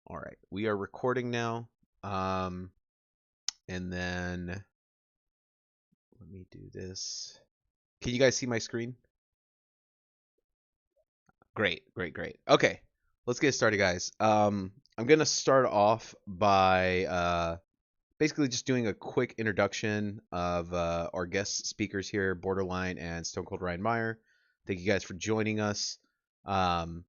All right, we are recording now. Um, and then let me do this. Can you guys see my screen? Great, great, great. Okay, let's get started, guys. I'm gonna start off by basically just doing a quick introduction of our guest speakers here, Borderline and Stone Cold Ryan Meyer. Thank you guys for joining us. Um,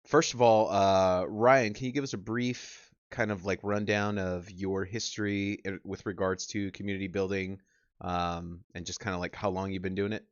First of all, Ryan, can you give us a brief kind of like rundown of your history with regards to community building, and just kind of like how long you've been doing it?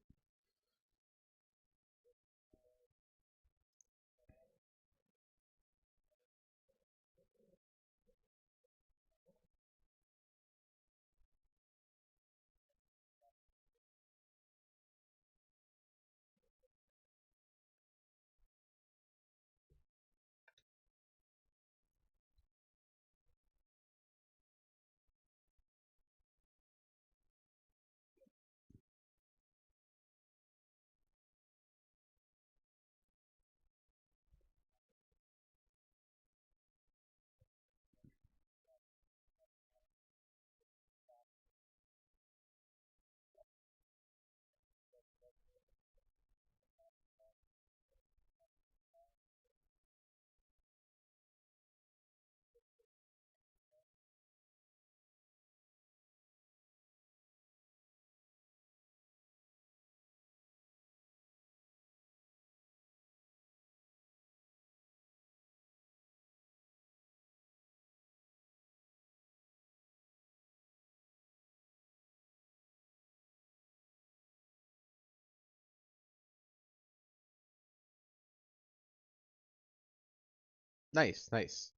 Nice, nice.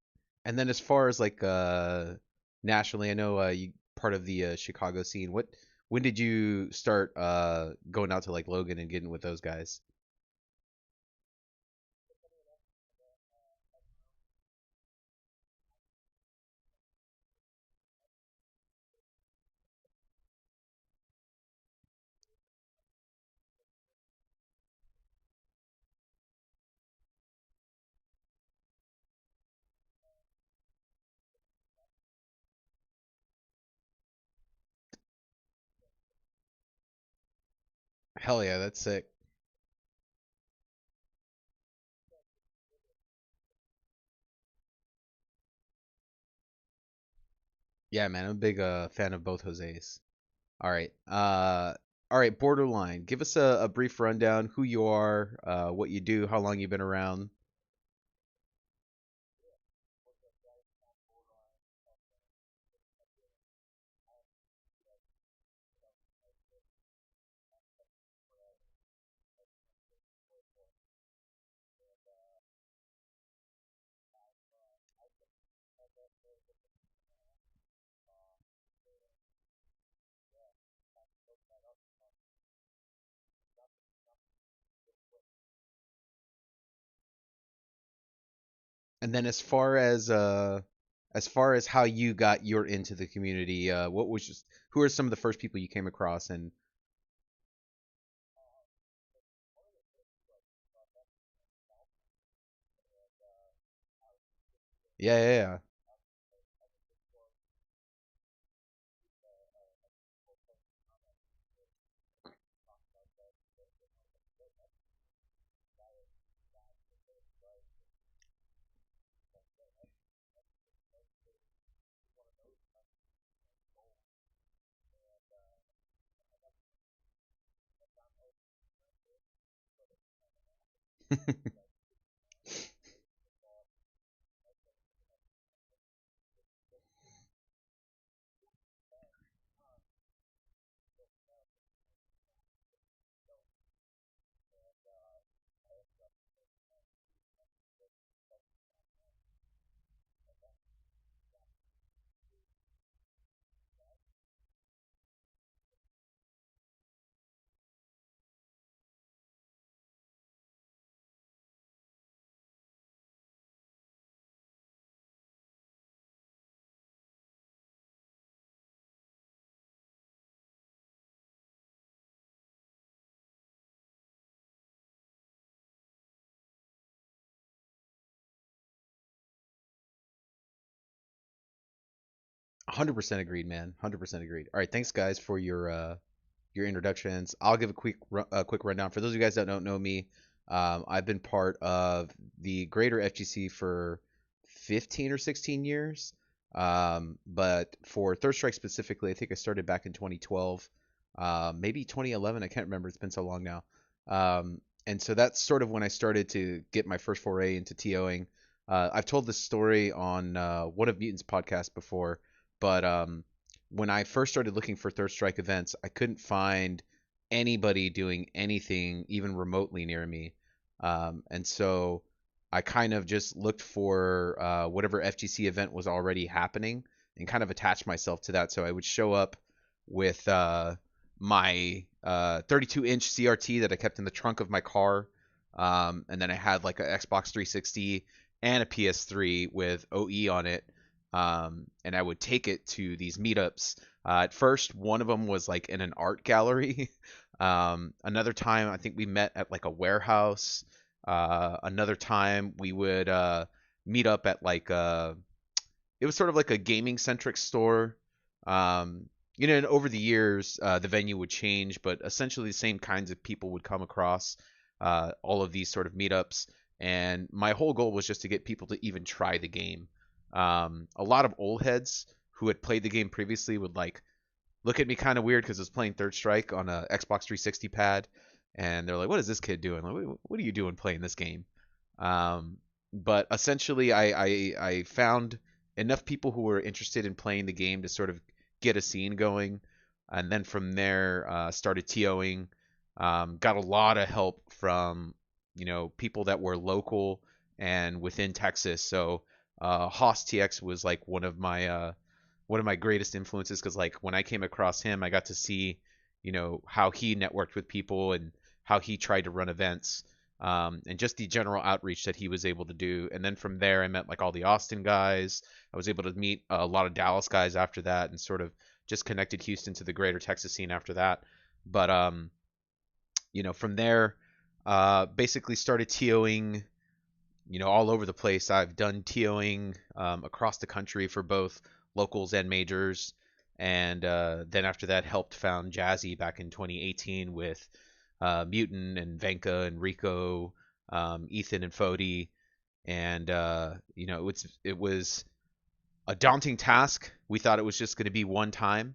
And then as far as like nationally, I know you part of the Chicago scene. When did you start going out to like Logan and getting with those guys? Hell yeah, that's sick. Yeah, man, I'm a big fan of both Jose's. All right. All right, Borderline. Give us a brief rundown, who you are, what you do, how long you've been around. And then as far as how you got your into the community, what was just who are some of the first people you came across and yeah, yeah, yeah. 100% agreed, man. 100% agreed. All right, thanks guys for your introductions. I'll give a quick rundown for those of you guys that don't know me. I've been part of the greater FGC for 15 or 16 years. But for Third Strike specifically, I think I started back in 2012, maybe 2011. I can't remember. It's been so long now. And so that's sort of when I started to get my first foray into TOing. I've told this story on one of Mutant's podcasts before, but when I first started looking for Third Strike events, I couldn't find anybody doing anything even remotely near me. And so I kind of just looked for whatever FGC event was already happening and kind of attached myself to that. So I would show up with my 32-inch CRT that I kept in the trunk of my car. And then I had like an Xbox 360 and a PS3 with OE on it. And I would take it to these meetups. At first, one of them was like in an art gallery. Another time, I think we met at like a warehouse. Another time, we would meet up at like it was sort of like a gaming centric store. And over the years, the venue would change, but essentially the same kinds of people would come across all of these sort of meetups. And my whole goal was just to get people to even try the game. A lot of old heads who had played the game previously would like look at me kind of weird because I was playing Third Strike on a Xbox 360 pad, and they're like, "What is this kid doing? Like, what are you doing playing this game?" But essentially, I found enough people who were interested in playing the game to sort of get a scene going, and then from there started TOing. Got a lot of help from people that were local and within Texas. So Haas TX was like one of my greatest influences because like when I came across him, I got to see how he networked with people and how he tried to run events, and just the general outreach that he was able to do. And then from there, I met like all the Austin guys. I was able to meet a lot of Dallas guys after that, and sort of just connected Houston to the greater Texas scene after that. But from there, basically started TOing all over the place. I've done TOing across the country for both locals and majors, and then after that helped found Jazzy back in 2018 with Mutant and Venka and Rico, Ethan and Fody, and it was a daunting task. We thought it was just going to be one time.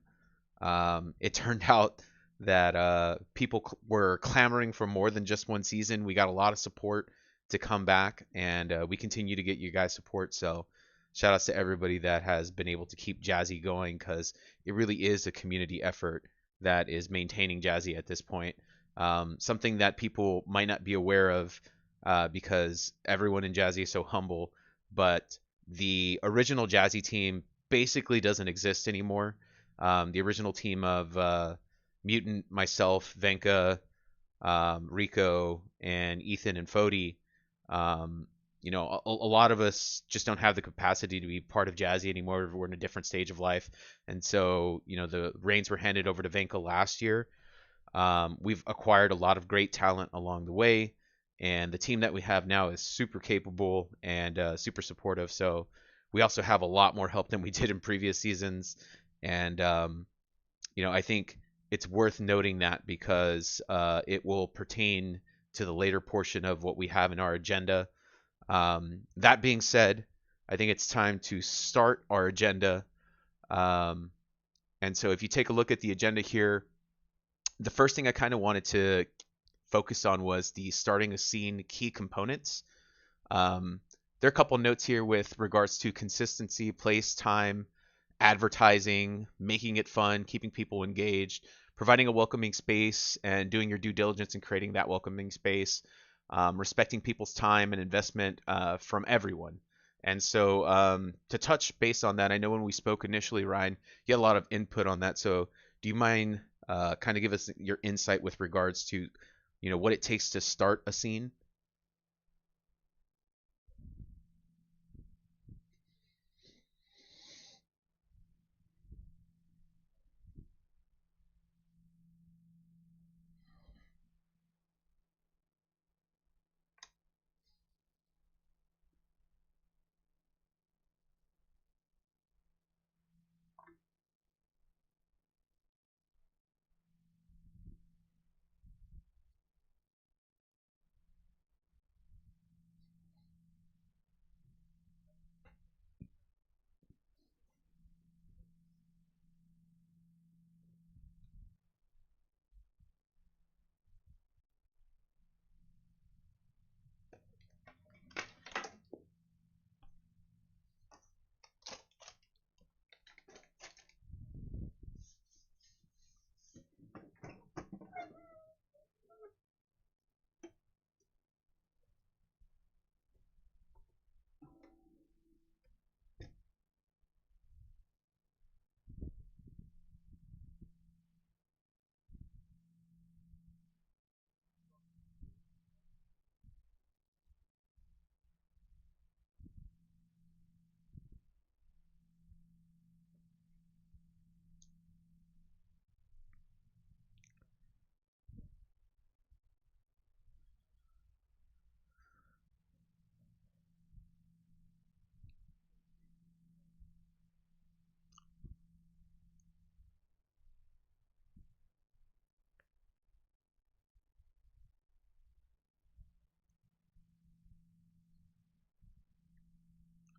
It turned out that people were clamoring for more than just one season. We got a lot of support to come back, and we continue to get you guys support. So shout outs to everybody that has been able to keep Jazzy going, because it really is a community effort that is maintaining Jazzy at this point. Something that people might not be aware of, because everyone in Jazzy is so humble, but the original Jazzy team basically doesn't exist anymore. The original team of Mutant, myself, Venka, Rico, and Ethan and Fody, a lot of us just don't have the capacity to be part of Jazzy anymore. We're in a different stage of life. And so, the reins were handed over to Venka last year. We've acquired a lot of great talent along the way, and the team that we have now is super capable and super supportive. So we also have a lot more help than we did in previous seasons. And, I think it's worth noting that because it will pertain to the later portion of what we have in our agenda. That being said, I think it's time to start our agenda. And so if you take a look at the agenda here, the first thing I kind of wanted to focus on was the starting a scene key components. There are a couple notes here with regards to consistency, place, time, advertising, making it fun, keeping people engaged, providing a welcoming space, and doing your due diligence in creating that welcoming space, respecting people's time and investment from everyone. And so to touch base on that, I know when we spoke initially, Ryan, you had a lot of input on that. So do you mind kind of give us your insight with regards to, what it takes to start a scene?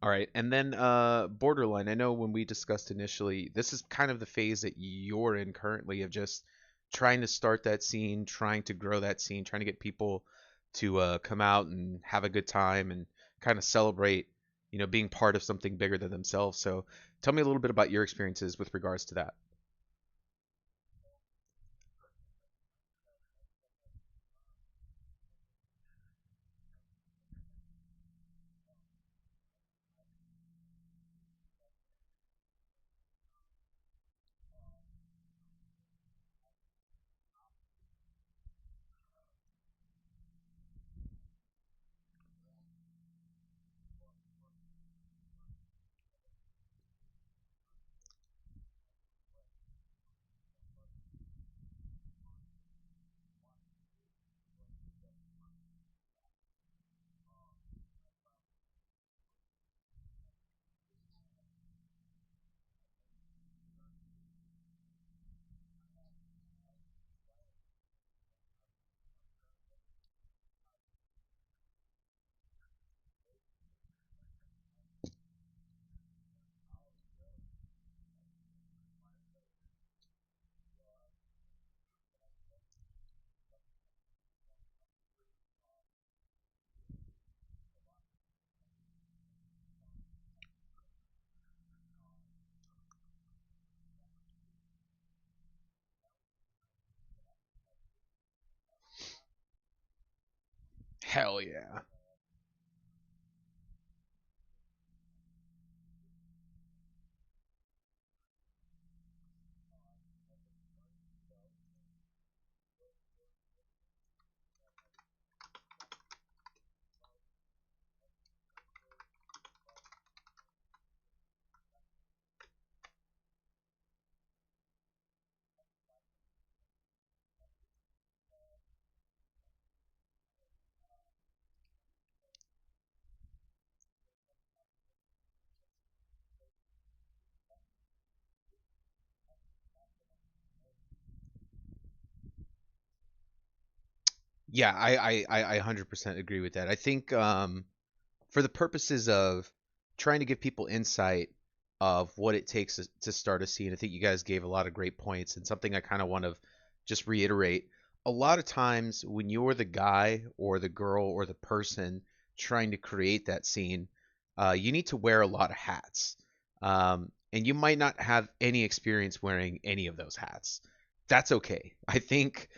All right. And then borderline. I know when we discussed initially, this is kind of the phase that you're in currently of just trying to start that scene, trying to grow that scene, trying to get people to come out and have a good time and kind of celebrate, being part of something bigger than themselves. So tell me a little bit about your experiences with regards to that. Hell yeah. Yeah, I 100% agree with that. I think for the purposes of trying to give people insight of what it takes to start a scene, I think you guys gave a lot of great points and something I kind of want to just reiterate. A lot of times when you're the guy or the girl or the person trying to create that scene, you need to wear a lot of hats. And you might not have any experience wearing any of those hats. That's okay. I think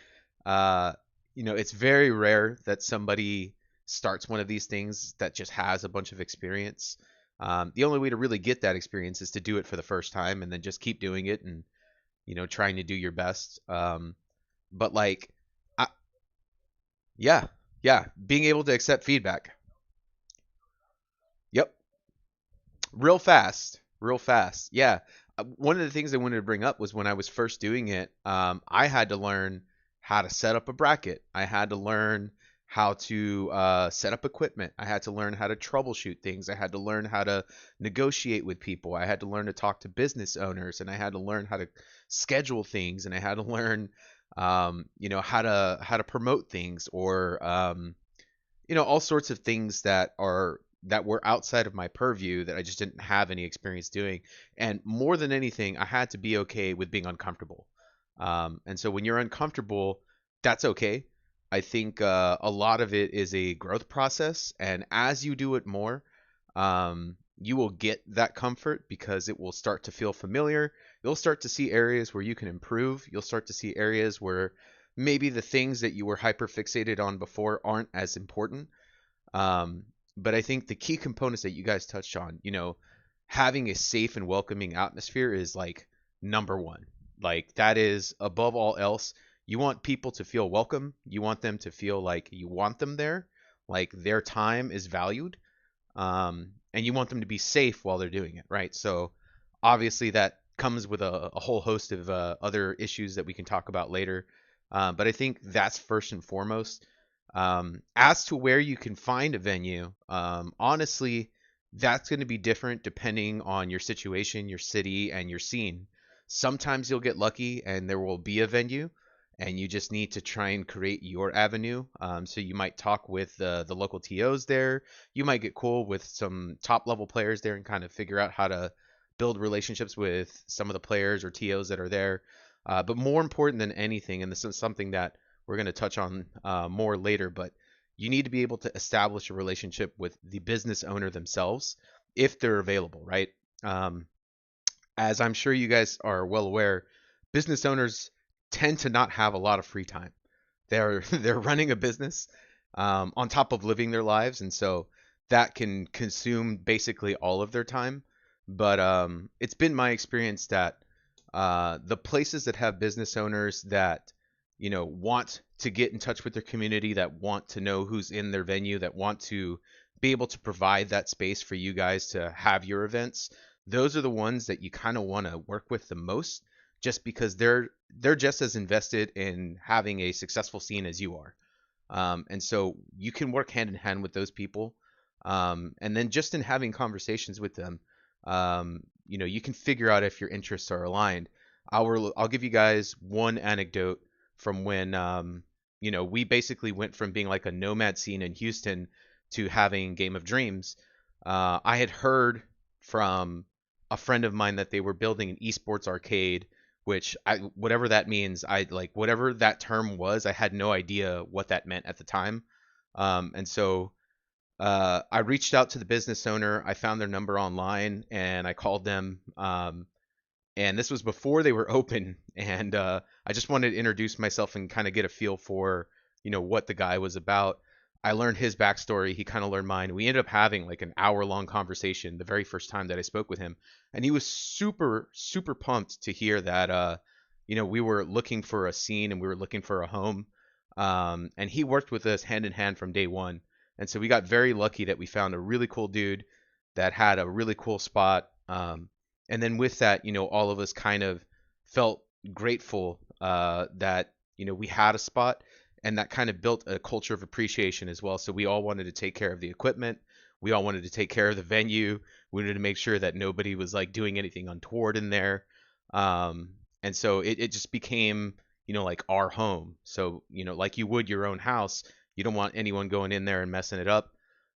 uh, it's very rare that somebody starts one of these things that just has a bunch of experience. The only way to really get that experience is to do it for the first time and then just keep doing it and trying to do your best. But like, I, yeah, yeah, being able to accept feedback. Yep, real fast, real fast. Yeah. One of the things I wanted to bring up was when I was first doing it, I had to learn how to set up a bracket. I had to learn how to set up equipment. I had to learn how to troubleshoot things. I had to learn how to negotiate with people. I had to learn to talk to business owners, and I had to learn how to schedule things, and I had to learn, how to promote things or all sorts of things that were outside of my purview that I just didn't have any experience doing. And more than anything, I had to be okay with being uncomfortable. And so when you're uncomfortable, that's okay. I think a lot of it is a growth process, and as you do it more, you will get that comfort because it will start to feel familiar. You'll start to see areas where you can improve. You'll start to see areas where maybe the things that you were hyper fixated on before aren't as important. Um, but I think the key components that you guys touched on, having a safe and welcoming atmosphere is like number one. Like that is above all else. You want people to feel welcome. You want them to feel like you want them there, like their time is valued, and you want them to be safe while they're doing it, right? So obviously that comes with a whole host of other issues that we can talk about later. But I think that's first and foremost. As to where you can find a venue, honestly, that's going to be different depending on your situation, your city, and your scene. Sometimes you'll get lucky and there will be a venue, and you just need to try and create your avenue. So you might talk with the local TOs there. You might get cool with some top level players there and kind of figure out how to build relationships with some of the players or TOs that are there. But more important than anything, and this is something that we're going to touch on more later, but you need to be able to establish a relationship with the business owner themselves if they're available, right? Um, as I'm sure you guys are well aware, business owners tend to not have a lot of free time. They're running a business on top of living their lives, and so that can consume basically all of their time. But it's been my experience that the places that have business owners that want to get in touch with their community, that want to know who's in their venue, that want to be able to provide that space for you guys to have your events, those are the ones that you kind of want to work with the most, just because they're just as invested in having a successful scene as you are. And so you can work hand in hand with those people. And then just in having conversations with them, you can figure out if your interests are aligned. I'll give you guys one anecdote from when, we basically went from being like a nomad scene in Houston to having Game of Dreams. I had heard from a friend of mine that they were building an esports arcade, which whatever that means, I like whatever that term was, I had no idea what that meant at the time. And so I reached out to the business owner. I found their number online and I called them. And this was before they were open. And I just wanted to introduce myself and kind of get a feel for, what the guy was about. I learned his backstory. He kind of learned mine. We ended up having like an hour-long conversation the very first time that I spoke with him, and he was super, super pumped to hear that, we were looking for a scene and we were looking for a home. And he worked with us hand in hand from day one. And so we got very lucky that we found a really cool dude that had a really cool spot. And then with that, all of us kind of felt grateful that, we had a spot, and that kind of built a culture of appreciation as well. So we all wanted to take care of the equipment. We all wanted to take care of the venue. We wanted to make sure that nobody was like doing anything untoward in there. And so it just became, like our home. So, like you would your own house, you don't want anyone going in there and messing it up.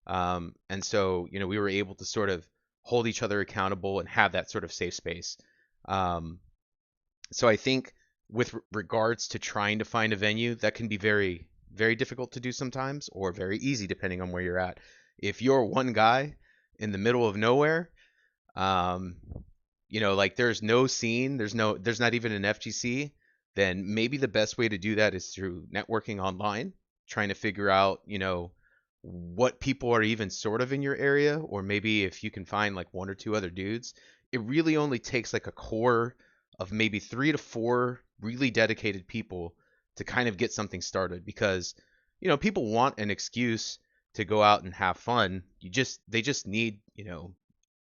And so, we were able to sort of hold each other accountable and have that sort of safe space. So I think with regards to trying to find a venue, that can be very, very difficult to do sometimes, or very easy depending on where you're at. If you're one guy in the middle of nowhere, um, like there's no scene, there's not even an FGC, then maybe the best way to do that is through networking online, trying to figure out, what people are even sort of in your area, or maybe if you can find like one or two other dudes. It really only takes like a core of maybe 3 to 4 really dedicated people to kind of get something started, because people want an excuse to go out and have fun. They just need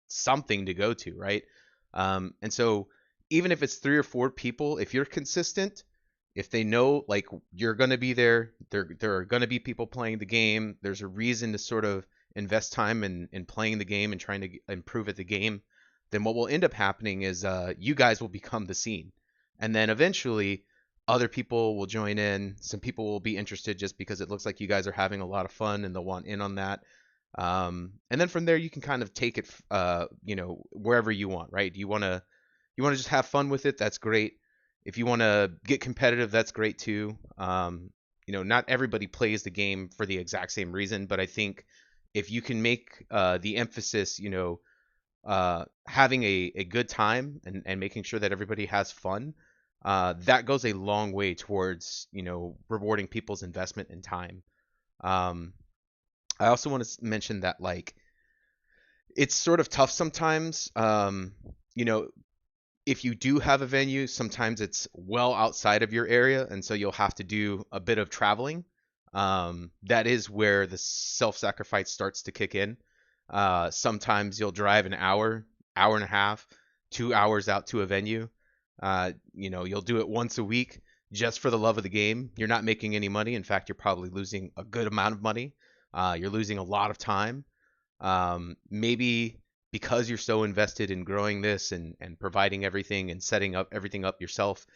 something to go to, right? And so even if it's 3 or 4 people, if you're consistent, if they know like you're gonna be there, there are gonna be people playing the game. There's a reason to sort of invest time in playing the game and trying to improve at the game. Then what will end up happening is you guys will become the scene, and then eventually other people will join in. Some people will be interested just because it looks like you guys are having a lot of fun and they'll want in on that. And then from there you can kind of take it, wherever you want, right? You want to just have fun with it. That's great. If you want to get competitive, that's great too. Not everybody plays the game for the exact same reason, but I think if you can make the emphasis, having a good time and making sure that everybody has fun, that goes a long way towards, rewarding people's investment in time. Um, I also want to mention that like it's sort of tough sometimes. You know, if you do have a venue, sometimes it's well outside of your area, and so you'll have to do a bit of traveling. That is where the self-sacrifice starts to kick in. Sometimes you'll drive an hour, hour and a half, 2 hours out to a venue. You'll do it once a week just for the love of the game. You're not making any money. In fact, you're probably losing a good amount of money. You're losing a lot of time. Maybe because you're so invested in growing this and providing everything and setting up everything up yourself,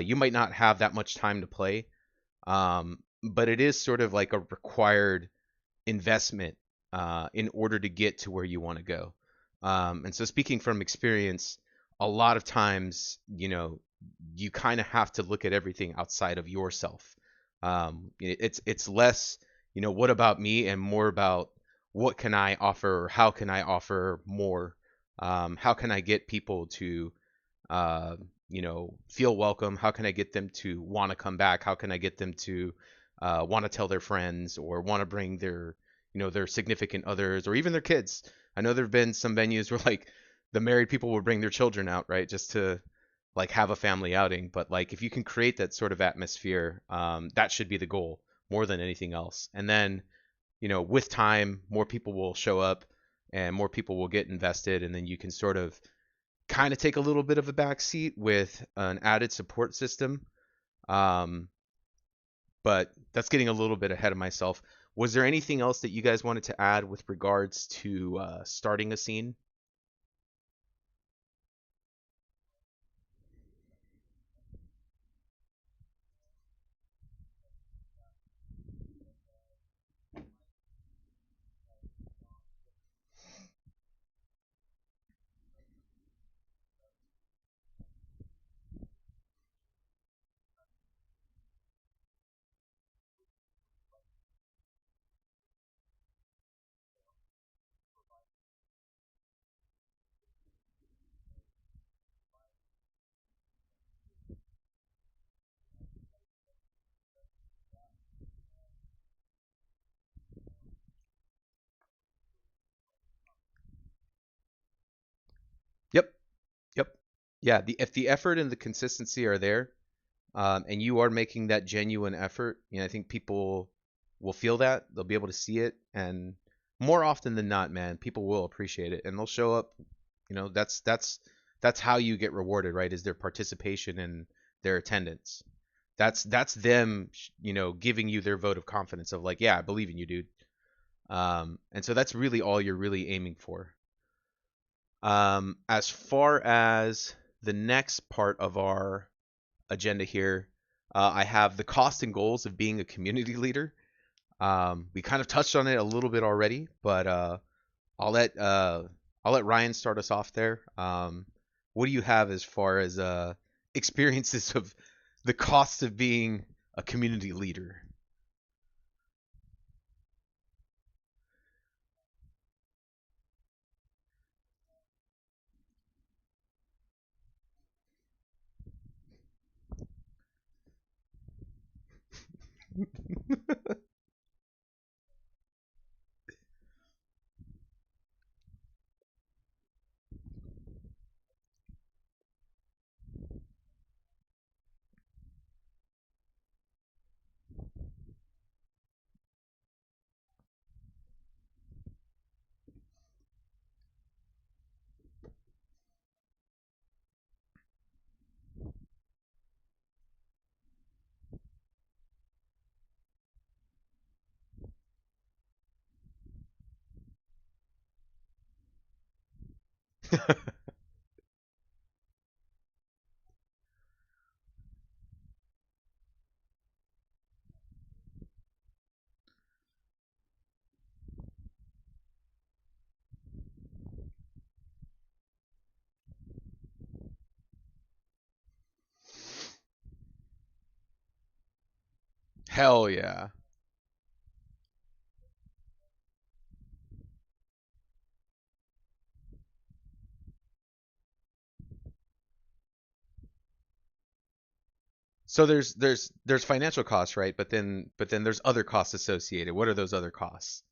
You might not have that much time to play, but it is sort of like a required investment in order to get to where you want to go. And so, speaking from experience, a lot of times, you kind of have to look at everything outside of yourself. It's less, what about me, and more about what can I offer, or how can I offer more? How can I get people to uh, feel welcome? How can I get them to want to come back? How can I get them to want to tell their friends, or want to bring their significant others, or even their kids? I know there have been some venues where like the married people will bring their children out, right, just to like have a family outing. But like if you can create that sort of atmosphere, that should be the goal more than anything else. And then with time, more people will show up and more people will get invested, and then you can sort of kind of take a little bit of a back seat with an added support system. Um, but that's getting a little bit ahead of myself. Was there anything else that you guys wanted to add with regards to starting a scene? Yep, yep. Yeah, if the effort and the consistency are there, and you are making that genuine effort, I think people will feel that. They'll be able to see it, and more often than not, man, people will appreciate it, and they'll show up. That's how you get rewarded, right? Is their participation and their attendance. That's them, giving you their vote of confidence of like, yeah, I believe in you, dude. And so that's really all you're really aiming for. As far as the next part of our agenda here, I have the cost and goals of being a community leader. We kind of touched on it a little bit already, but I'll let uh, I'll let Ryan start us off there. What do you have as far as experiences of the cost of being a community leader? Hell yeah. So there's financial costs, right? But then there's other costs associated. What are those other costs?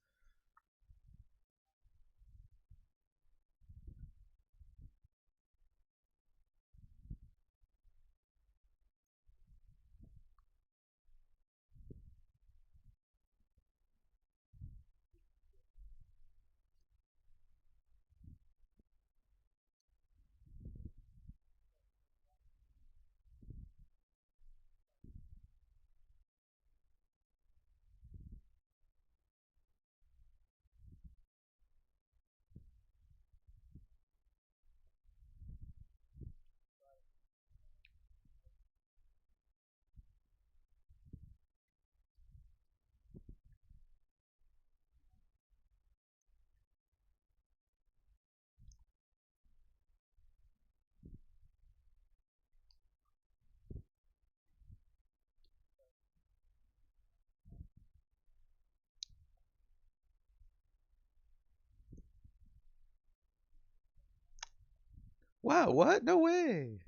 Wow, what? No way.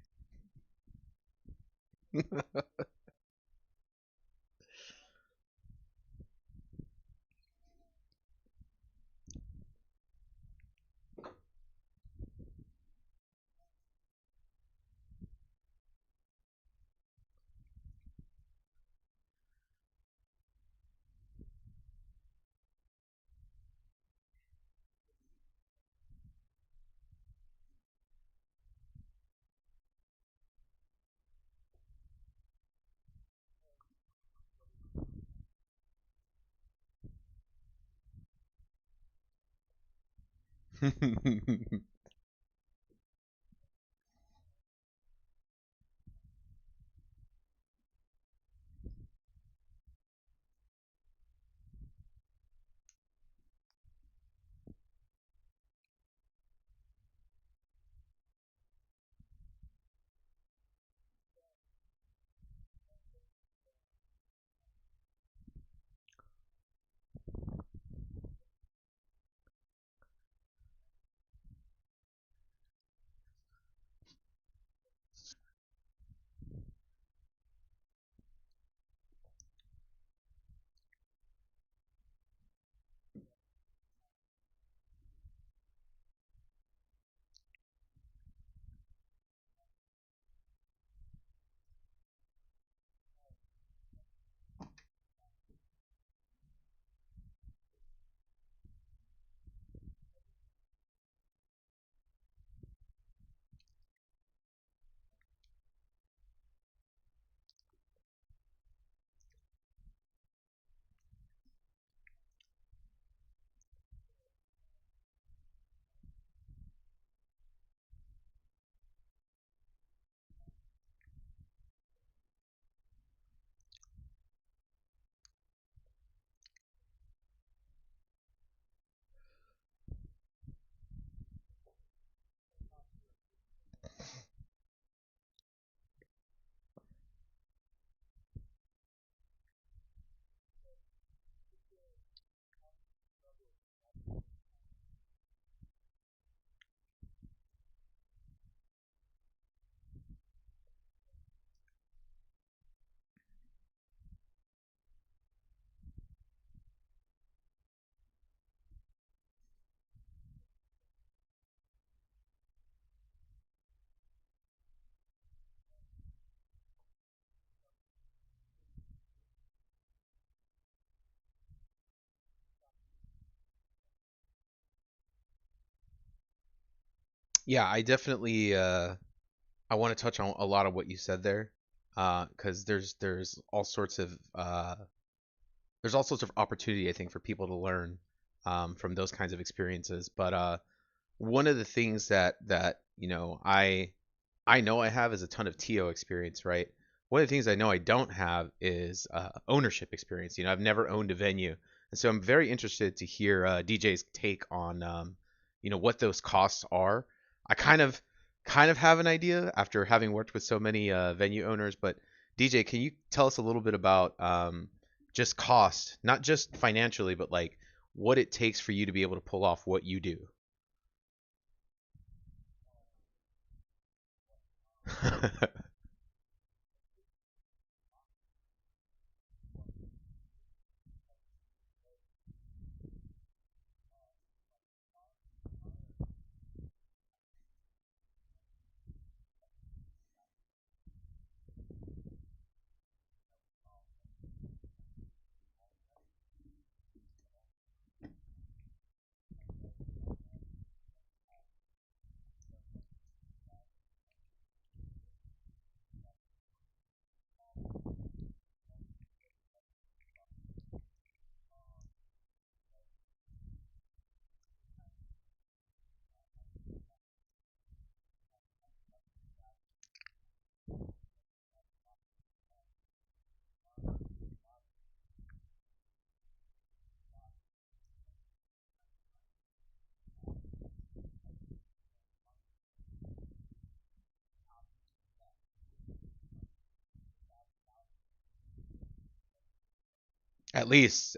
Yeah, I definitely I want to touch on a lot of what you said there, because there's all sorts of opportunity I think for people to learn from those kinds of experiences. But one of the things that I know I have is a ton of TO experience, right? One of the things I know I don't have is ownership experience. I've never owned a venue, and so I'm very interested to hear DJ's take on what those costs are. I kind of have an idea after having worked with so many venue owners, but DJ, can you tell us a little bit about just cost, not just financially, but like what it takes for you to be able to pull off what you do? At least.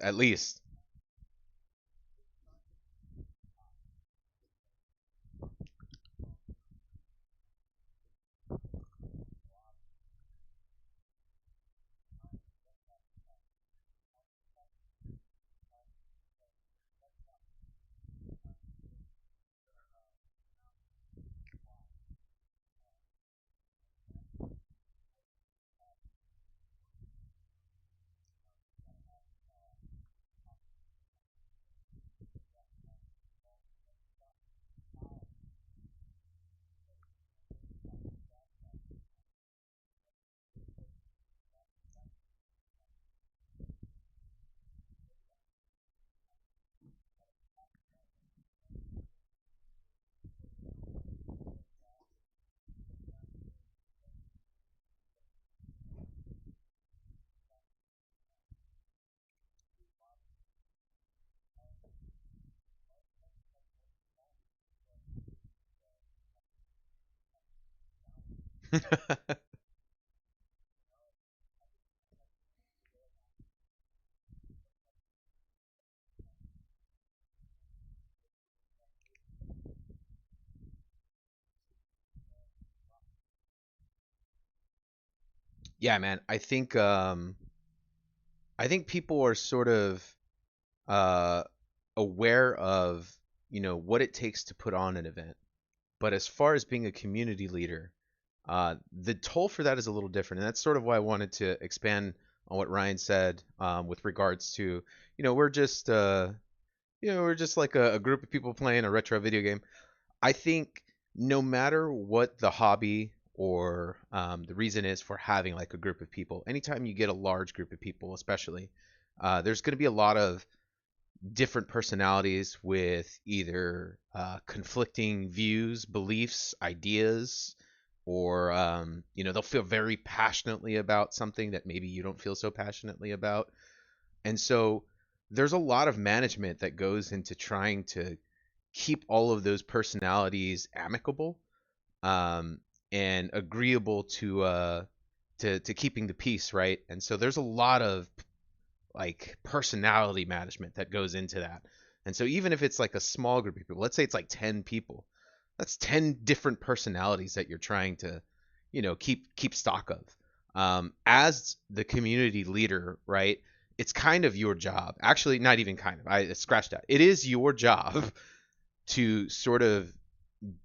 Yeah, man. I think people are sort of uh aware of, what it takes to put on an event. But as far as being a community leader, the toll for that is a little different, and that's sort of why I wanted to expand on what Ryan said, with regards to, we're just we're just like a group of people playing a retro video game. I think no matter what the hobby or the reason is for having like a group of people, anytime you get a large group of people, especially, there's going to be a lot of different personalities with either conflicting views, beliefs, ideas, or they'll feel very passionately about something that maybe you don't feel so passionately about. And so there's a lot of management that goes into trying to keep all of those personalities amicable, um, and agreeable to keeping the peace, right? And so there's a lot of like personality management that goes into that. And so even if it's like a small group of people, let's say it's like 10 people, that's 10 different personalities that you're trying to, keep stock of. As the community leader, right? It's kind of your job. Actually, not even kind of. I scratched that. It is your job to sort of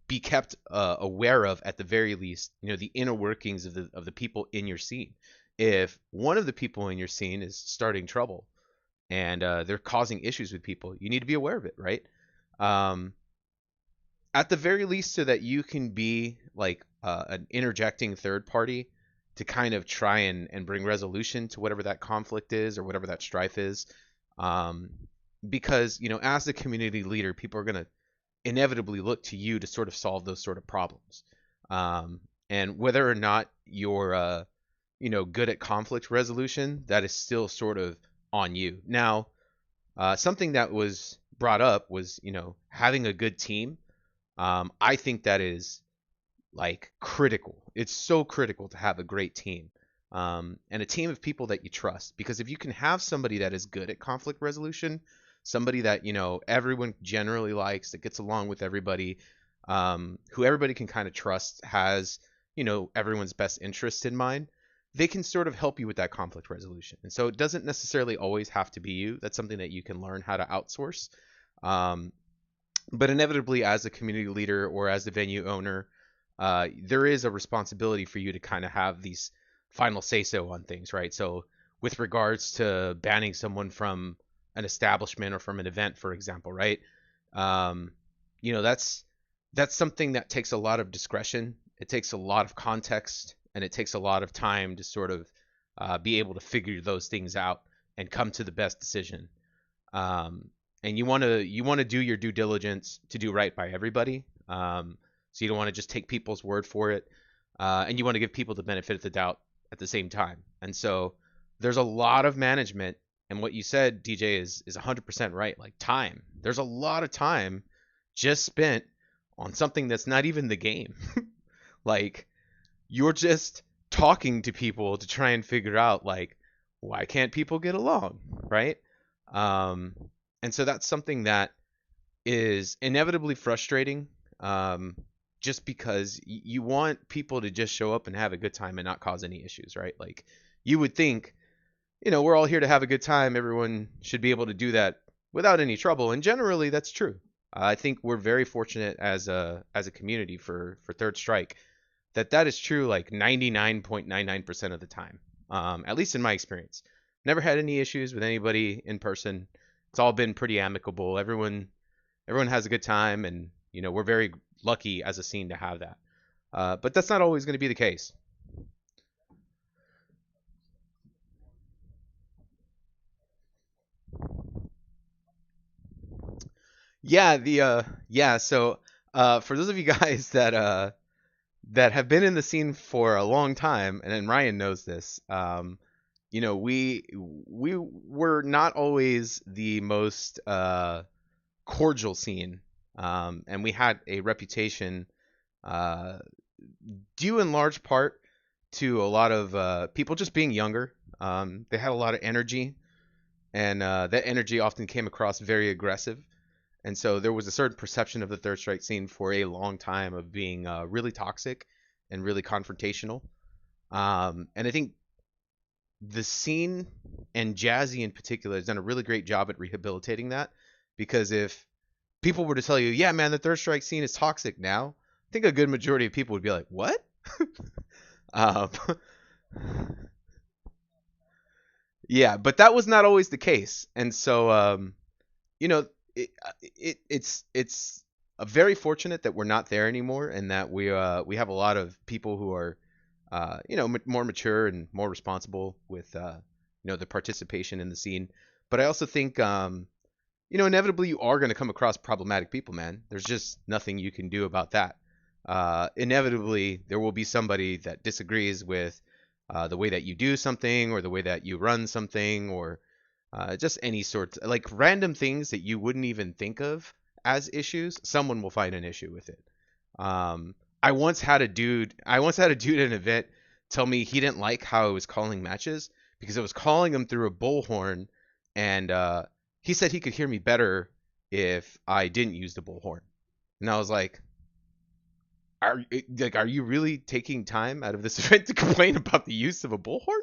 be kept aware of, at the very least, the inner workings of the people in your scene. If one of the people in your scene is starting trouble and they're causing issues with people, you need to be aware of it, right? Um, at the very least, so that you can be like an interjecting third party to kind of try and bring resolution to whatever that conflict is or whatever that strife is. Um, because, as the community leader, people are going to inevitably look to you to sort of solve those sort of problems. And whether or not you're, good at conflict resolution, that is still sort of on you. Now, something that was brought up was, having a good team. I think that is like critical. It's so critical to have a great team. And a team of people that you trust. Because if you can have somebody that is good at conflict resolution, somebody that, everyone generally likes, that gets along with everybody, who everybody can kind of trust, has, everyone's best interest in mind, they can sort of help you with that conflict resolution. And so it doesn't necessarily always have to be you. That's something that you can learn how to outsource. Um, but inevitably, as a community leader or as the venue owner, there is a responsibility for you to kind of have these final say so on things, right? So, with regards to banning someone from an establishment or from an event, for example, right? Um, that's something that takes a lot of discretion. It takes a lot of context, and it takes a lot of time to sort of be able to figure those things out and come to the best decision. Um, and you want to do your due diligence to do right by everybody. So you don't want to just take people's word for it, and you want to give people the benefit of the doubt at the same time. And so there's a lot of management, and what you said, DJ, is 100% right. Like time, there's a lot of time just spent on something that's not even the game. Like you're just talking to people to try and figure out like why can't people get along, right? Um, and so that's something that is inevitably frustrating, um, just because you want people to just show up and have a good time and not cause any issues, right? Like you would think, we're all here to have a good time. Everyone should be able to do that without any trouble, and generally that's true. I think we're very fortunate as a community for Third Strike that is true like 99.99% of the time. At least in my experience. Never had any issues with anybody in person. It's all been pretty amicable. Everyone has a good time, and we're very lucky as a scene to have that. But that's not always going to be the case. Yeah, so for those of you guys that have been in the scene for a long time, and then Ryan knows this, we were not always the most cordial scene, and we had a reputation, uh, due in large part to a lot of people just being younger. They had a lot of energy, and that energy often came across very aggressive. And so there was a certain perception of the Third Strike scene for a long time of being really toxic and really confrontational. And I think the scene and Jazzy in particular has done a really great job at rehabilitating that. Because if people were to tell you, yeah, man, the Third Strike scene is toxic now, I think a good majority of people would be like, what? um, yeah, but that was not always the case. And so, you know, it's a very fortunate that we're not there anymore, and that we have a lot of people who are more mature and more responsible with the participation in the scene. But I also think inevitably you are going to come across problematic people, man. There's just nothing you can do about that. Inevitably there will be somebody that disagrees with the way that you do something, or the way that you run something, or just any sorts, like random things that you wouldn't even think of as issues. Someone will find an issue with it. I once had a dude at an event tell me he didn't like how I was calling matches because I was calling them through a bullhorn, and he said he could hear me better if I didn't use the bullhorn. And I was like, are you really taking time out of this event to complain about the use of a bullhorn?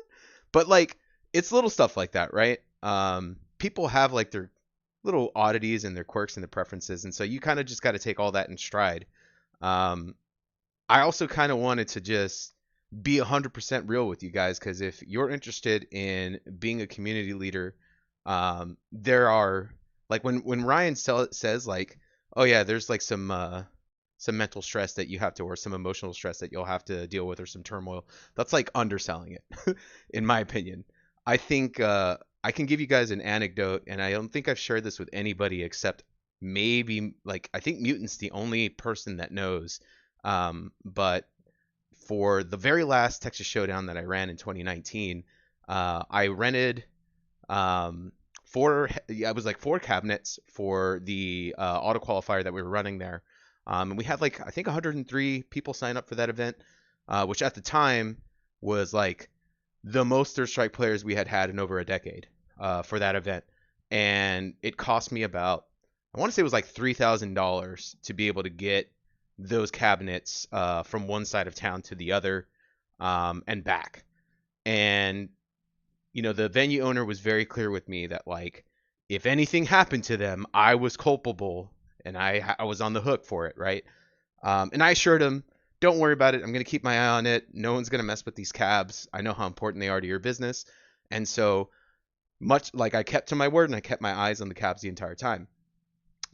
But like, it's little stuff like that, right? People have like their little oddities and their quirks and their preferences, and so you kind of just got to take all that in stride. Um, I also kind of wanted to just be 100% real with you guys, because if you're interested in being a community leader, there are, like, when Ryan says like, oh yeah, there's like some mental stress that you have to, or some emotional stress that you'll have to deal with, or some turmoil. That's like underselling it, in my opinion. I think I can give you guys an anecdote, and I don't think I've shared this with anybody except maybe, like, I think Mutant's the only person that knows. But for the very last Texas Showdown that I ran in 2019, I rented I was like four cabinets for the auto qualifier that we were running there. And we had like, I think 103 people sign up for that event, which at the time was like the most Third Strike players we had had in over a decade for that event. And it cost me about, I want to say it was like $3,000 to be able to get those cabinets from one side of town to the other, and back. And the venue owner was very clear with me that, like, if anything happened to them, I was culpable, and I was on the hook for it, right? And I assured him, don't worry about it. I'm going to keep my eye on it. No one's going to mess with these cabs. I know how important they are to your business. And so, much like, I kept to my word, and I kept my eyes on the cabs the entire time.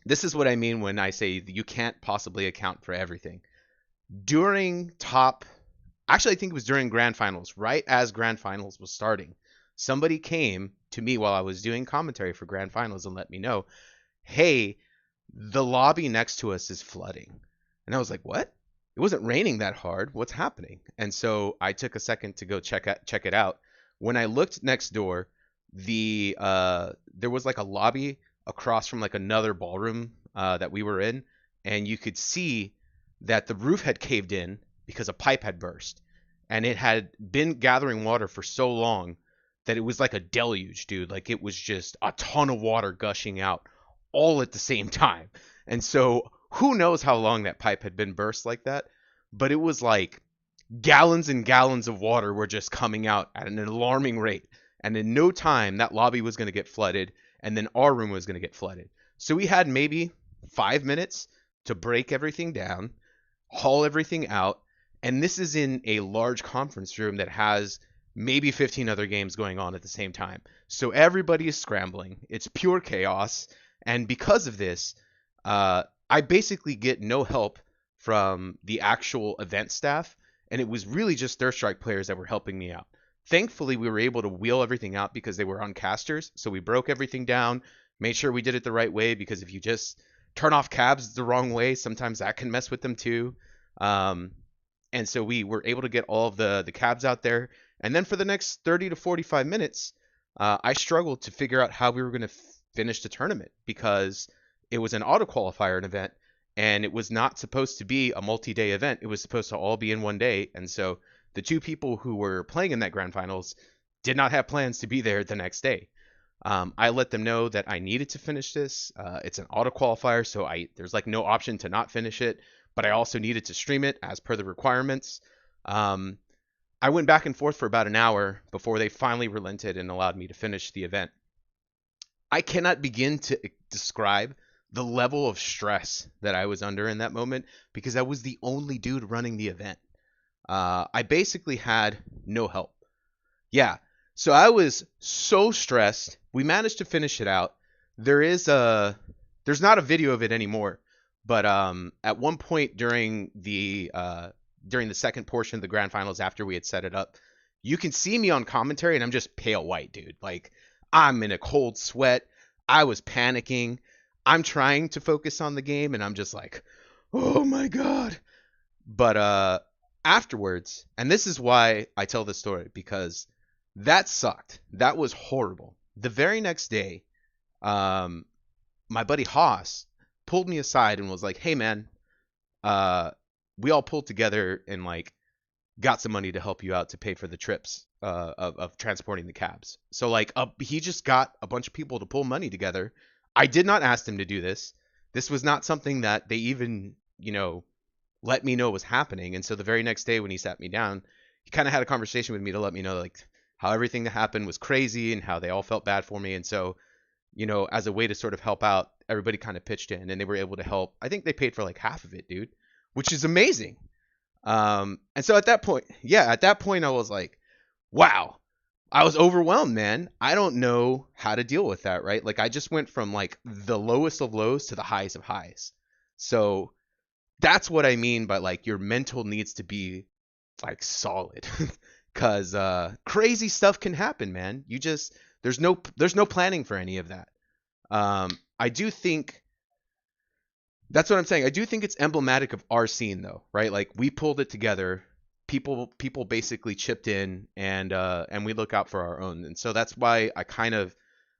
This is what I mean when I say you can't possibly account for everything. Actually, I think it was during Grand Finals, right as Grand Finals was starting, somebody came to me while I was doing commentary for Grand Finals and let me know, hey, the lobby next to us is flooding. And I was like, what? It wasn't raining that hard. What's happening? And so I took a second to go check it out. When I looked next door, there was like a lobby across from like another ballroom that we were in, and you could see that the roof had caved in because a pipe had burst, and it had been gathering water for so long that it was like a deluge, dude. Like, it was just a ton of water gushing out all at the same time. And so who knows how long that pipe had been burst like that, but it was like gallons and gallons of water were just coming out at an alarming rate. And in no time, that lobby was going to get flooded, and then our room was going to get flooded. So we had maybe 5 minutes to break everything down, haul everything out, and this is in a large conference room that has maybe 15 other games going on at the same time. So everybody is scrambling. It's pure chaos. And because of this, I basically get no help from the actual event staff, and it was really just Third Strike players that were helping me out. Thankfully, we were able to wheel everything out because they were on casters. So we broke everything down, made sure we did it the right way, because if you just turn off cabs the wrong way, sometimes that can mess with them too. And so we were able to get all of the cabs out there. And then for the next 30 to 45 minutes, I struggled to figure out how we were going to finish the tournament, because it was an auto qualifier event, and it was not supposed to be a multi-day event. It was supposed to all be in one day. And so the two people who were playing in that grand finals did not have plans to be there the next day. I let them know that I needed to finish this. It's an auto qualifier, so there's like no option to not finish it. But I also needed to stream it as per the requirements. Um, I went back and forth for about an hour before they finally relented and allowed me to finish the event. I cannot begin to describe the level of stress that I was under in that moment because I was the only dude running the event. I basically had no help. Yeah. So I was so stressed. We managed to finish it out. There's not a video of it anymore, but at one point during the second portion of the grand finals after we had set it up, you can see me on commentary and I'm just pale white, dude. Like I'm in a cold sweat. I was panicking. I'm trying to focus on the game and I'm just like, "Oh my god." But afterwards, and this is why I tell this story because that sucked. That was horrible. The very next day, um, my buddy Haas pulled me aside and was like, "Hey man, uh, we all pulled together and like got some money to help you out to pay for the trips of transporting the cabs." So like he just got a bunch of people to pull money together. I did not ask them to do this. This was not something that they even, let me know was happening. And so the very next day when he sat me down, he kind of had a conversation with me to let me know like how everything that happened was crazy and how they all felt bad for me. And so, as a way to sort of help out, everybody kind of pitched in and they were able to help. I think they paid for like half of it, dude, which is amazing. And so at that point, yeah, at that point I was like, wow, I was overwhelmed, man. I don't know how to deal with that, right? Like I just went from like the lowest of lows to the highest of highs. So that's what I mean by like your mental needs to be like solid. Cause crazy stuff can happen, man. There's no planning for any of that. I do think that's what I'm saying. I do think it's emblematic of our scene though, right? Like we pulled it together. People basically chipped in and we look out for our own. And so that's why I kind of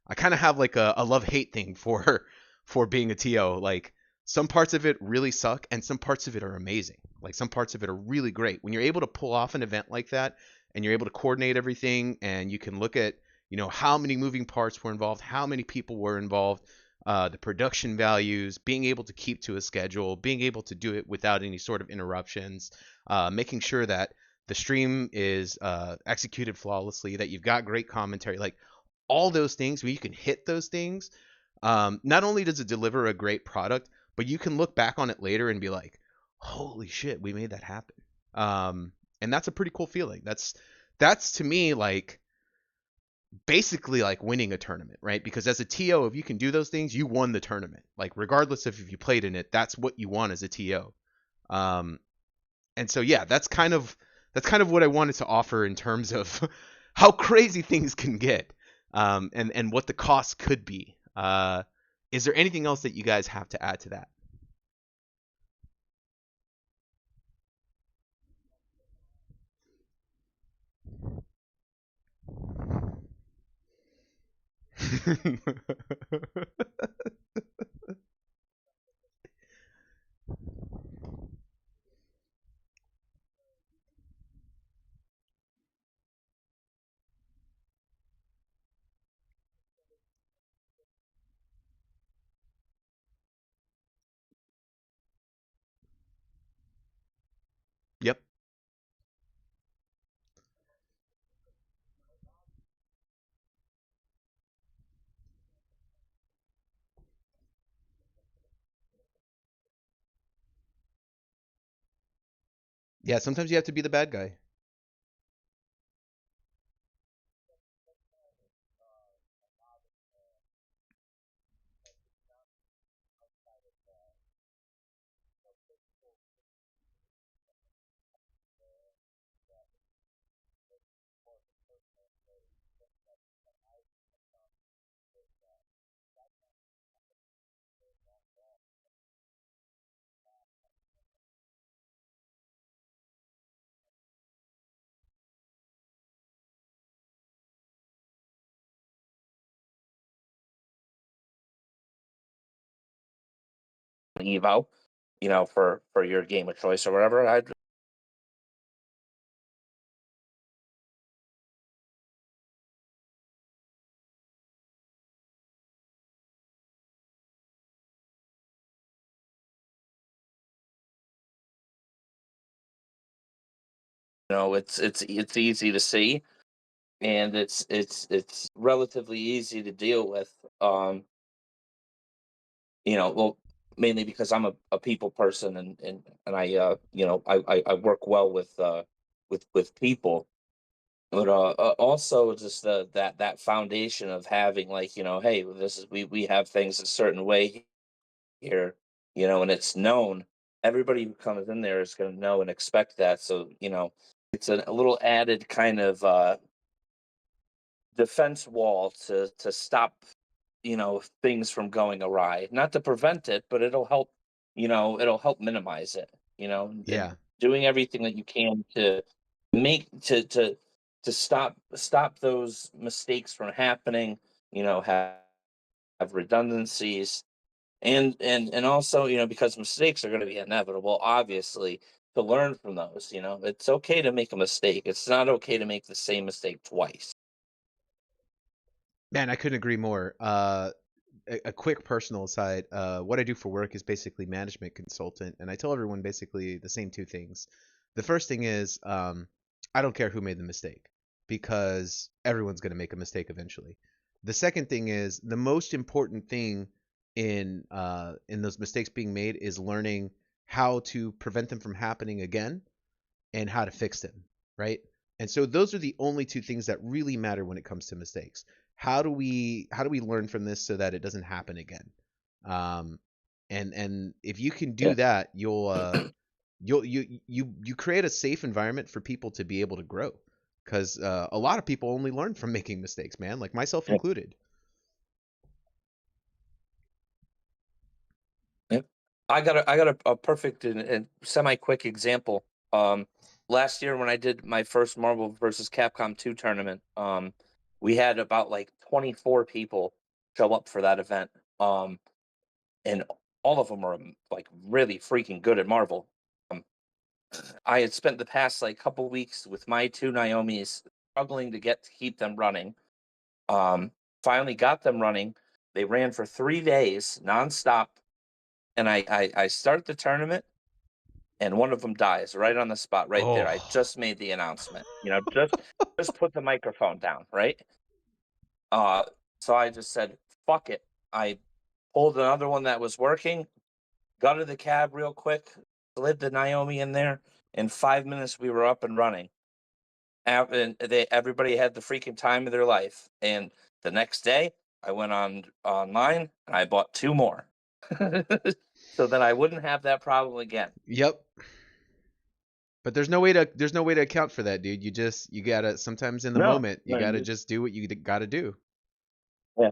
have like a love hate thing for for being a TO. Like some parts of it really suck and some parts of it are amazing. Like some parts of it are really great. When you're able to pull off an event like that and you're able to coordinate everything and you can look at, how many moving parts were involved, how many people were involved, the production values, being able to keep to a schedule, being able to do it without any sort of interruptions, making sure that the stream is executed flawlessly, that you've got great commentary, like all those things, when you can hit those things, not only does it deliver a great product, but you can look back on it later and be like, holy shit, we made that happen. And that's a pretty cool feeling. That's to me like basically like winning a tournament, right? Because as a TO, if you can do those things, you won the tournament. Like regardless of if you played in it, that's what you want as a TO. Um, and so yeah, that's kind of what I wanted to offer in terms of how crazy things can get, and what the cost could be. Is there anything else that you guys have to add to that? Yep. Yeah, sometimes you have to be the bad guy. Evo for your game of choice or whatever, it's easy to see, and it's relatively easy to deal with. Well, mainly because I'm a people person, and I work well with people. But also just that foundation of having, like, hey, this is we have things a certain way here, and it's known. Everybody who comes in there is going to know and expect that. So it's a little added kind of defense wall to stop things from going awry. Not to prevent it, but it'll help minimize it. And Yeah. doing everything that you can to make to stop those mistakes from happening. Have redundancies, and also, because mistakes are going to be inevitable, obviously, to learn from those. It's okay to make a mistake. It's not okay to make the same mistake twice. Man, I couldn't agree more. A quick personal aside, what I do for work is basically management consultant, and I tell everyone basically the same two things. The first thing is, I don't care who made the mistake, because everyone's going to make a mistake eventually. The second thing is, the most important thing in those mistakes being made is learning how to prevent them from happening again and how to fix them, right? And so those are the only two things that really matter when it comes to mistakes. How do we learn from this so that it doesn't happen again? Um, and if you can do Yeah. that, you create a safe environment for people to be able to grow. Because a lot of people only learn from making mistakes, man, like myself Yeah. included. Yep. I got a perfect and semi quick example. Um, Last year when I did my first Marvel versus Capcom 2 tournament, we had about like 24 people show up for that event. And all of them were like really freaking good at Marvel. Um, I had spent the past like couple weeks with my two Naomis struggling to keep them running. Um, Finally got them running. They ran for 3 days nonstop, and I start the tournament, and one of them dies right on the spot, right there. I Oh, just made the announcement, just put the microphone down, right? Uh, so I just said, "Fuck it." I pulled another one that was working, gutted the cab real quick, slid the Naomi in there. In 5 minutes, we were up and running. And everybody had the freaking time of their life. And the next day, I went online and I bought two more, so that I wouldn't have that problem again. yep. But there's no way to account for that, dude. You gotta sometimes in the No, moment you no, gotta just do what you gotta do. yeah.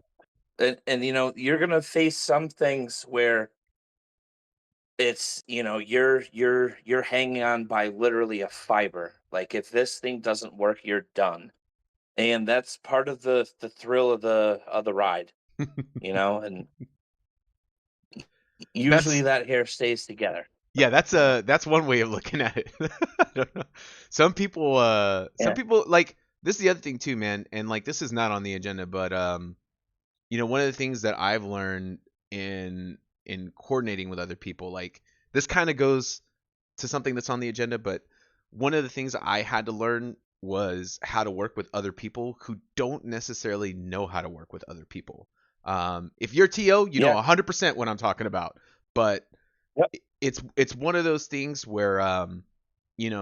And you're gonna face some things where it's you're hanging on by literally a fiber. Like, if this thing doesn't work, you're done. And that's part of the thrill of the ride, and usually That's that hair stays together. Yeah, that's one way of looking at it. I don't know. Some Yeah, people like this is the other thing too, man, and like this is not on the agenda, but one of the things that I've learned in coordinating with other people, like this kind of goes to something that's on the agenda, but one of the things I had to learn was how to work with other people who don't necessarily know how to work with other people. If you're TO, you know yeah, 100% what I'm talking about, but yep, it's one of those things where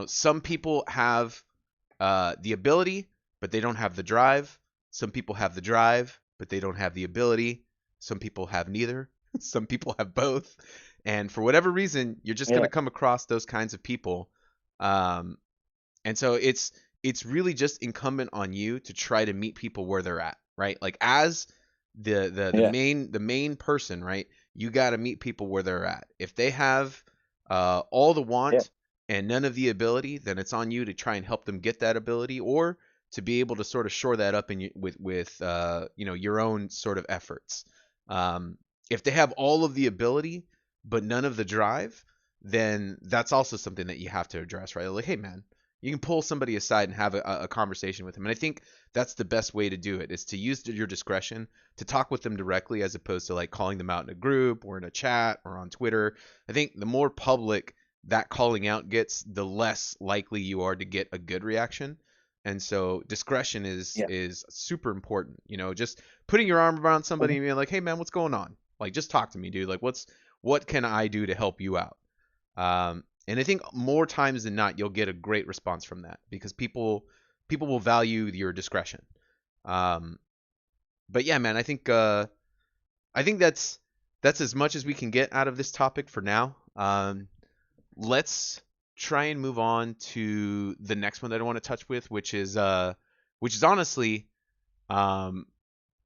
some people have the ability but they don't have the drive. Some people have the drive but they don't have the ability. Some people have neither. Some people have both, and for whatever reason you're just going yeah, to come across those kinds of people. Um, and so it's really just incumbent on you to try to meet people where they're at, right? Like as the yeah, main person, right? You got to meet people where they're at. If they have all the yeah, want and none of the ability, then it's on you to try and help them get that ability, or to be able to sort of shore that up with your own sort of efforts. If they have all of the ability but none of the drive, then that's also something that you have to address, right? Like, hey, man, you can pull somebody aside and have a conversation with them. And I think that's the best way to do it, is to use your discretion to talk with them directly, as opposed to like calling them out in a group or in a chat or on Twitter. I think the more public that calling out gets, the less likely you are to get a good reaction. And so discretion is Yeah. is super important. Just putting your arm around somebody Mhm. and being like, "Hey man, what's going on? Like just talk to me, dude. Like what can I do to help you out?" And I think more times than not, you'll get a great response from that, because people will value your discretion. Um, but yeah, man, I think that's as much as we can get out of this topic for now. Let's try and move on to the next one that I want to touch with, which is honestly um,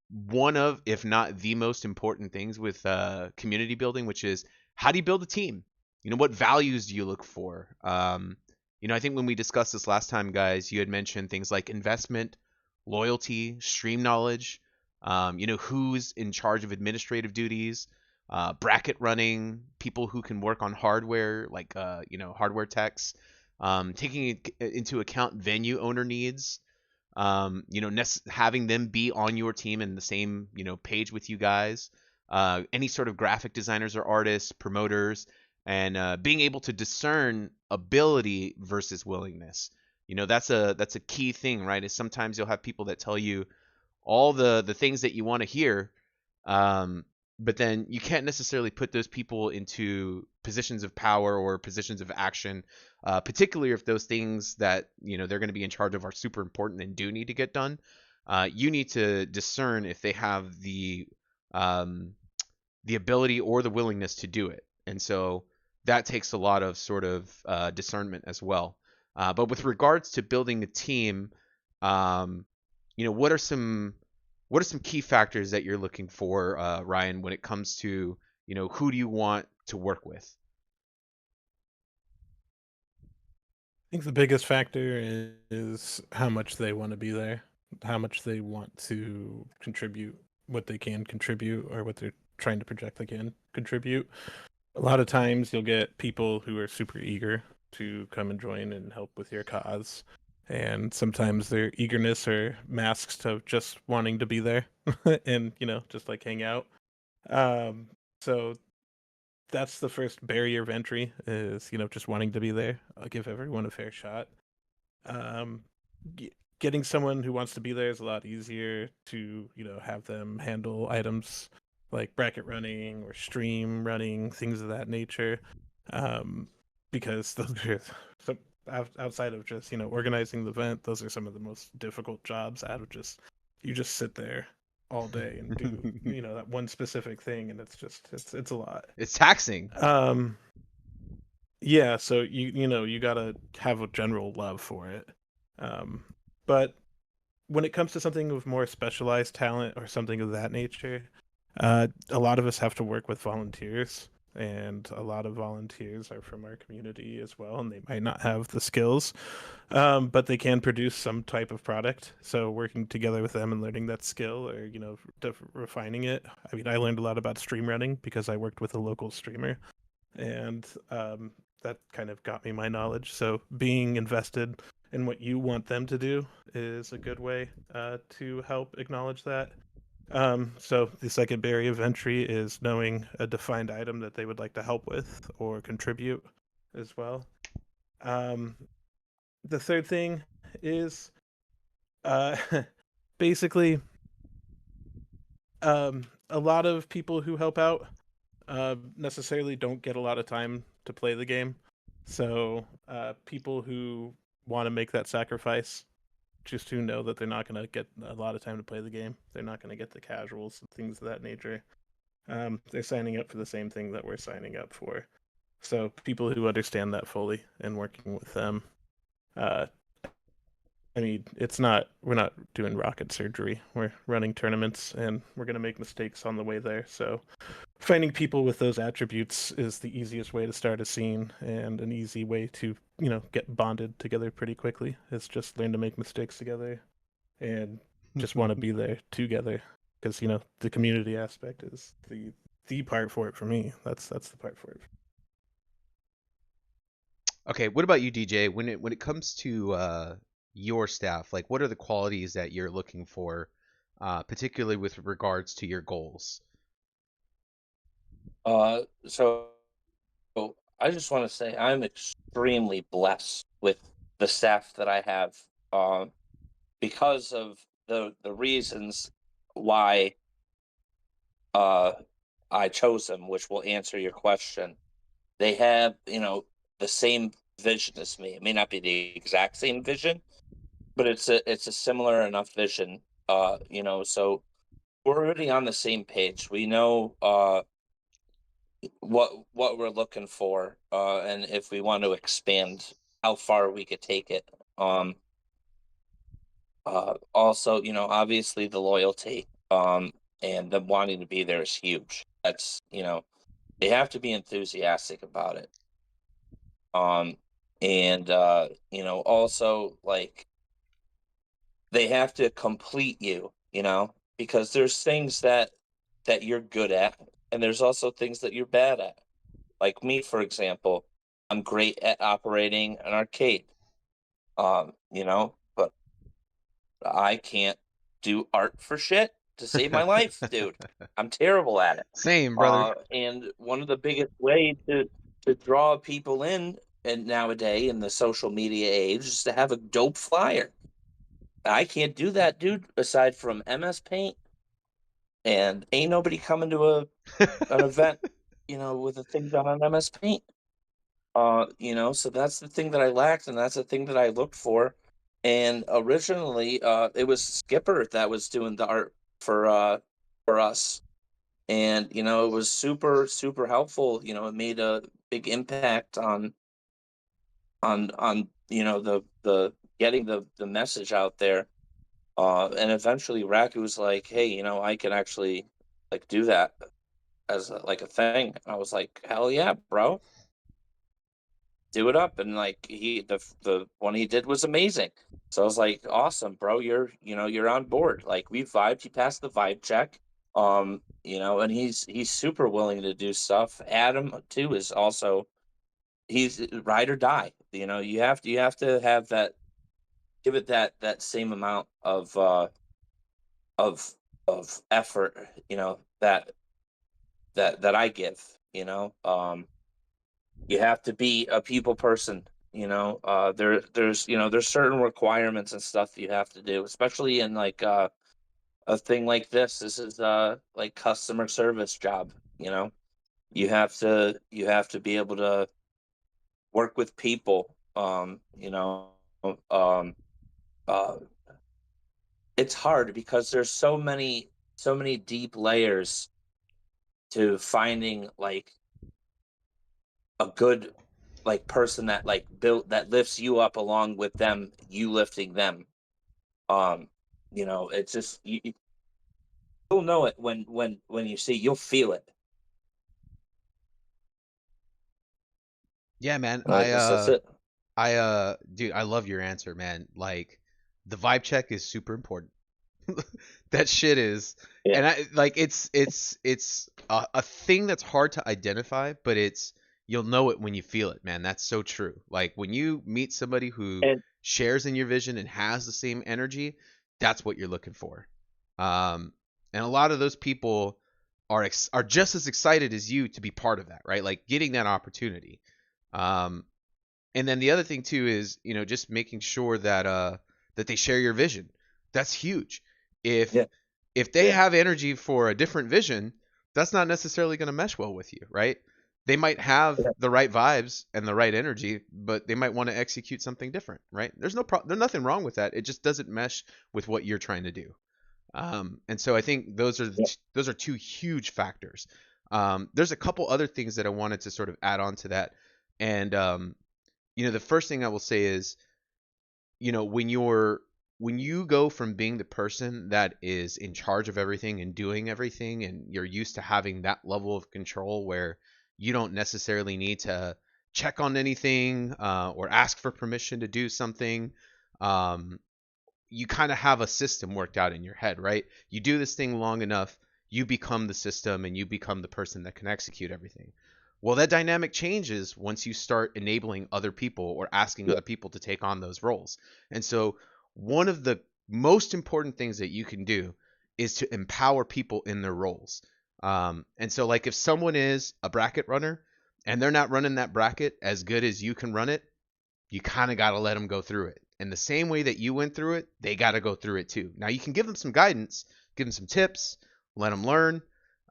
one of, if not the most important things with community building, which is, how do you build a team? What values do you look for? I think when we discussed this last time, guys, you had mentioned things like investment, loyalty, stream knowledge, who's in charge of administrative duties, bracket running, people who can work on hardware, like, hardware techs, taking into account venue owner needs, having them be on your team in the same, page with you guys, any sort of graphic designers or artists, promoters, and being able to discern ability versus willingness. That's a key thing, right? Is sometimes you'll have people that tell you all the things that you want to hear, um, but then you can't necessarily put those people into positions of power or positions of action, particularly if those things that they're going to be in charge of are super important and do need to get done. You need to discern if they have um, the ability or the willingness to do it, and so that takes a lot of sort of discernment as well. But with regards to building a team, um, what are some key factors that you're looking for, Ryan, when it comes to who do you want to work with? I think the biggest factor is how much they want to be there, how much they want to contribute, what they can contribute, or what they're trying to project they can contribute. A lot of times you'll get people who are super eager to come and join and help with your cause. And sometimes their eagerness are masks of just wanting to be there and, just like hang out. Um, so that's the first barrier of entry is, just wanting to be there. I'll give everyone a fair shot. Um, Getting someone who wants to be there is a lot easier to, have them handle items like bracket running or stream running, things of that nature. Um, because those are some, outside of just, organizing the event, those are some of the most difficult jobs out of just, you just sit there all day and do, that one specific thing. And it's a lot. It's taxing. Um, yeah, so you gotta have a general love for it. Um, but when it comes to something with more specialized talent or something of that nature, a lot of us have to work with volunteers, and a lot of volunteers are from our community as well, and they might not have the skills, but they can produce some type of product. So working together with them and learning that skill, or refining it. I mean, I learned a lot about stream running because I worked with a local streamer, and that kind of got me my knowledge. So being invested in what you want them to do is a good way to help acknowledge that. So the second barrier of entry is knowing a defined item that they would like to help with or contribute as well. Um, the third thing is uh, basically a lot of people who help out necessarily don't get a lot of time to play the game. So people who want to make that sacrifice, just who know that they're not going to get a lot of time to play the game, they're not going to get the casuals and things of that nature. They're signing up for the same thing that we're signing up for. So people who understand that fully and working with them. Uh, I mean, we're not doing rocket surgery. We're running tournaments and we're going to make mistakes on the way there. So finding people with those attributes is the easiest way to start a scene and an easy way to, get bonded together pretty quickly. Is just learn to make mistakes together and just want to be there together because, the community aspect is the part for it for me. That's the part for it. Okay, what about you, DJ? When it comes to your staff, like what are the qualities that you're looking for, particularly with regards to your goals? So I just want to say I'm extremely blessed with the staff that I have, uh, because of the reasons why uh, I chose them, which will answer your question. They have, the same vision as me. It may not be the exact same vision, but it's a similar enough vision. So we're already on the same page. We know what we're looking for, and if we want to expand, how far we could take it. Also, obviously the loyalty, and them wanting to be there is huge. That's, they have to be enthusiastic about it. Um, and also, like, they have to complete you, because there's things that you're good at, and there's also things that you're bad at. Like me, for example, I'm great at operating an arcade. But I can't do art for shit to save my life, dude. I'm terrible at it. Same, brother. And one of the biggest ways to draw people in and nowadays in the social media age is to have a dope flyer. I can't do that, dude, aside from MS Paint, and ain't nobody coming to an event, with a thing done on MS Paint. So that's the thing that I lacked, and that's the thing that I looked for. And originally, it was Skipper that was doing the art for us, and it was super super helpful. It made a big impact on the getting the message out there. And eventually, Raku was like, "Hey, I can actually like do that as like a thing." I was like, "Hell yeah, bro, do it up." And like the one he did was amazing. So I was like, "Awesome, bro, you're on board." Like we vibed. He passed the vibe check. And he's super willing to do stuff. Adam too is also, he's ride or die. You have to have that, give it that same amount of of effort, that I give. You have to be a people person. There's certain requirements and stuff you have to do, especially in like a thing like this. This is like customer service job. You have to be able to work with people. Um, uh, it's hard because there's so many deep layers to finding like a good like person that like built that lifts you up along with them, you lifting them. It's just you'll know it when you see, you'll feel it. Yeah, man. I guess that's it. Dude, I love your answer, man. Like, the vibe check is super important. That shit is, Yeah, and I like it's a thing that's hard to identify, but you'll know it when you feel it, man. That's so true. Like when you meet somebody who and shares in your vision and has the same energy, that's what you're looking for. And a lot of those people are just as excited as you to be part of that, right? Like getting that opportunity. Um, and then the other thing too is, just making sure that they share your vision. That's huge. If yeah, if they yeah, have energy for a different vision, that's not necessarily going to mesh well with you, right? They might have yeah, the right vibes and the right energy, but they might want to execute something different, right? There's nothing wrong with that. It just doesn't mesh with what you're trying to do. And so I think yeah, those are two huge factors. There's a couple other things that I wanted to sort of add on to that, and the first thing I will say is, when you go from being the person that is in charge of everything and doing everything, and you're used to having that level of control where you don't necessarily need to check on anything, or ask for permission to do something. um, you kind of have a system worked out in your head, right? You do this thing long enough, you become the system and you become the person that can execute everything. Well, that dynamic changes once you start enabling other people or asking Yeah. other people to take on those roles. And so, one of the most important things that you can do is to empower people in their roles. And so, like, if someone is a bracket runner and they're not running that bracket as good as you can run it, you kind of got to let them go through it. And the same way that you went through it, they got to go through it too. Now, you can give them some guidance, give them some tips, let them learn,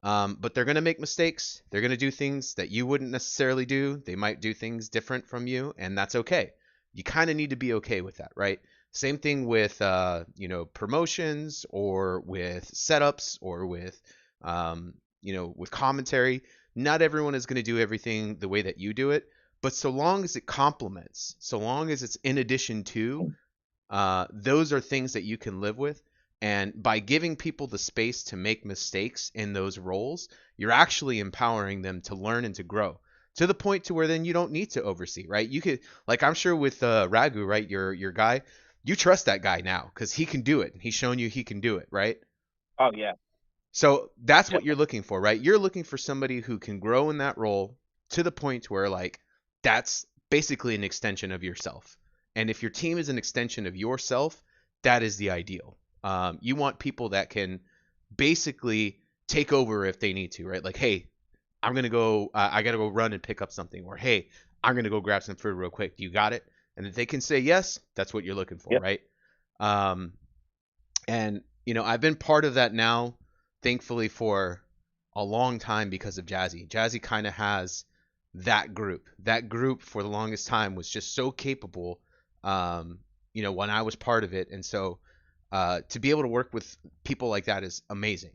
but they're going to make mistakes. They're going to do things that you wouldn't necessarily do. They might do things different from you, and that's okay. You kind of need to be okay with that, right? Same thing with promotions or with setups or with with commentary. Not everyone is going to do everything the way that you do it, but so long as it complements, so long as it's in addition to, those are things that you can live with. And by giving people the space to make mistakes in those roles, you're actually empowering them to learn and to grow to the point to where then you don't need to oversee, right? You could, like, I'm sure with Ragu, right, your guy, you trust that guy now because he can do it. He's shown you he can do it, right? Oh yeah. So that's Yep. what you're looking for, right? You're looking for somebody who can grow in that role to the point where, like, that's basically an extension of yourself. And if your team is an extension of yourself, that is the ideal. You want people that can basically take over if they need to, right? Like, hey, I'm gonna go. I gotta go run and pick up something, or hey, I'm gonna go grab some food real quick. Do you got it? And if they can say yes, that's what you're looking for, Yep. right? Um, and I've been part of that now, thankfully, for a long time because of Jazzy. Jazzy kind of has that group. That group for the longest time was just so capable. When I was part of it, and so to be able to work with people like that is amazing.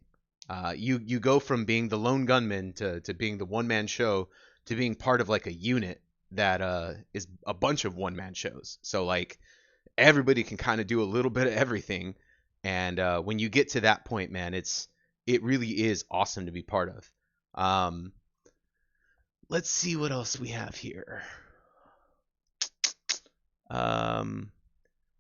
You go from being the lone gunman to being the one man show to being part of like a unit that is a bunch of one man shows. So like everybody can kind of do a little bit of everything, and when you get to that point, man, it really is awesome to be part of. Um, let's see what else we have here. Um,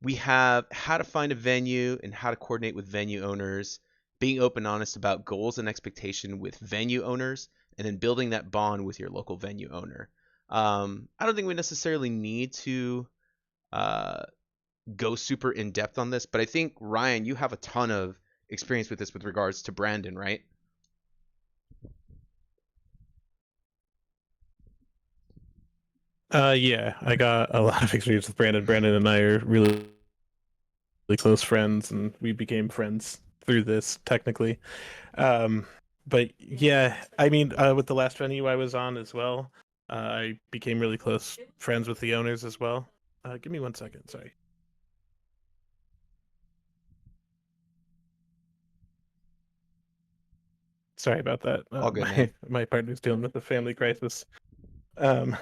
we have how to find a venue and how to coordinate with venue owners, being open and honest about goals and expectation with venue owners, and then building that bond with your local venue owner. I don't think we necessarily need to uh, go super in depth on this, but I think Ryan, you have a ton of experience with this with regards to Brandon, right? Yeah, I got a lot of experience with Brandon. Brandon and I are really, really close friends, and we became friends through this technically. Um, but yeah, I mean, with the last venue I was on as well, I became really close friends with the owners as well. Give me 1 second, sorry. Sorry about that. All good, man. My partner's dealing with a family crisis. Um,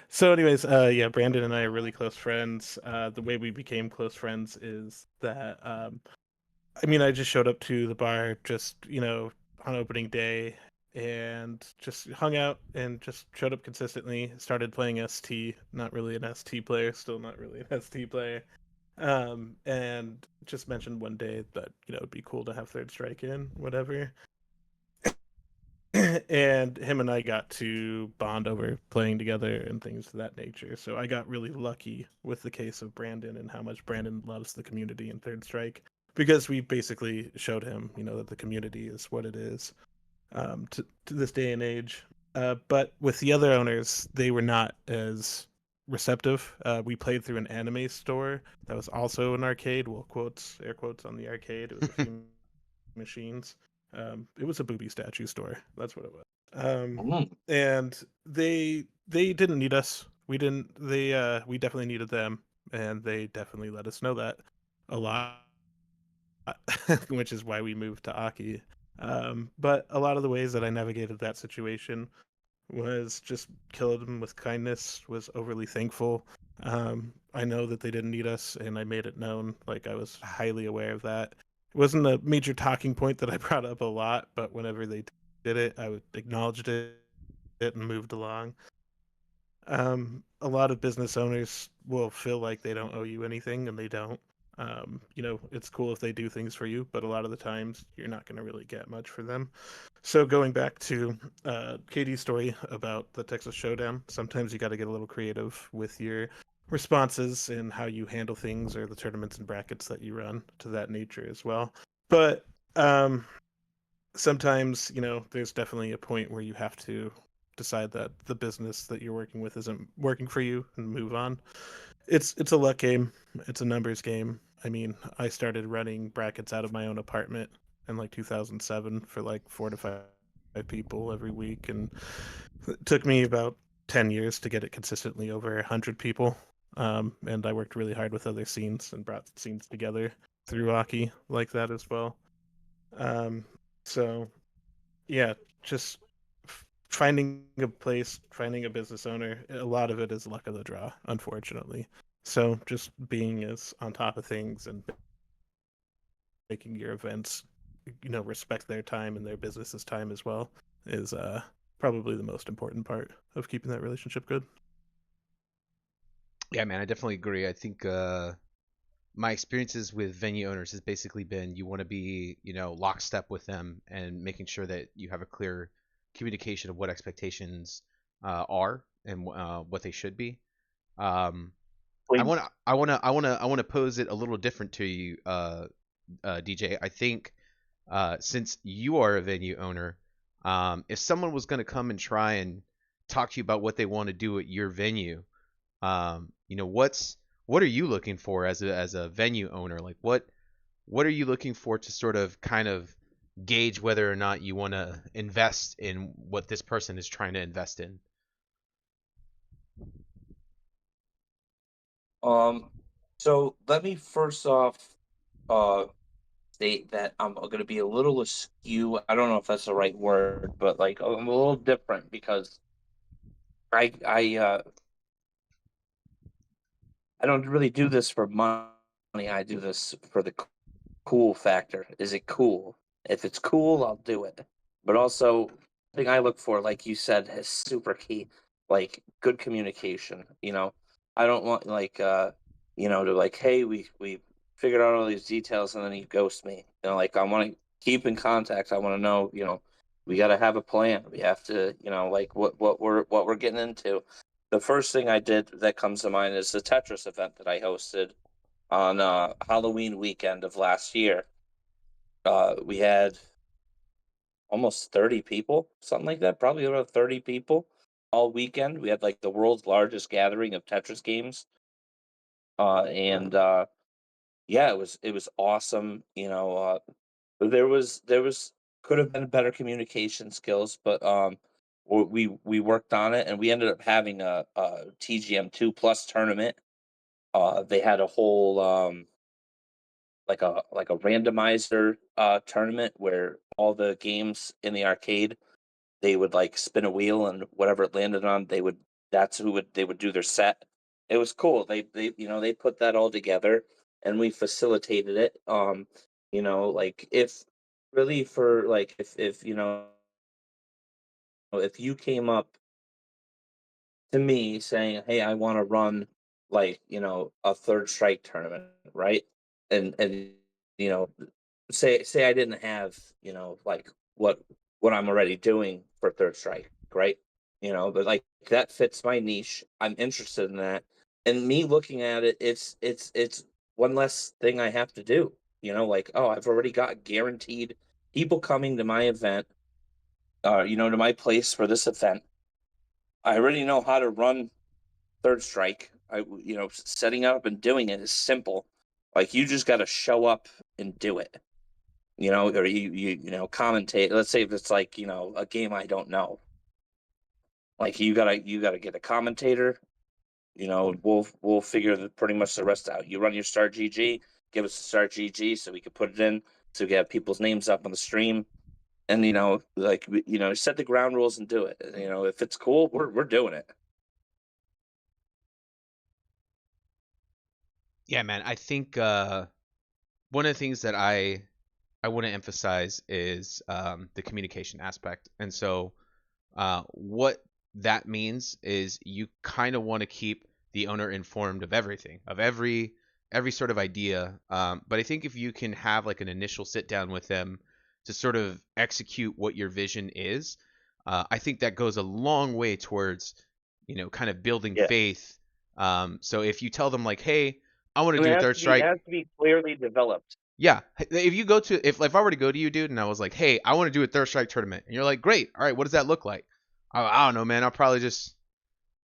so anyways, yeah, Brandon and I are really close friends. The way we became close friends is that I mean, I just showed up to the bar just, on opening day and just hung out and just showed up consistently. Started playing ST, not really an ST player, still not really an ST player. And just mentioned one day that, it'd be cool to have Third Strike in, whatever. And him and I got to bond over playing together and things of that nature. So I got really lucky with the case of Brandon and how much Brandon loves the community in Third Strike, because we basically showed him, that the community is what it is, to this day and age. But with the other owners, they were not as receptive. We played through an anime store that was also an arcade. Well, quotes, air quotes on the arcade. It was a few machines. It was a booby statue store. That's what it was. Mhm. And they didn't need us. We didn't. We definitely needed them, and they definitely let us know that a lot, which is why we moved to Aki. But a lot of the ways that I navigated that situation was just killed them with kindness, was overly thankful. I know that they didn't need us, and I made it known. Like, I was highly aware of that. It wasn't a major talking point that I brought up a lot, but whenever they did it, I would acknowledged it and moved along. A lot of business owners will feel like they don't owe you anything, and they don't. It's cool if they do things for you, but a lot of the times you're not going to really get much for them. So going back to Katie's story about the Texas Showdown, sometimes you got to get a little creative with your responses and how you handle things, or the tournaments and brackets that you run, to that nature as well. But sometimes, there's definitely a point where you have to decide that the business that you're working with isn't working for you and move on. It's a luck game. It's a numbers game. I mean, I started running brackets out of my own apartment in like 2007 for like 4 to 5 people every week, and it took me about 10 years to get it consistently over 100 people. And I worked really hard with other scenes and brought scenes together through hockey like that as well. So yeah, just finding a place, finding a business owner. A lot of it is luck of the draw, unfortunately. So just being as on top of things and making your events, respect their time and their business's time as well is probably the most important part of keeping that relationship good. Yeah, man, I definitely agree. I think my experiences with venue owners has basically been you want to be, lockstep with them and making sure that you have a clear communication of what expectations are and what they should be. Um, Please. I want to pose it a little different to you, DJ. I think since you are a venue owner, if someone was going to come and try and talk to you about what they want to do at your venue, what are you looking for as a venue owner? Like what are you looking for to sort of kind of gauge whether or not you want to invest in what this person is trying to invest in? So let me first off uh state that I'm gonna be a little askew. I don't know if that's the right word, but like I'm a little different because I I don't really do this for money. I do this for the cool factor. Is it cool? If it's cool, I'll do it. But also, the thing I look for, like you said, is super key. Like good communication. I don't want to like, hey, we figured out all these details and then you ghost me. Like I want to keep in contact. I want to know, we got to have a plan. We have to, like what we're getting into. The first thing I did that comes to mind is the Tetris event that I hosted on Halloween weekend of last year. We had almost 30 people, something like that, probably about 30 people all weekend. We had like the world's largest gathering of Tetris games. And Yeah, it was awesome. There was could have been better communication skills, but we worked on it and we ended up having a TGM2 plus tournament. They had a whole like a randomizer tournament where all the games in the arcade, they would like spin a wheel and whatever it landed on, they would do their set. It was cool. They put that all together and we facilitated it. Like if really for like if if you came up to me saying, "Hey, I want to run like, a third strike tournament," right? And you know, say I didn't have, like what I'm already doing for third strike, right? But like that fits my niche. I'm interested in that. And me looking at it, it's one less thing I have to do. Like, oh, I've already got guaranteed people coming to my event, to my place for this event. I already know how to run third strike. Setting up and doing it is simple. Like you just got to show up and do it. Or commentate. Let's say if it's like a game I don't know. Like you gotta get a commentator. We'll figure pretty much the rest out. You run your start GG, give us a start GG so we can put it in, so we can have people's names up on the stream, and set the ground rules and do it. If it's cool, we're doing it. Yeah, man. I think one of the things that I want to emphasize is the communication aspect. And so, what that means is you kind of want to keep the owner informed of everything, of every every sort of idea. But I think if you can have like an initial sit down with them to sort of execute what your vision is, I think that goes a long way towards, kind of building Yeah. faith. So if you tell them like, hey, I want to I mean, do a it has third to be, it strike. has to be clearly developed. Yeah, if you go to if I were to go to you, dude, and I was like, hey, I want to do a third strike tournament, and you're like, great, all right, what does that look like? I don't know, man. I'll probably just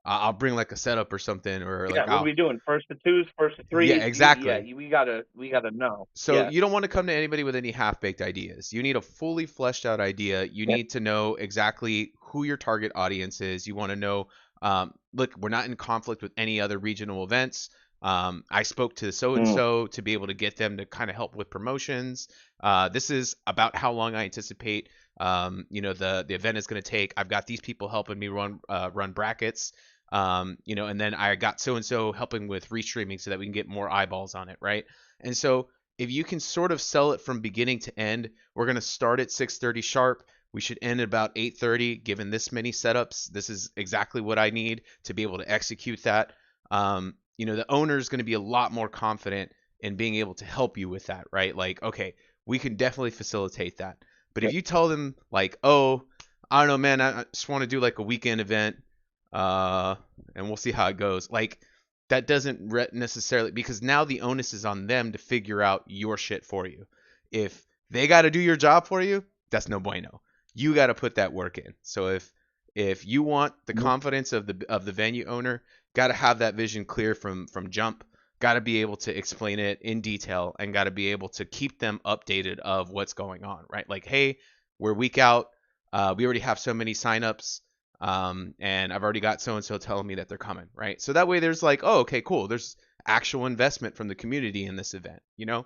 I'll bring like a setup or something, or Yeah. like What are I'll we doing? First to twos, first to yeah, threes. exactly. We gotta know. So Yeah. you don't want to come to anybody with any half-baked ideas. You need a fully fleshed out idea. You Yeah. need to know exactly who your target audience is. You want to know, look, we're not in conflict with any other regional events. I spoke to so and Mm. so to be able to get them to kind of help with promotions. This is about how long I anticipate, the event is going to take. I've got these people helping me run brackets. And then I got so and so helping with restreaming so that we can get more eyeballs on it, right? And so if you can sort of sell it from beginning to end, we're going to start at 6:30 sharp. We should end at about 8:30. Given this many setups, this is exactly what I need to be able to execute that. The owner is going to be a lot more confident in being able to help you with that, right? Like, okay, we can definitely facilitate that. But Yeah. if you tell them like, oh, I don't know, man, I just want to do like a weekend event, uh, and we'll see how it goes. Like, that doesn't necessarily, because now the onus is on them to figure out your shit for you. If they got to do your job for you, that's no bueno. You got to put that work in. So if you want the confidence of the venue owner, got to have that vision clear from jump. Got to be able to explain it in detail, and got to be able to keep them updated of what's going on, right? Like, hey, we're a week out. We already have so many signups. And I've already got so and so telling me that they're coming, right? So that way there's like, oh, okay, cool. There's actual investment from the community in this event, Yep.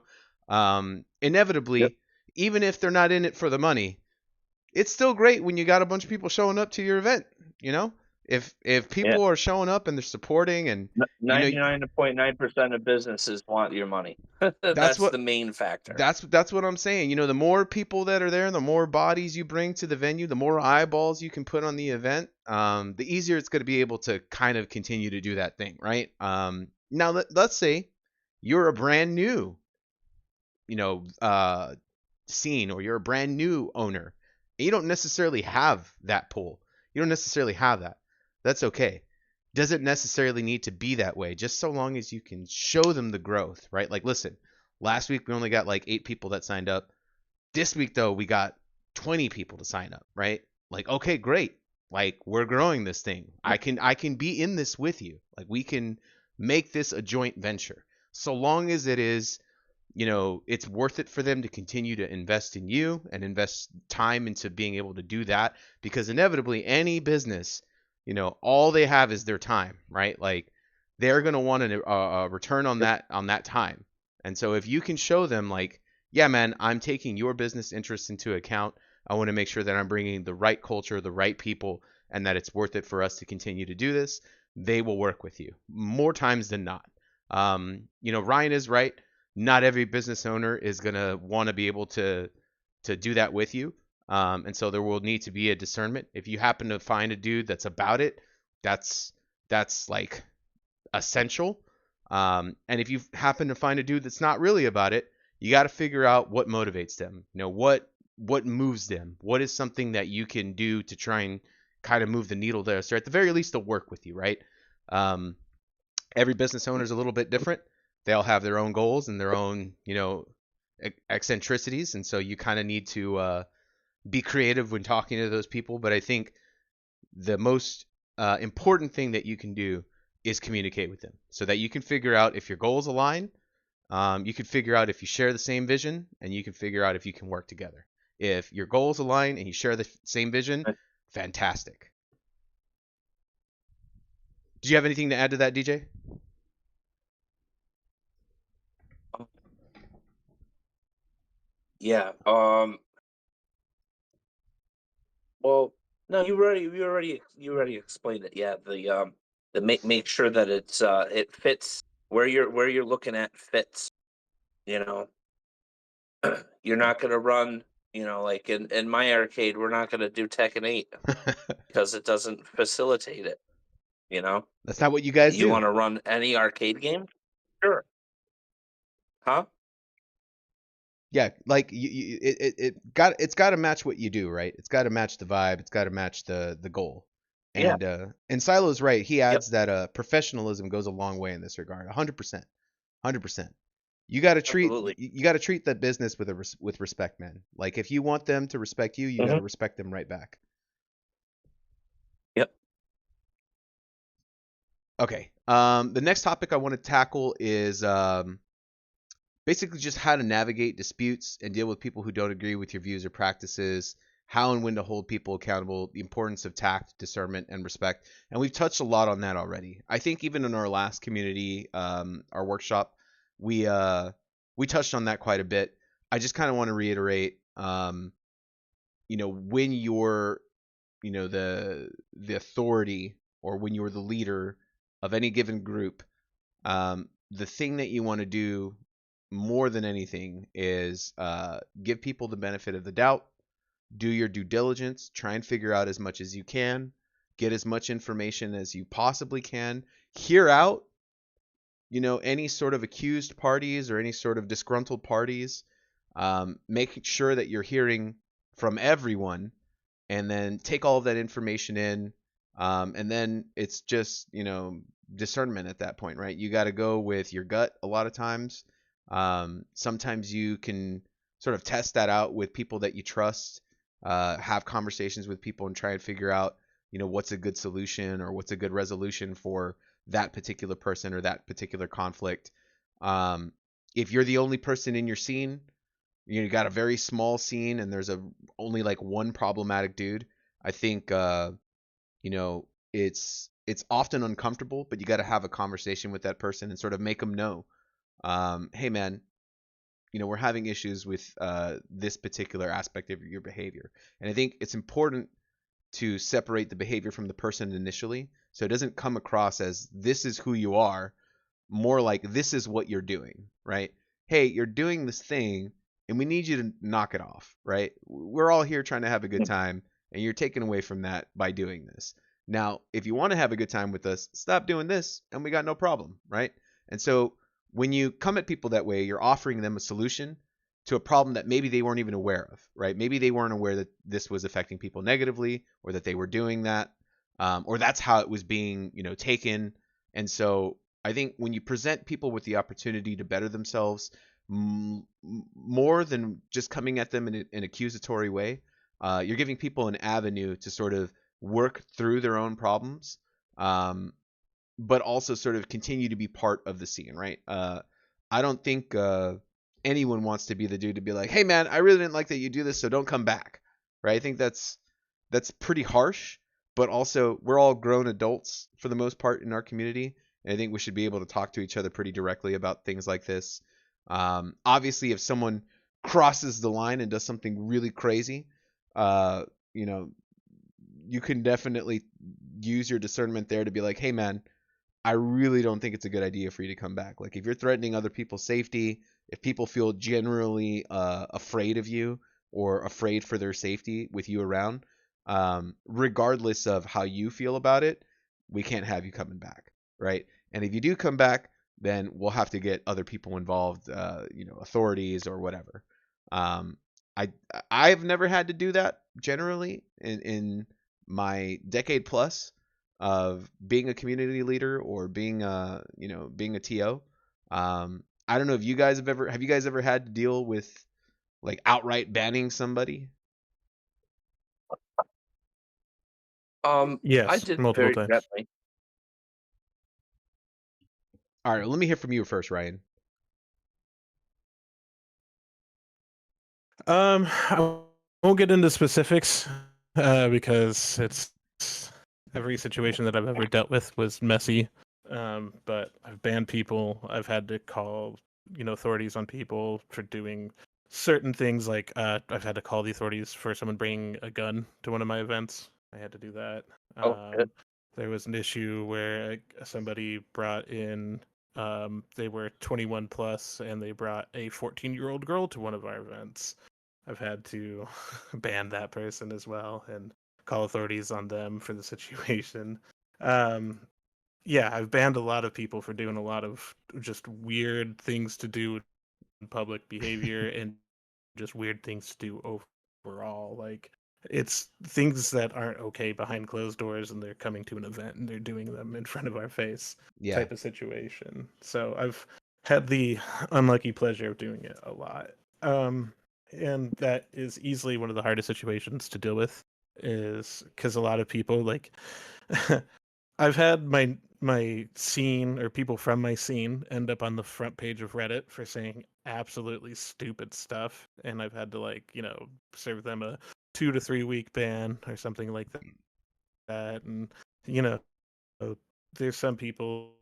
Inevitably, even if they're not in it for the money, it's still great when you got a bunch of people showing up to your event, you know? If Yeah. people are showing up and they're supporting, and 99.9% of businesses want your money. that's That's what the main factor. that's what I'm saying. The more people that are there, the more bodies you bring to the venue, the more eyeballs you can put on the event, the easier it's going to be able to kind of continue to do that thing, right? Now let's say you're a brand new, scene, or you're a brand new owner, and you don't necessarily have that pull. You don't necessarily have that. That's okay. Doesn't necessarily need to be that way, just so long as you can show them the growth, right? Like, listen, last week we only got like 8 people that signed up. This week though, we got 20 people to sign up, right? Like, okay, great. Like, we're growing this thing. I can be in this with you. Like, we can make this a joint venture. So long as it is, it's worth it for them to continue to invest in you and invest time into being able to do that, because inevitably any business, all they have is their time, right? Like, they're going to want a return on that time. And so if you can show them like, yeah, man, I'm taking your business interests into account. I want to make sure that I'm bringing the right culture, the right people, and that it's worth it for us to continue to do this, they will work with you more times than not. Ryan is right. Not every business owner is gonna want to be able to do that with you, and so there will need to be a discernment. If you happen to find a dude that's about it, that's like essential. And if you happen to find a dude that's not really about it, you got to figure out what motivates them. What moves them. What is something that you can do to try and kind of move the needle there? So at the very least, they'll work with you, right? Um, every business owner is a little bit different. They all have their own goals and their own, eccentricities, and so you kind of need to be creative when talking to those people. But I think the most important thing that you can do is communicate with them, so that you can figure out if your goals align. You can figure out if you share the same vision, and you can figure out if you can work together. If your goals align and you share the same vision, fantastic. Do you have anything to add to that, DJ? Yeah. Well, no, you already explained it. Yeah. The make sure that it fits where you're looking at fits. You know, you're not gonna run. Like in my arcade, we're not gonna do Tekken 8 because it doesn't facilitate it. You know, That's not what you guys you do. want to run any arcade game? Sure. Huh? Yeah, like it's got to match what you do, right? It's got to match the vibe. It's got to match the goal. Yeah. And Silo's right. He Yep. adds that professionalism goes a long way in this regard. 100%, 100%. You got to treat Absolutely. you got to treat that business with respect, man. Like if you want them to respect you, you got to Mhm. respect them right back. Yep. Okay. The next topic I want to tackle is basically just how to navigate disputes and deal with people who don't agree with your views or practices, how and when to hold people accountable, the importance of tact, discernment, and respect. And we've touched a lot on that already. I think even in our last community, our workshop, we touched on that quite a bit. I just kind of want to reiterate, when you're, the authority or when you're the leader of any given group, the thing that you want to do more than anything is give people the benefit of the doubt, do your due diligence, try and figure out as much as you can, get as much information as you possibly can, hear out, any sort of accused parties or any sort of disgruntled parties, make sure that you're hearing from everyone, and then take all of that information in, and then it's just discernment at that point, right? You got to go with your gut a lot of times. Sometimes you can sort of test that out with people that you trust, have conversations with people and try and figure out what's a good solution or what's a good resolution for that particular person or that particular conflict. If you're the only person in your scene, you got a very small scene and there's only like one problematic dude, I think it's often uncomfortable, but you got to have a conversation with that person and sort of make them know, hey man, we're having issues with this particular aspect of your behavior. And I think it's important to separate the behavior from the person initially, so it doesn't come across as this is who you are, more like this is what you're doing, right? Hey, you're doing this thing and we need you to knock it off, right? We're all here trying to have a good time and you're taken away from that by doing this. Now, if you want to have a good time with us, stop doing this and we got no problem, right? And so when you come at people that way, you're offering them a solution to a problem that maybe they weren't even aware of, right? Maybe they weren't aware that this was affecting people negatively or that they were doing that, or that's how it was being, taken. And so I think when you present people with the opportunity to better themselves, more than just coming at them in an accusatory way, you're giving people an avenue to sort of work through their own problems, but also sort of continue to be part of the scene, right? I don't think anyone wants to be the dude to be like, hey man, I really didn't like that you do this, so don't come back, right? I think that's pretty harsh, but also we're all grown adults for the most part in our community. And I think we should be able to talk to each other pretty directly about things like this. Obviously, if someone crosses the line and does something really crazy, uh, you know, you can definitely use your discernment there to be like, hey, man, I really don't think it's a good idea for you to come back. Like, if you're threatening other people's safety, if people feel generally afraid of you or afraid for their safety with you around, regardless of how you feel about it, we can't have you coming back, right? And if you do come back, then we'll have to get other people involved, authorities or whatever. Um, I I've never had to do that generally in my decade plus of being a community leader or being being a TO. I don't know if you guys have you guys ever had to deal with like outright banning somebody? I Yes, did multiple very times. gently. All right, let me hear from you first, Ryan. I won't get into specifics because it's every situation that I've ever dealt with was messy. But I've banned people. I've had to call, authorities on people for doing certain things. Like I've had to call the authorities for someone bringing a gun to one of my events. I had to do that. Oh, shit. There was an issue where somebody brought in. They were 21 plus, and they brought a 14-year-old girl to one of our events. I've had to ban that person as well and call authorities on them for the situation. Um, yeah, I've banned a lot of people for doing a lot of just weird things to do public behavior and just weird things to do overall. Like it's things that aren't okay behind closed doors, and they're coming to an event and they're doing them in front of our face, Yeah. type of situation. So I've had the unlucky pleasure of doing it a lot. And that is easily one of the hardest situations to deal with, is because a lot of people like I've had my scene or people from my scene end up on the front page of Reddit for saying absolutely stupid stuff, and I've had to, like, serve them a 2 to 3 week ban or something like that. And you know, there's some people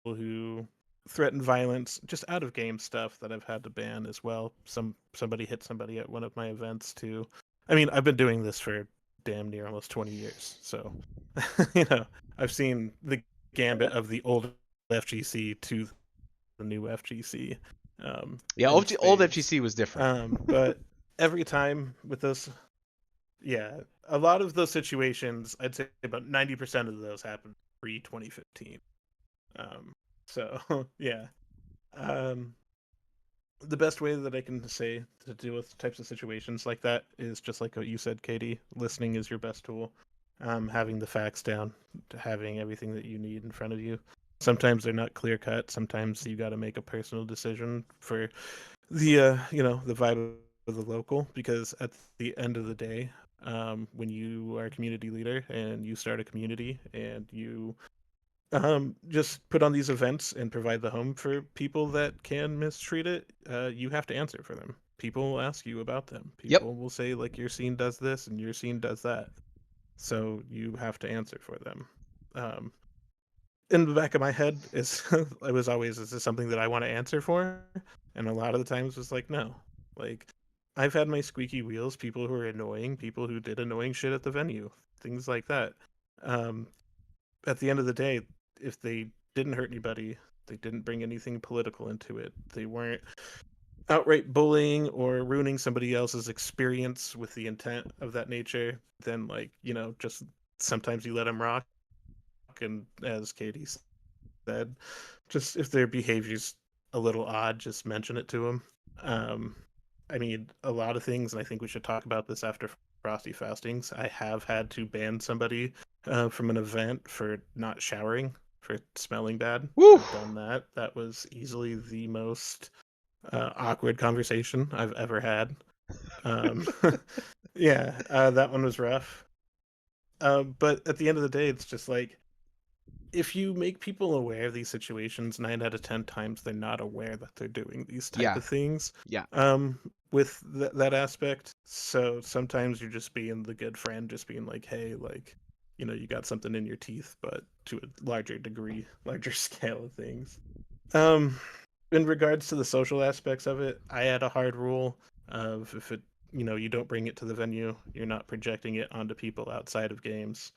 who threaten violence just out of game stuff that I've had to ban as well. Somebody hit somebody at one of my events too. I mean, I've been doing this for damn near almost 20 years, so I've seen the gambit of the old FGC to the new FGC. Yeah, In old spades. FGC was different. But every time with those, yeah, a lot of those situations, I'd say about 90% of those happened pre 2015. So yeah. Um, the best way that I can say to deal with types of situations like that is just like what you said, Katie. Listening is your best tool. Having the facts down, having everything that you need in front of you. Sometimes they're not clear cut. Sometimes you got to make a personal decision for the vibe of the local, because at the end of the day, when you are a community leader and you start a community and you just put on these events and provide the home for people that can mistreat it, you have to answer for them. People will ask you about them. Yep. People will say, like, your scene does this and your scene does that. So you have to answer for them. Um, in the back of my head is it was always, is this something that I want to answer for? And a lot of the times was like, no. Like, I've had my squeaky wheels, people who are annoying, people who did annoying shit at the venue, things like that. Um, at the end of the day, if they didn't hurt anybody, they didn't bring anything political into it, they weren't outright bullying or ruining somebody else's experience with the intent of that nature, then, like, just sometimes you let them rock. And as Katie said, just if their behavior's a little odd, just mention it to them. Um, I mean, a lot of things, and I think we should talk about this after Frosty Fastings. I have had to ban somebody from an event for not showering, for smelling bad. Woo! I've done that. That was easily the most awkward conversation I've ever had. Um, yeah, that one was rough. But at the end of the day, it's just like, if you make people aware of these situations, 9 out of 10 times they're not aware that they're doing these type Yeah. of things. Yeah. With that aspect. So sometimes you're just being the good friend, just being like, hey, like, you got something in your teeth, but to a larger degree, larger scale of things. In regards to the social aspects of it, I had a hard rule of, if it, you don't bring it to the venue, you're not projecting it onto people outside of games.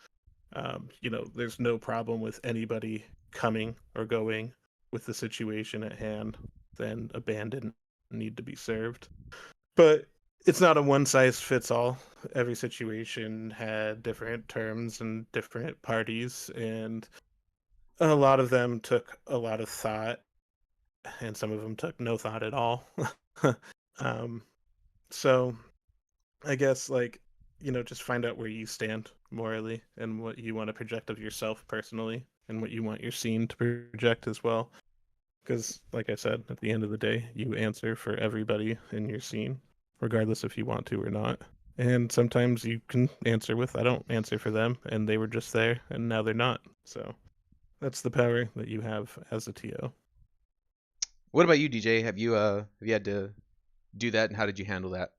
There's no problem with anybody coming or going with the situation at hand. Then a ban didn't need to be served. But it's not a one size fits all. Every situation had different terms and different parties, and a lot of them took a lot of thought, and some of them took no thought at all. um, so I guess, like, just find out where you stand morally and what you want to project of yourself personally and what you want your scene to project as well. Because, like I said, at the end of the day, you answer for everybody in your scene, regardless if you want to or not. And sometimes you can answer with, I don't answer for them, and they were just there, and now they're not. So that's the power that you have as a TO. What about you, DJ? Have you had to do that, and how did you handle that?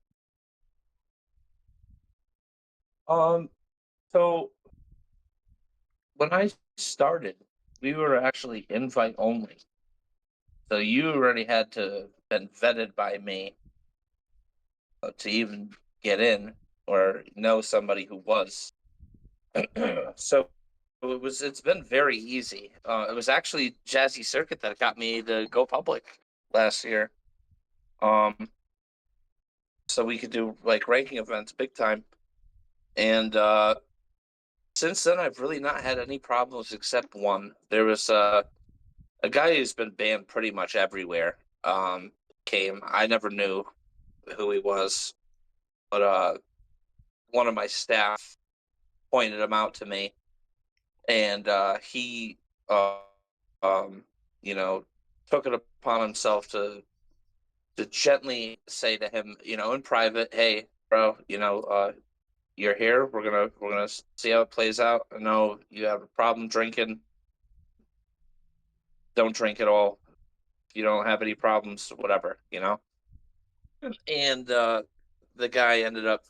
So when I started, we were actually invite only. So you already had to been vetted by me to even get in or know somebody who was. So it's been very easy. It was actually Jazzy Circuit that got me to go public last year. So we could do like ranking events big time. And since then I've really not had any problems except one. There was a guy who's been banned pretty much everywhere. came. I never knew who he was, but one of my staff pointed him out to me, and he, uh, um, you know, took it upon himself to gently say to him, in private, "Hey, bro, you're here. We're gonna see how it plays out. I know you have a problem drinking. Don't drink at all. If you don't have any problems, whatever, And the guy ended up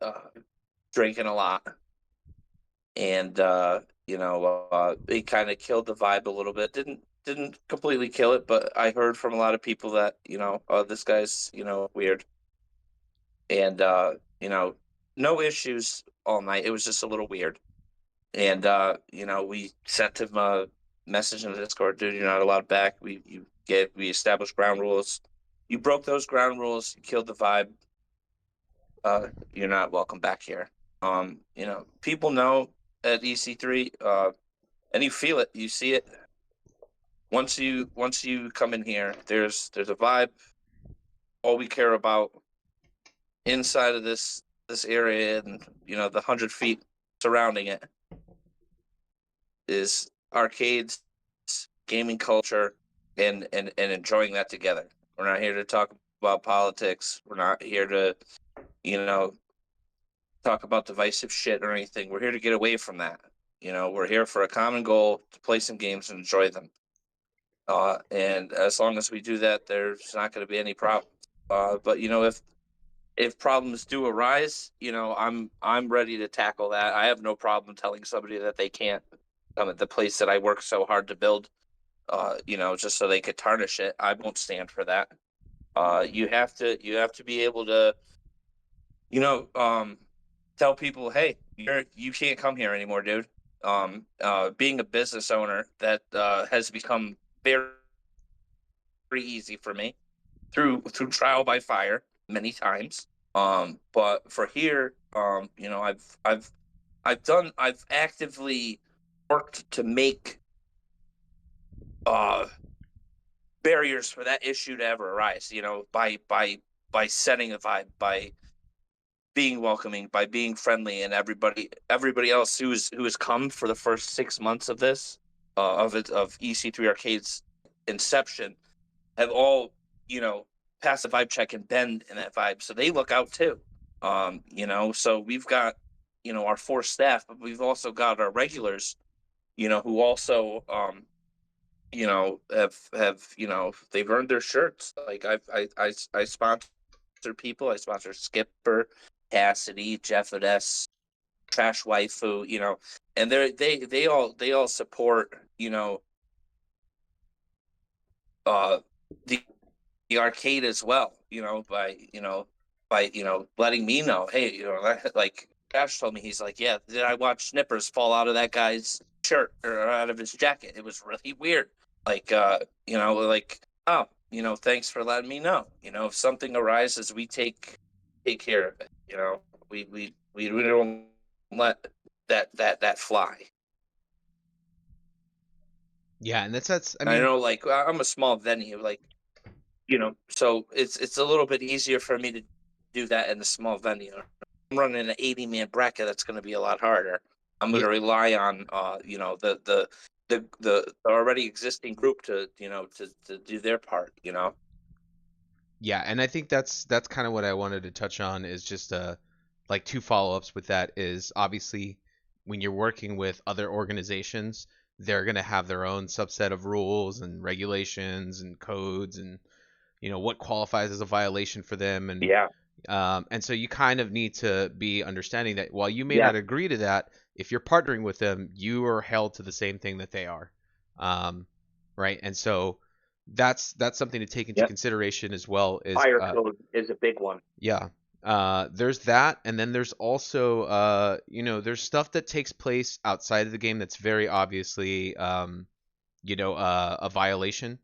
uh, drinking a lot, and he kind of killed the vibe a little bit. Didn't completely kill it, but I heard from a lot of people that this guy's weird, and no issues all night. It was just a little weird, and we sent him a message in the Discord, dude. You're not allowed back. We established ground rules. You broke those ground rules. You killed the vibe. You're not welcome back here. People know at EC3, and you feel it, you see it. Once you come in here, there's a vibe. All we care about inside of this area and the 100 feet surrounding it is arcades, gaming culture, and enjoying that together. We're not here to talk about politics. We're not here to talk about divisive shit or anything. We're here to get away from that. We're here for a common goal to play some games and enjoy them. And as long as we do that, there's not going to be any problem. But if problems do arise, I'm ready to tackle that. I have no problem telling somebody that they can't come at the place that I work so hard to build. Just so they could tarnish it. I won't stand for that. You have to be able to, tell people, hey, you can't come here anymore, dude. Being a business owner, that has become very easy for me through trial by fire many times. But for here, I've actively worked to make barriers for that issue to ever arise. By setting a vibe, by being welcoming, by being friendly, and everybody else who has come for the first 6 months of this of EC3 Arcade's inception have all passed the vibe check and been in that vibe, so they look out too. So we've got our 4 staff, but we've also got our regulars, who also have they've earned their shirts. Like I sponsor people. I sponsor Skipper, Cassidy, Jeff at S, Trash Waifu, and they all support uh the arcade as well, by letting me know, hey, like Trash told me, he's like, yeah, did I watch snippers fall out of that guy's shirt or out of his jacket? It was really weird. Like like, oh, thanks for letting me know. If something arises, we take care of it. We don't let that fly. Yeah, and that's I I mean, know, like, I'm a small venue, like, so it's a little bit easier for me to do that in a small venue. I'm running an 80-man bracket. That's going to be a lot harder. I'm going yeah, to rely on the already existing group to do their part. yeah, and I think that's kind of what I wanted to touch on is just like 2 follow-ups with that is obviously when you're working with other organizations, they're going to have their own subset of rules and regulations and codes and what qualifies as a violation for them Yeah. and so you kind of need to be understanding that while you may Yeah. not agree to that, if you're partnering with them, you are held to the same thing that they are, um, right? And so that's something to take into Yep. consideration as well. Is Fire code is a big one. yeah, there's that, and then there's also there's stuff that takes place outside of the game that's very obviously a violation.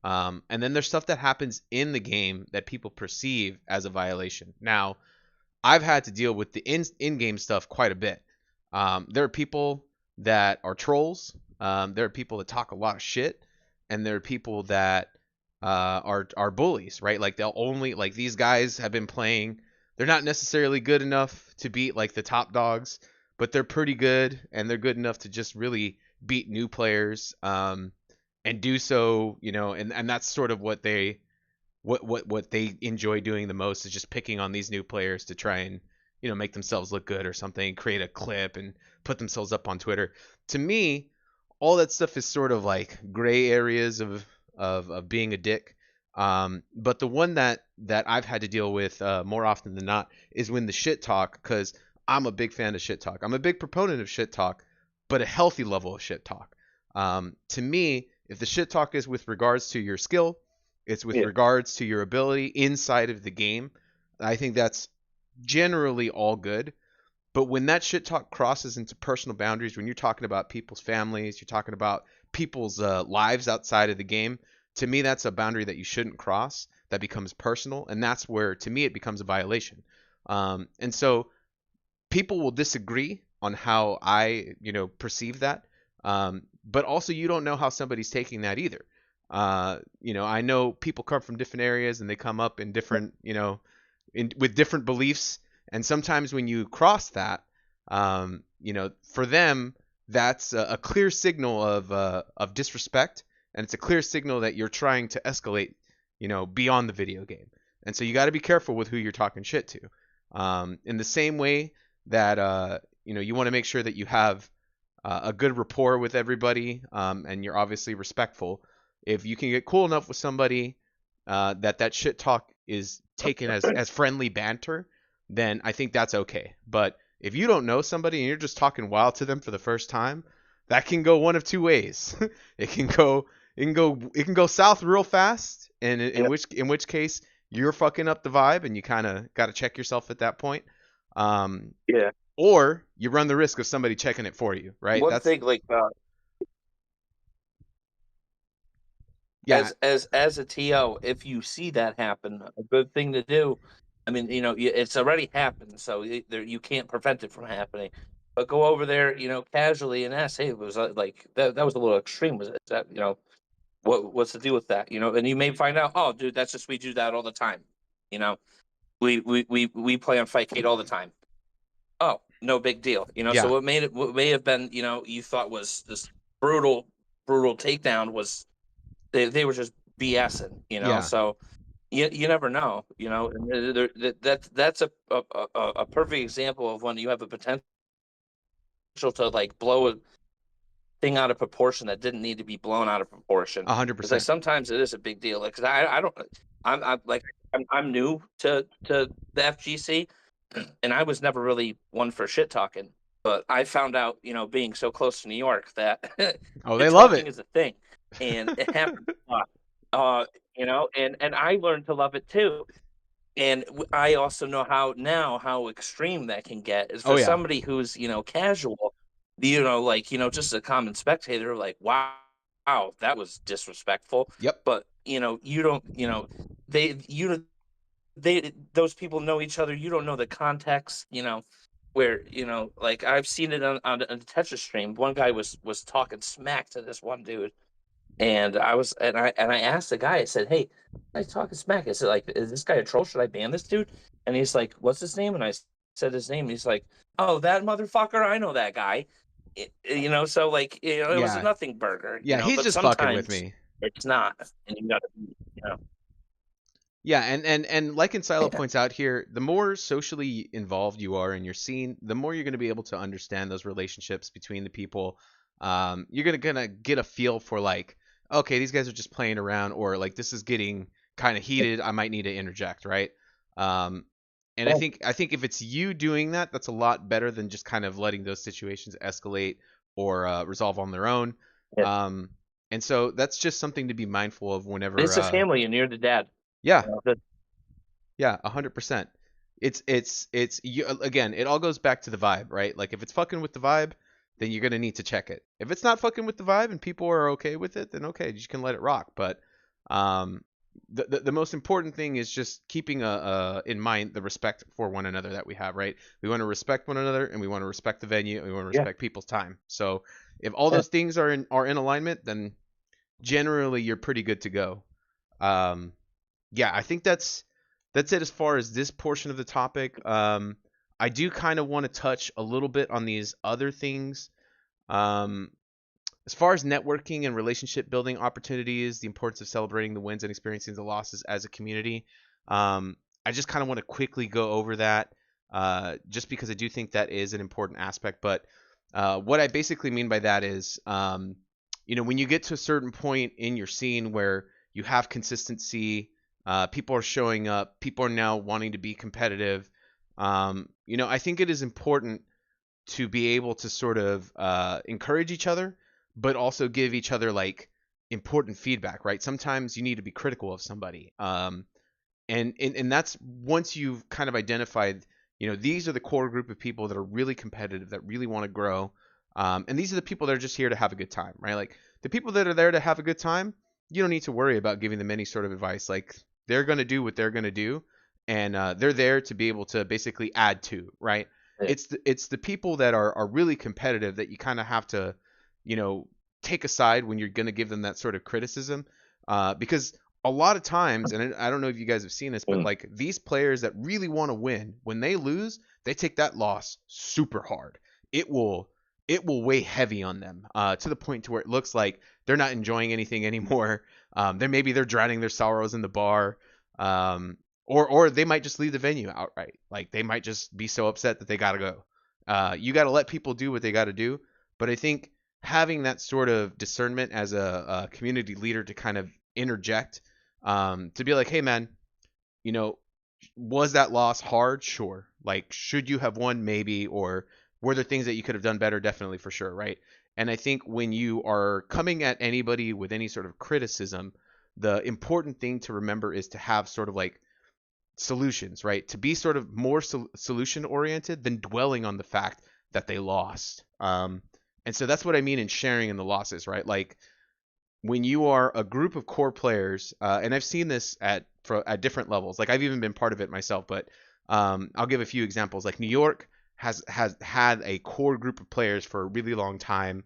And then there's stuff that happens in the game that people perceive as a violation. Now, I've had to deal with the in-game stuff quite a bit. There are people that are trolls. There are people that talk a lot of shit, and there are people that are bullies, right? Like they'll only like these guys have been playing. They're not necessarily good enough to beat like the top dogs, but they're pretty good and they're good enough to just really beat new players. And do so, and that's sort of what they enjoy doing the most is just picking on these new players to try and make themselves look good or something, create a clip and put themselves up on Twitter. To me, all that stuff is sort of like gray areas of being a dick. But the one that I've had to deal with more often than not is when the shit talk, because I'm a big fan of shit talk. I'm a big proponent of shit talk, but a healthy level of shit talk. To me, if the shit talk is with regards to your skill, it's with regards to your ability inside of the game, I think that's generally all good. But when that shit talk crosses into personal boundaries, when you're talking about people's families, you're talking about people's lives outside of the game, to me, that's a boundary that you shouldn't cross. That becomes personal, and that's where, to me, it becomes a violation. And so people will disagree on how I, perceive that. But also, you don't know how somebody's taking that either. I know people come from different areas and they come up in different, with different beliefs. And sometimes when you cross that, for them, that's a clear signal of disrespect, and it's a clear signal that you're trying to escalate, beyond the video game. And so you got to be careful with who you're talking shit to. In the same way that you want to make sure that you have a good rapport with everybody, and you're obviously respectful. If you can get cool enough with somebody that shit talk is taken as friendly banter, then I think that's okay. But if you don't know somebody and you're just talking wild to them for the first time, that can go one of two ways. it can go south real fast, and in which case you're fucking up the vibe, and you kind of got to check yourself at that point. Yeah. Or you run the risk of somebody checking it for you, right? One thing, like, yeah, as a TO, if you see that happen, a good thing to do. I mean, it's already happened, so you can't prevent it from happening. But go over there, casually and ask, "Hey, it was like that. That was a little extreme. Was it? Is that what's the deal with that? And you may find out, oh, dude, that's just we do that all the time. You know, we play on Fightcade all the time. Oh, no big deal. So yeah, what may have been, you thought was this brutal takedown was they were just BSing, yeah. So you never know, and that's a perfect example of when you have a potential to like blow a thing out of proportion that didn't need to be blown out of proportion. It's like 100%. sometimes it is a big deal. Like, 'cause I don't, I'm like I'm new to the FGC, and I was never really one for shit talking. But I found out, being so close to New York, that Oh, they shit love talking it. is a thing, and it happens a lot. And I learned to love it too. And I also know how extreme that can get is Oh for yeah. somebody who's casual, like just a common spectator, like wow, that was disrespectful. Yep. But you don't, they you they those people know each other. You don't know the context, where like I've seen it on a Tetris stream. One guy was talking smack to this one dude, and I asked the guy, I said, "Hey, I talking smack." I said, like, "Is this guy a troll? Should I ban this dude?" And he's like, "What's his name?" And I said his name. And he's like, "Oh, that motherfucker! I know that guy." So like, it was a Yeah. nothing burger, Yeah, he's but just fucking with sometimes me. it's not, and you gotta, you know, Yeah, and like Silo yeah, points out here, the more socially involved you are in your scene, the more you're going to be able to understand those relationships between the people. You're gonna get a feel for like, okay, these guys are just playing around, or like this is getting kind of heated. I might need to interject, right? Um, and I think if it's you doing that, that's a lot better than just kind of letting those situations escalate or resolve on their own. yeah. Um, and so that's just something to be mindful of whenever. It's a family, and you're the dad. Yeah, That- yeah, 100%. It's you again. It all goes back to the vibe, right? Like if it's fucking with the vibe, then you're gonna need to check it. If it's not fucking with the vibe and people are okay with it, then okay, you can let it rock. But um, the most important thing is just keeping in mind the respect for one another that we have, right? We want to respect one another, and we want to respect the venue, and we want to yeah, respect people's time. So if all yeah, those things are in alignment, then generally you're pretty good to go. Yeah, I think that's it as far as this portion of the topic. I do kind of want to touch a little bit on these other things. Um, as far as networking and relationship building opportunities, the importance of celebrating the wins and experiencing the losses as a community. I just kind of want to quickly go over that, just because I do think that is an important aspect. But what I basically mean by that is, when you get to a certain point in your scene where you have consistency, people are showing up, people are now wanting to be competitive. I think it is important to be able to sort of encourage each other, but also give each other like important feedback, right? Sometimes you need to be critical of somebody. And that's once you've kind of identified, these are the core group of people that are really competitive, that really want to grow. And these are the people that are just here to have a good time, right? Like the people that are there to have a good time, you don't need to worry about giving them any sort of advice. Like they're going to do what they're going to do. And they're there to be able to basically add to, right? Yeah. It's the people that are really competitive that you kind of have to, take aside when you're going to give them that sort of criticism. Because a lot of times, and I don't know if you guys have seen this, but Mm. like these players that really want to win, when they lose, they take that loss super hard. It will weigh heavy on them, to the point to where it looks like they're not enjoying anything anymore. They're drowning their sorrows in the bar, or they might just leave the venue outright. Like they might just be so upset that they gotta go. You got to let people do what they got to do, but I think having that sort of discernment as a community leader to kind of interject, to be like, hey man, you know, was that loss hard? Sure. Like, should you have won? Maybe. Or were there things that you could have done better? Definitely, for sure, right? And I think when you are coming at anybody with any sort of criticism, the important thing to remember is to have sort of like solutions, right? To be sort of more solution oriented than dwelling on the fact that they lost. And so that's what I mean in sharing in the losses, right? Like when you are a group of core players, and I've seen this at different levels. Like I've even been part of it myself, but I'll give a few examples. Like New York has had a core group of players for a really long time.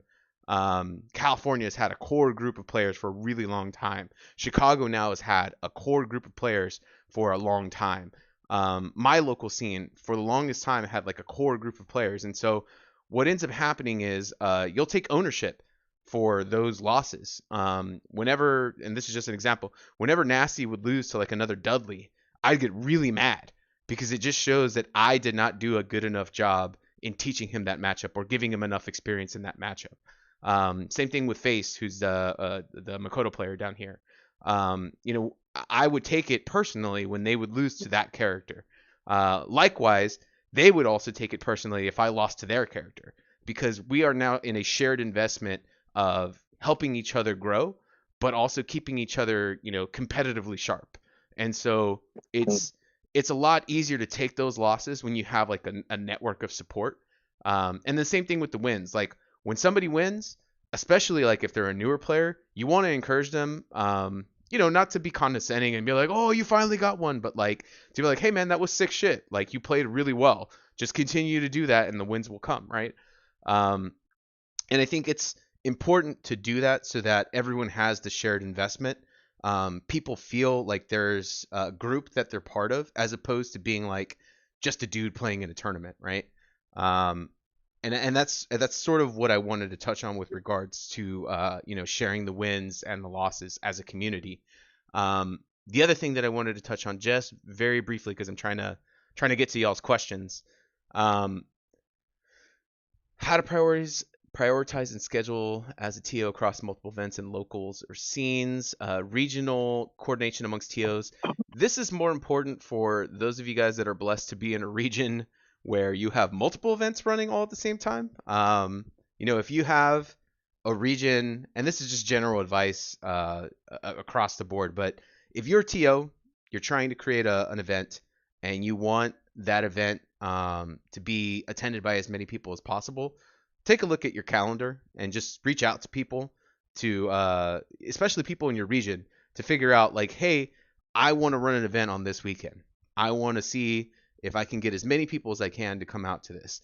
California has had a core group of players for a really long time. Chicago now has had a core group of players for a long time. My local scene for the longest time had like a core group of players, and so what ends up happening is you'll take ownership for those losses. Whenever, and this is just an example, whenever Nasty would lose to like another Dudley, I'd get really mad because it just shows that I did not do a good enough job in teaching him that matchup or giving him enough experience in that matchup. Same thing with Face, who's the Makoto player down here. I would take it personally when they would lose to that character. Likewise, they would also take it personally if I lost to their character, because we are now in a shared investment of helping each other grow, but also keeping each other, competitively sharp. And so it's a lot easier to take those losses when you have like a network of support. And the same thing with the wins. Like when somebody wins, especially like if they're a newer player, you want to encourage them. Not to be condescending and be like, "Oh, you finally got one," but like to be like, "Hey, man, that was sick shit. Like you played really well. Just continue to do that, and the wins will come." Right? And I think it's important to do that so that everyone has the shared investment. People feel like there's a group that they're part of, as opposed to being like just a dude playing in a tournament, right? Um, and that's sort of what I wanted to touch on with regards to sharing the wins and the losses as a community. The other thing that I wanted to touch on just very briefly, because I'm trying to get to y'all's questions. How to prioritize and schedule as a TO across multiple events and locals or scenes, regional coordination amongst TOs. This is more important for those of you guys that are blessed to be in a region where you have multiple events running all at the same time. If you have a region, and this is just general advice across the board, but if you're a TO, you're trying to create an event and you want that event to be attended by as many people as possible, take a look at your calendar and just reach out to people, to especially people in your region, to figure out like, hey, I want to run an event on this weekend. I want to see if I can get as many people as I can to come out to this.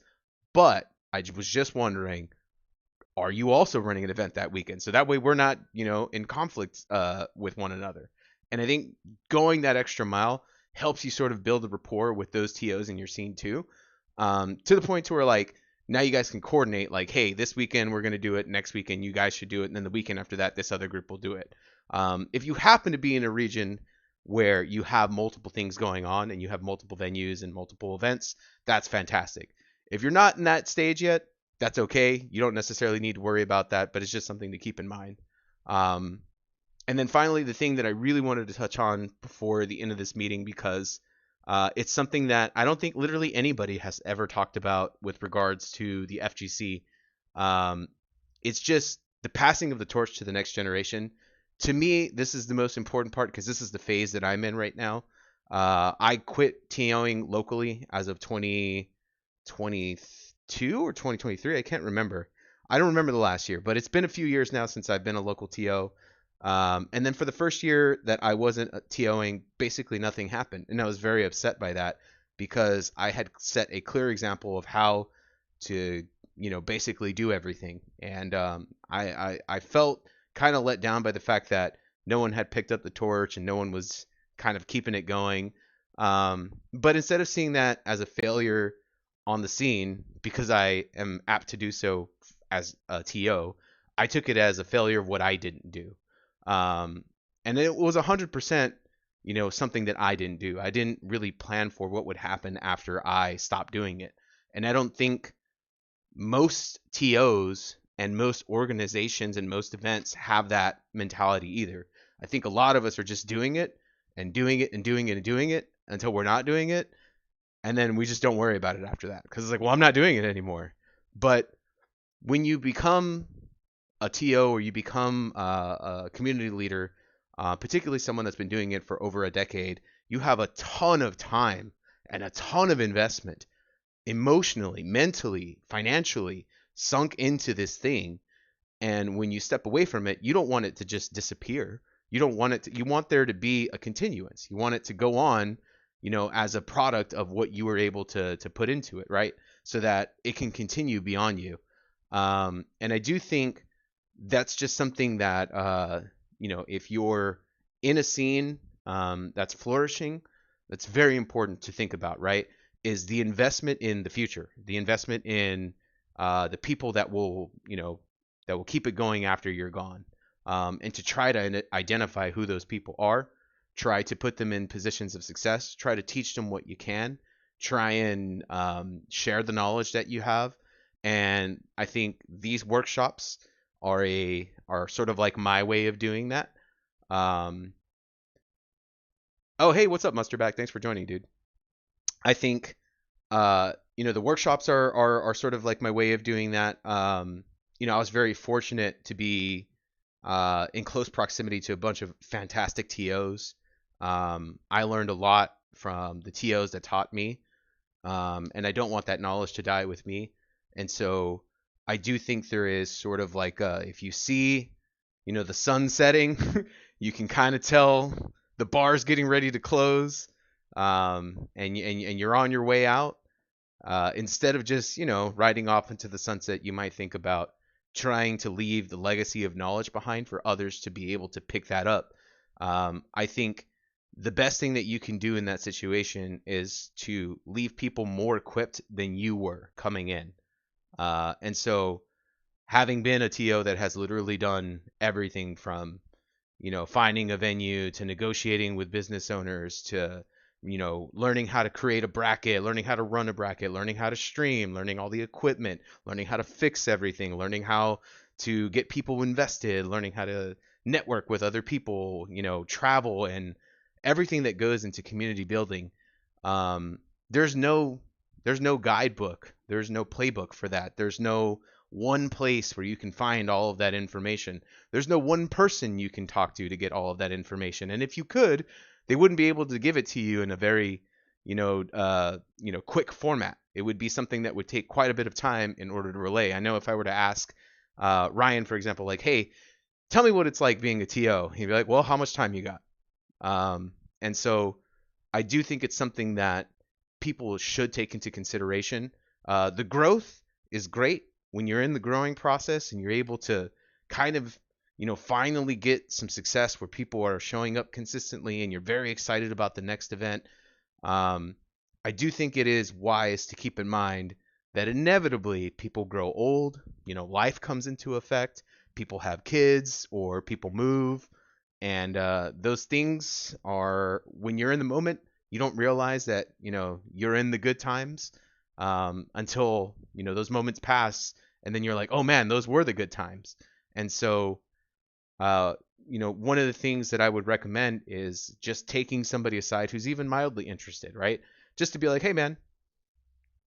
But I was just wondering, are you also running an event that weekend? So that way we're not, in conflict with one another. And I think going that extra mile helps you sort of build a rapport with those TOs in your scene too, to the point to where like now you guys can coordinate like, hey, this weekend we're going to do it, next weekend you guys should do it, and then the weekend after that this other group will do it. If you happen to be in a region where you have multiple things going on and you have multiple venues and multiple events, that's fantastic. If you're not in that stage yet, that's okay. You don't necessarily need to worry about that, but it's just something to keep in mind. Um, and then finally, the thing that I really wanted to touch on before the end of this meeting, because it's something that I don't think literally anybody has ever talked about with regards to the FGC. Um, it's just the passing of the torch to the next generation. To me, this is the most important part because this is the phase that I'm in right now. I quit TOing locally as of 2022 or 2023. I can't remember. I don't remember the last year, but it's been a few years now since I've been a local TO. And then for the first year that I wasn't TOing, basically nothing happened. And I was very upset by that because I had set a clear example of how to, basically do everything. And I felt kind of let down by the fact that no one had picked up the torch and no one was kind of keeping it going. But instead of seeing that as a failure on the scene, because I am apt to do so as a TO, I took it as a failure of what I didn't do. And it was 100%, something that I didn't do. I didn't really plan for what would happen after I stopped doing it. And I don't think most TOs and most organizations and most events have that mentality either. I think a lot of us are just doing it and doing it and doing it and doing it until we're not doing it. And then we just don't worry about it after that because it's like, well, I'm not doing it anymore. But when you become a TO or you become a community leader, particularly someone that's been doing it for over a decade, you have a ton of time and a ton of investment emotionally, mentally, financially sunk into this thing. And when you step away from it, you don't want it to just disappear. You don't want it to, you want there to be a continuance. You want it to go on, as a product of what you were able to put into it, right? So that it can continue beyond you. And I do think that's just something that, if you're in a scene that's flourishing, that's very important to think about, right? Is the investment in the future, the investment in the people that will, that will keep it going after you're gone, and to try to identify who those people are, try to put them in positions of success, try to teach them what you can, try and share the knowledge that you have. And I think these workshops are sort of like my way of doing that. Oh, hey, what's up, Mustardback? Thanks for joining, dude. I think the workshops are sort of like my way of doing that. I was very fortunate to be in close proximity to a bunch of fantastic TOs. I learned a lot from the TOs that taught me, and I don't want that knowledge to die with me. And so I do think there is sort of like if you see, the sun setting, you can kind of tell the bar's getting ready to close, and you're on your way out. Instead of just, riding off into the sunset, you might think about trying to leave the legacy of knowledge behind for others to be able to pick that up. I think the best thing that you can do in that situation is to leave people more equipped than you were coming in. And so having been a TO that has literally done everything from, finding a venue to negotiating with business owners to, learning how to create a bracket, learning how to run a bracket, learning how to stream, learning all the equipment, learning how to fix everything, learning how to get people invested, learning how to network with other people, travel and everything that goes into community building. There's no guidebook. There's no playbook for that. There's no one place where you can find all of that information. There's no one person you can talk to get all of that information. And if you could, they wouldn't be able to give it to you in a very, quick format. It would be something that would take quite a bit of time in order to relay. I know if I were to ask Ryan, for example, like, hey, tell me what it's like being a TO. He'd be like, well, how much time you got? And so I do think it's something that people should take into consideration. The growth is great when you're in the growing process and you're able to kind of, finally get some success where people are showing up consistently and you're very excited about the next event, I do think it is wise to keep in mind that inevitably people grow old, life comes into effect, people have kids or people move, and those things are, when you're in the moment, you don't realize that, you're in the good times, until, those moments pass, and then you're like, oh man, those were the good times. And so, uh, one of the things that I would recommend is just taking somebody aside who's even mildly interested, right? Just to be like, hey man,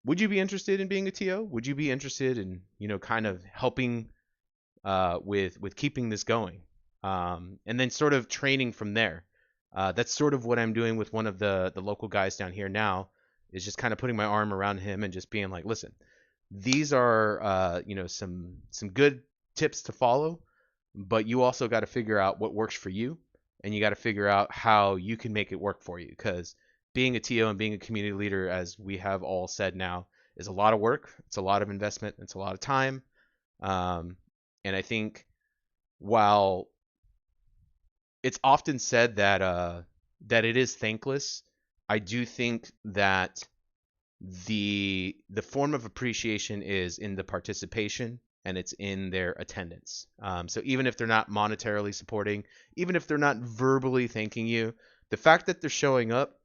would you be interested in being a TO? Would you be interested in, kind of helping with keeping this going? And then sort of training from there. That's sort of what I'm doing with one of the local guys down here now, is just kind of putting my arm around him and just being like, listen, these are some good tips to follow, but you also got to figure out what works for you, and you got to figure out how you can make it work for you, because being a TO and being a community leader, as we have all said now, is a lot of work. It's a lot of investment. It's a lot of time. And I think while it's often said that it is thankless, I do think that the form of appreciation is in the participation, and it's in their attendance. So even if they're not monetarily supporting, even if they're not verbally thanking you, the fact that they're showing up,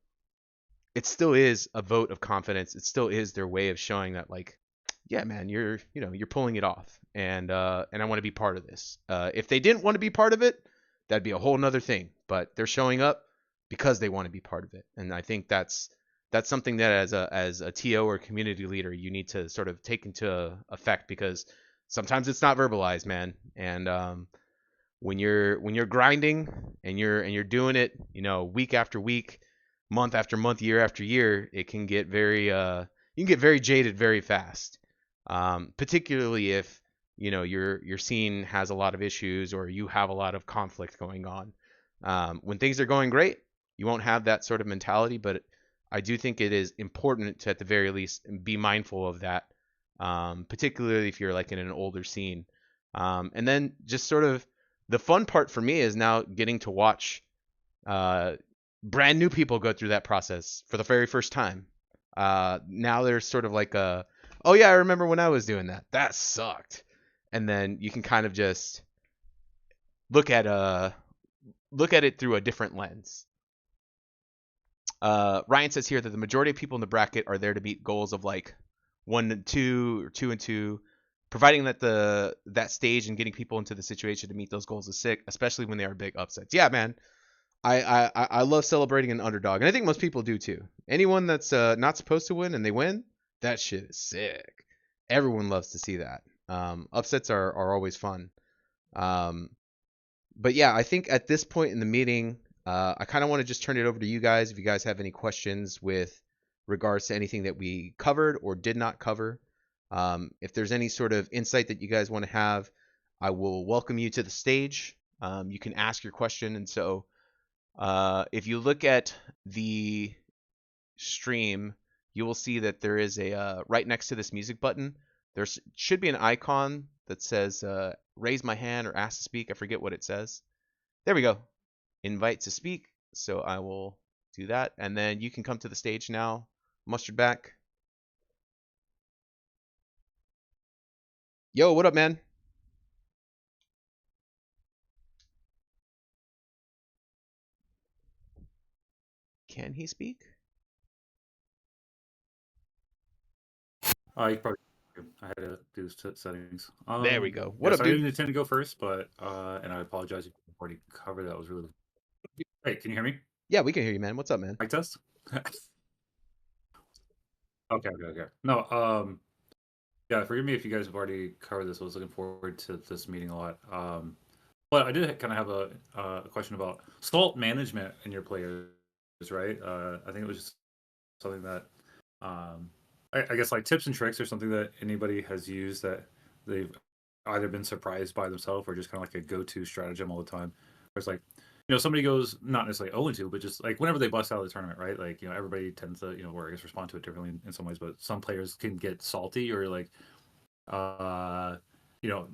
it still is a vote of confidence. It still is their way of showing that, like, yeah, man, you're pulling it off, and I want to be part of this. If they didn't want to be part of it, that'd be a whole nother thing. But they're showing up because they want to be part of it, and I think that's something that as a TO or community leader you need to sort of take into effect, because sometimes it's not verbalized, man. And when you're grinding and you're doing it, week after week, month after month, year after year, it can get very you can get very jaded very fast. Particularly if your scene has a lot of issues or you have a lot of conflict going on. When things are going great, you won't have that sort of mentality, but I do think it is important to, at the very least, be mindful of that, particularly if you're like in an older scene. And then just sort of the fun part for me is now getting to watch brand new people go through that process for the very first time. Now there's sort of like oh yeah, I remember when I was doing that. That sucked. And then you can kind of just look at it through a different lens. Ryan says here that the majority of people in the bracket are there to meet goals of like 1 and 2 or 2 and 2, providing that that stage and getting people into the situation to meet those goals is sick, especially when they are big upsets. Yeah, man. I love celebrating an underdog, and I think most people do too. Anyone that's not supposed to win and they win, that shit is sick. Everyone loves to see that. Upsets are always fun. But yeah, I think at this point in the meeting, I kind of want to just turn it over to you guys. If you guys have any questions with regards to anything that we covered or did not cover, if there's any sort of insight that you guys want to have, I will welcome you to the stage. You can ask your question. And so if you look at the stream, you will see that there is a right next to this music button, there should be an icon that says raise my hand or ask to speak. I forget what it says. There we go. Invite to speak. So I will do that. And then you can come to the stage now. Mustard back. Yo, what up, man? Can he speak? You probably. I had to do settings. There we go. What yeah, up, so dude? I didn't intend to go first, but and I apologize if you already covered that. Was really. Hey, can you hear me? Yeah, we can hear you, man. What's up, man? Mic test. Okay. No, yeah, forgive me if you guys have already covered this. I was looking forward to this meeting a lot. But I did kind of have a question about salt management in your players, right? I think it was just something that I guess like tips and tricks or something that anybody has used that they've either been surprised by themselves or just kind of like a go-to stratagem all the time. Where it's like, somebody goes not necessarily 0-2, but just like whenever they bust out of the tournament, right? Like, everybody tends to, or I guess respond to it differently in some ways, but some players can get salty or like, you know,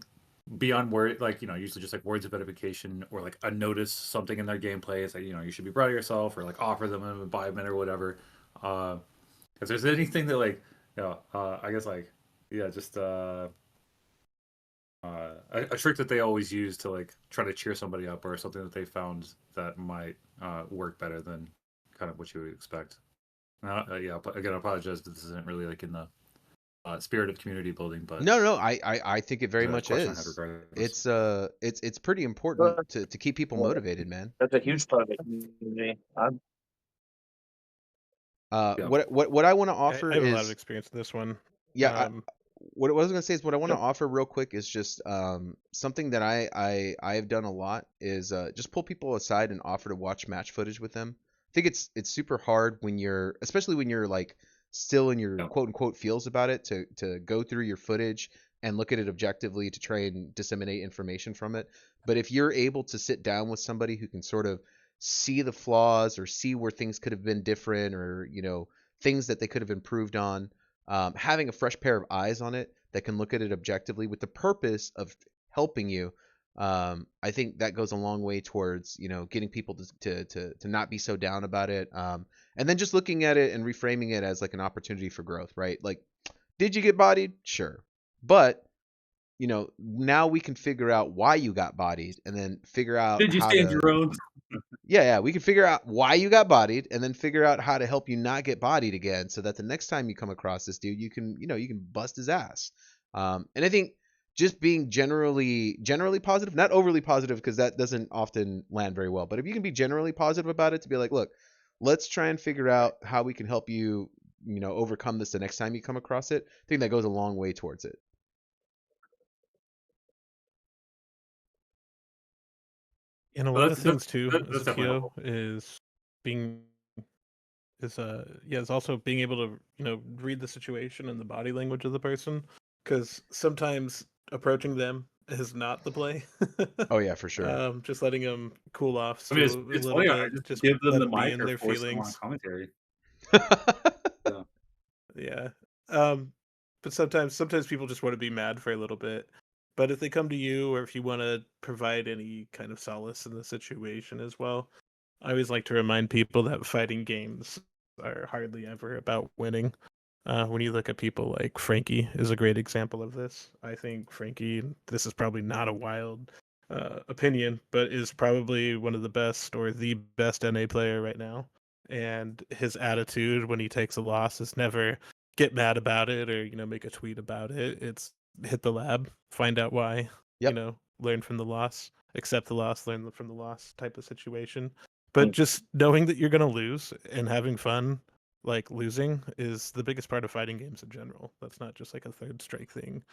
beyond word, like, usually just like words of edification or like a notice something in their gameplay. It's like, you should be proud of yourself, or like offer them a buy-in or whatever. If there's anything that like, I guess like, yeah, just a trick that they always use to like try to cheer somebody up, or something that they found that might work better than kind of what you would expect. Yeah, but again, I apologize that this isn't really like in the spirit of community building, but No, I think it very the much question I had is. regardless. It's pretty important to keep people motivated, man. That's a huge part of the community. Yeah. What I want to I offer have a lot of is, experience with this one. yeah, what I was gonna say is, what I want to Yep. offer real quick is just something that I have done a lot is just pull people aside and offer to watch match footage with them. I think it's super hard when you're, especially when you're like still in your Yeah. quote unquote feels about it, to go through your footage and look at it objectively to try and disseminate information from it. But if you're able to sit down with somebody who can sort of see the flaws or see where things could have been different, or things that they could have improved on, having a fresh pair of eyes on it that can look at it objectively with the purpose of helping you, I think that goes a long way towards getting people to not be so down about it, and then just looking at it and reframing it as like an opportunity for growth, right? Like, did you get bodied? Sure, but now we can figure out why you got bodied, and then figure out Did you how stand to, your own? yeah, we can figure out why you got bodied, and then figure out how to help you not get bodied again, so that the next time you come across this dude, you can bust his ass. And I think just being generally positive, not overly positive, because that doesn't often land very well. But if you can be generally positive about it, to be like, look, let's try and figure out how we can help you, overcome this the next time you come across it. I think that goes a long way towards it. And a Well, lot of things too, as that's a definitely TO, helpful. is being is also being able to read the situation and the body language of the person, because sometimes approaching them is not the play. Oh yeah, for sure. Just letting them cool off I mean, still a it's little funny. I bit, just just give them let the them be mic in or their force them on feelings. commentary. Yeah. Yeah. Um, but sometimes people just want to be mad for a little bit. But if they come to you, or if you want to provide any kind of solace in the situation as well, I always like to remind people that fighting games are hardly ever about winning. When you look at people like Frankie is a great example of this. I think Frankie, this is probably not a wild opinion, but is probably one of the best, or the best NA player right now. And his attitude when he takes a loss is never get mad about it, or make a tweet about it. It's hit the lab, find out why, Yep. learn from the loss, accept the loss, learn from the loss type of situation. But just knowing that you're going to lose and having fun, like losing, is the biggest part of fighting games in general. That's not just like a third strike thing,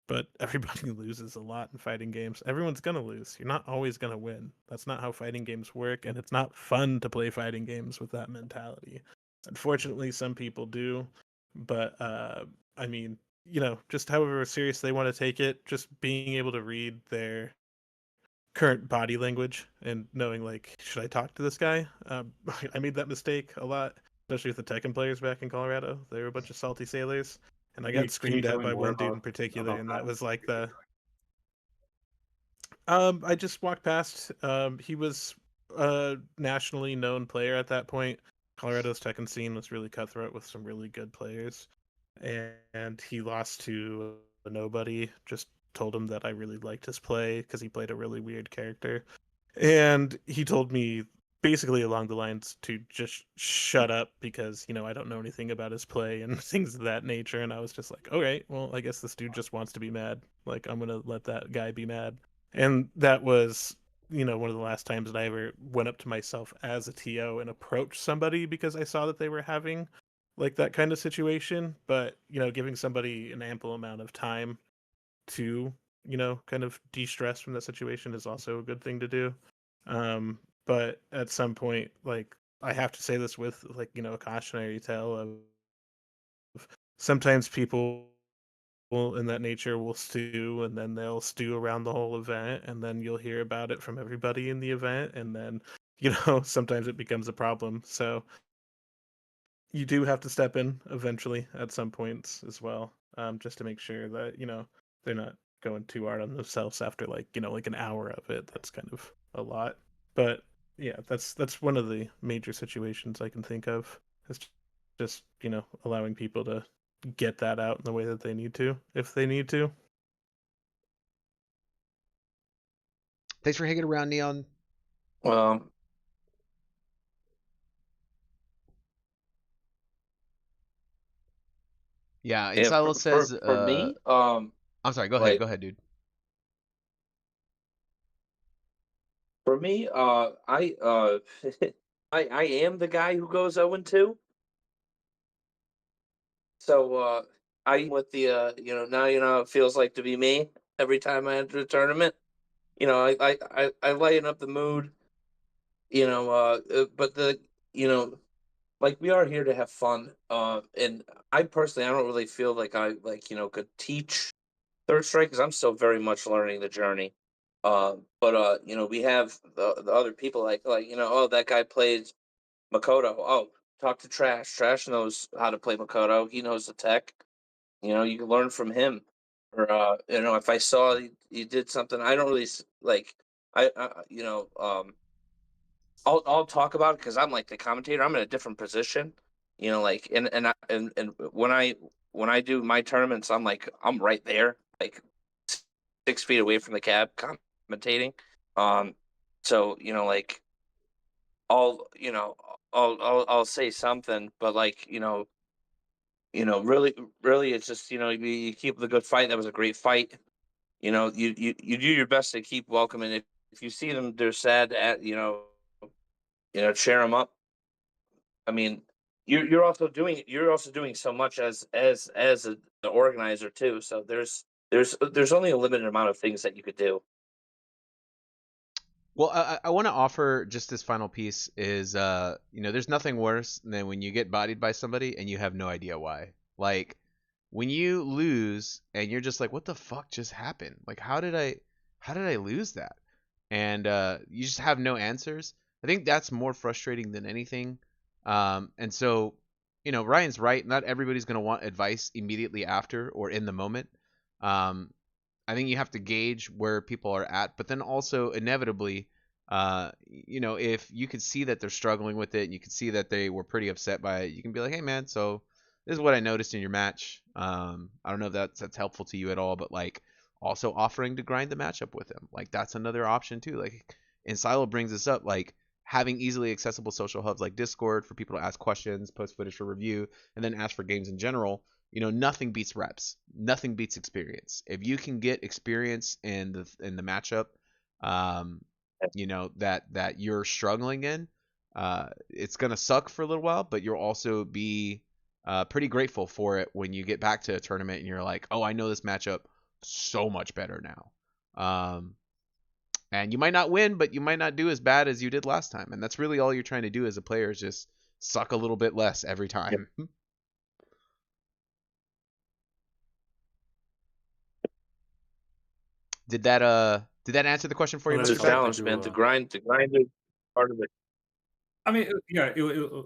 but everybody loses a lot in fighting games. Everyone's going to lose. You're not always going to win. That's not how fighting games work, and it's not fun to play fighting games with that mentality. Unfortunately, some people do, but I mean, just however serious they want to take it, just being able to read their current body language and knowing, like, should I talk to this guy? I made that mistake a lot, especially with the Tekken players back in Colorado. They were a bunch of salty sailors, and I got Can you screamed tell at me by more one dude in about particular, and that that? was like the I just walked past. He was a nationally known player at that point. Colorado's Tekken scene was really cutthroat with some really good players, and he lost to a nobody. Just told him that I really liked his play because he played a really weird character, and he told me basically along the lines to just shut up because I don't know anything about his play and things of that nature. And I was just like, all right, well, I guess this dude just wants to be mad. Like, I'm gonna let that guy be mad. And that was one of the last times that I ever went up to myself as a TO and approached somebody because I saw that they were having like that kind of situation. But giving somebody an ample amount of time to kind of de-stress from that situation is also a good thing to do. But at some point, like, I have to say this with, like, a cautionary tale of sometimes people in that nature will stew, and then they'll stew around the whole event, and then you'll hear about it from everybody in the event, and then sometimes it becomes a problem. So you do have to step in eventually at some points as well, just to make sure that they're not going too hard on themselves after like an hour of it. That's kind of a lot. But yeah, that's one of the major situations I can think of. It's just allowing people to get that out in the way that they need to, if they need to. Thanks for hanging around, Neon. Yeah, and Yeah, Silo says, for me, I'm sorry, go ahead, dude. for me, I am the guy who goes 0-2. So I with the now how it feels like to be me every time I enter a tournament. I lighten up the mood. But like we are here to have fun. And I personally, I don't really feel like I could teach Third Strike because I'm still very much learning the journey. But we have the other people like oh, that guy plays Makoto. Oh, talk to Trash. Trash knows how to play Makoto. He knows the tech. You can learn from him. Or if I saw you did something, I don't really like. I'll talk about it because I'm like the commentator. I'm in a different position. Like and when I do my tournaments, I'm right there, like 6 feet away from the cab commentating. So like I'll say something, but like really, it's just you keep the good fight. That was a great fight. You do your best to keep welcoming. If you see them, they're sad. Cheer them up. I mean, you're also doing so much the organizer too. So there's only a limited amount of things that you could do. Well, I want to offer just this final piece is, there's nothing worse than when you get bodied by somebody and you have no idea why. Like, when you lose and you're just like, what the fuck just happened? Like, how did I lose that? And you just have no answers. I think that's more frustrating than anything. And so, Ryan's right. Not everybody's going to want advice immediately after or in the moment. I think you have to gauge where people are at, but then also inevitably, if you can see that they're struggling with it and you can see that they were pretty upset by it, you can be like, hey man, so this is what I noticed in your match. I don't know if that's helpful to you at all, but like also offering to grind the matchup with them, like that's another option too. Like, and Silo brings this up, like having easily accessible social hubs like Discord for people to ask questions, post footage for review, and then ask for games in general. Nothing beats reps. Nothing beats experience. If you can get experience in the matchup, that you're struggling in, it's gonna suck for a little while, but you'll also be pretty grateful for it when you get back to a tournament and you're like, oh, I know this matchup so much better now. And you might not win, but you might not do as bad as you did last time. And that's really all you're trying to do as a player is just suck a little bit less every time. Yep. Did that answer the question for you, It's a challenge, man. To grind is part of it. I mean, yeah,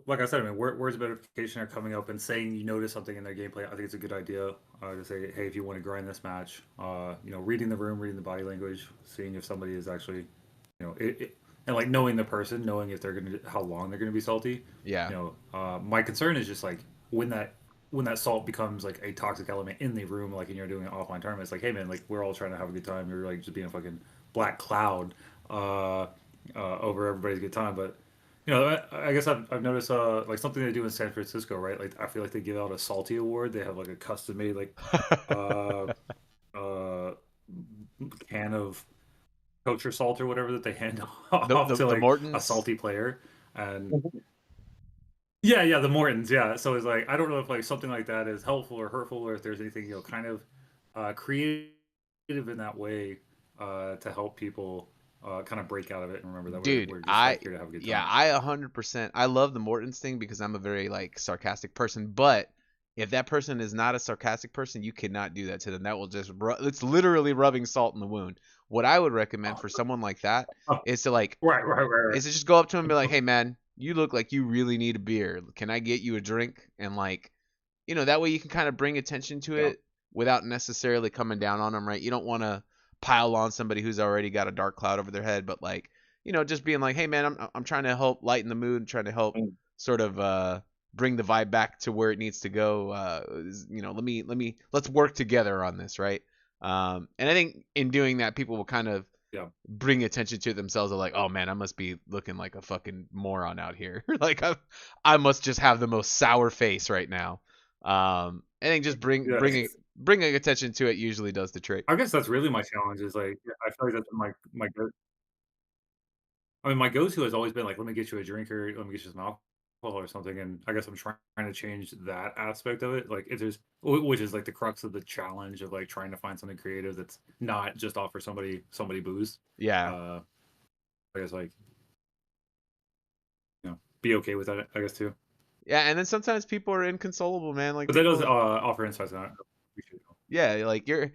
like I said, I mean, words of edification are coming up and saying you notice something in their gameplay. I think it's a good idea to say, hey, if you want to grind this match, reading the room, reading the body language, seeing if somebody is actually, and like knowing the person, knowing if they're how long they're gonna be salty. Yeah. My concern is just like when that salt becomes like a toxic element in the room, like and you're doing an offline tournament, it's like, hey man, like we're all trying to have a good time. You're like just being a fucking black cloud over everybody's good time. But I guess I've noticed like something they do in San Francisco, right? Like I feel like they give out a salty award. They have like a custom made like can of kosher salt or whatever that they hand off to like a salty player. And yeah, the Mortons, yeah. So it's like I don't know if like something like that is helpful or hurtful, or if there's anything kind of creative in that way to help people kind of break out of it and remember that we're just like here to have a good time. Yeah, I 100%. I love the Mortons thing because I'm a very like sarcastic person, but if that person is not a sarcastic person, you cannot do that to them. That will just it's literally rubbing salt in the wound. What I would recommend for someone like that is to like is to just go up to him and be like, "Hey man, you look like you really need a beer. Can I get you a drink?" And like, that way you can kind of bring attention to it. without necessarily coming down on them, right? You don't want to pile on somebody who's already got a dark cloud over their head, but like, just being like, hey man, I'm trying to help lighten the mood, trying to help Mm. sort of bring the vibe back to where it needs to go. Let's work together on this, right? And I think in doing that, people will kind of Yeah. bring attention to themselves. Of like, oh man, I must be looking like a fucking moron out here. Like I must just have the most sour face right now. I think just Yeah. bringing attention to it usually does the trick. I guess that's really my challenge is like I feel like that's my go. I mean, my go-to has always been like, let me get you a drink or let me get you some alcohol or something. And I guess I'm trying to change that aspect of it. Like, it is, which is like the crux of the challenge of like trying to find something creative that's not just offer somebody booze. Yeah. I guess like, be okay with that. I guess too. Yeah, and then sometimes people are inconsolable, man. Like But that does people, offer insights on it. yeah, like you're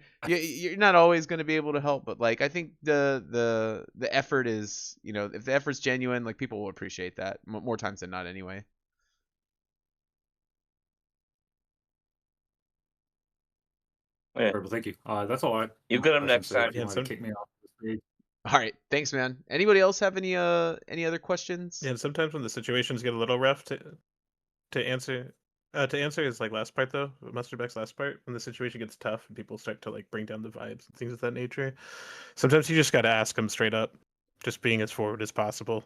not always going to be able to help, but like I think the effort is, if the effort's genuine, like people will appreciate that more times than not anyway. Yeah. Well, thank you. That's all I. You get 'em questions, next so if time. you Yeah, want to kick me off the stage. All right, thanks, man. Anybody else have any other questions? Yeah, and sometimes when the situations get a little rough to answer is like last part though, Mustardback's last part, when the situation gets tough and people start to like bring down the vibes and things of that nature. Sometimes you just got to ask them straight up, just being as forward as possible.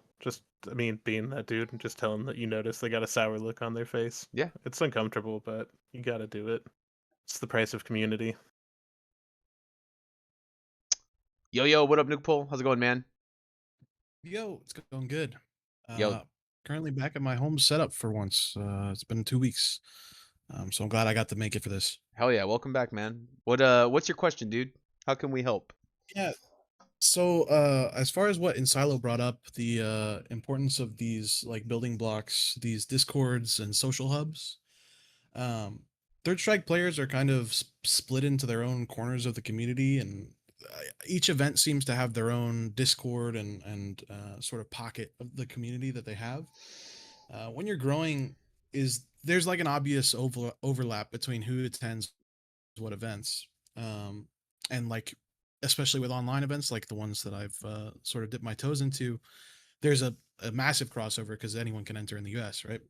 Being that dude and just tell them that you notice they got a sour look on their face. Yeah. It's uncomfortable, but you got to do it. It's the price of community. Yo, what up, Nuke Pull? How's it going, man? Yo, it's going good. Yo. Currently back at my home setup for once. It's been 2 weeks. So I'm glad I got to make it for this. Hell yeah, welcome back, man. What's your question, dude? How can we help? Yeah. So as far as what Insilo brought up, the importance of these like building blocks, these discords and social hubs. Third Strike players are kind of split into their own corners of the community, and each event seems to have their own Discord and sort of pocket of the community that they have. When you're growing, there's like an obvious overlap between who attends what events, and like especially with online events like the ones that I've sort of dipped my toes into. There's a massive crossover because anyone can enter in the U.S., right?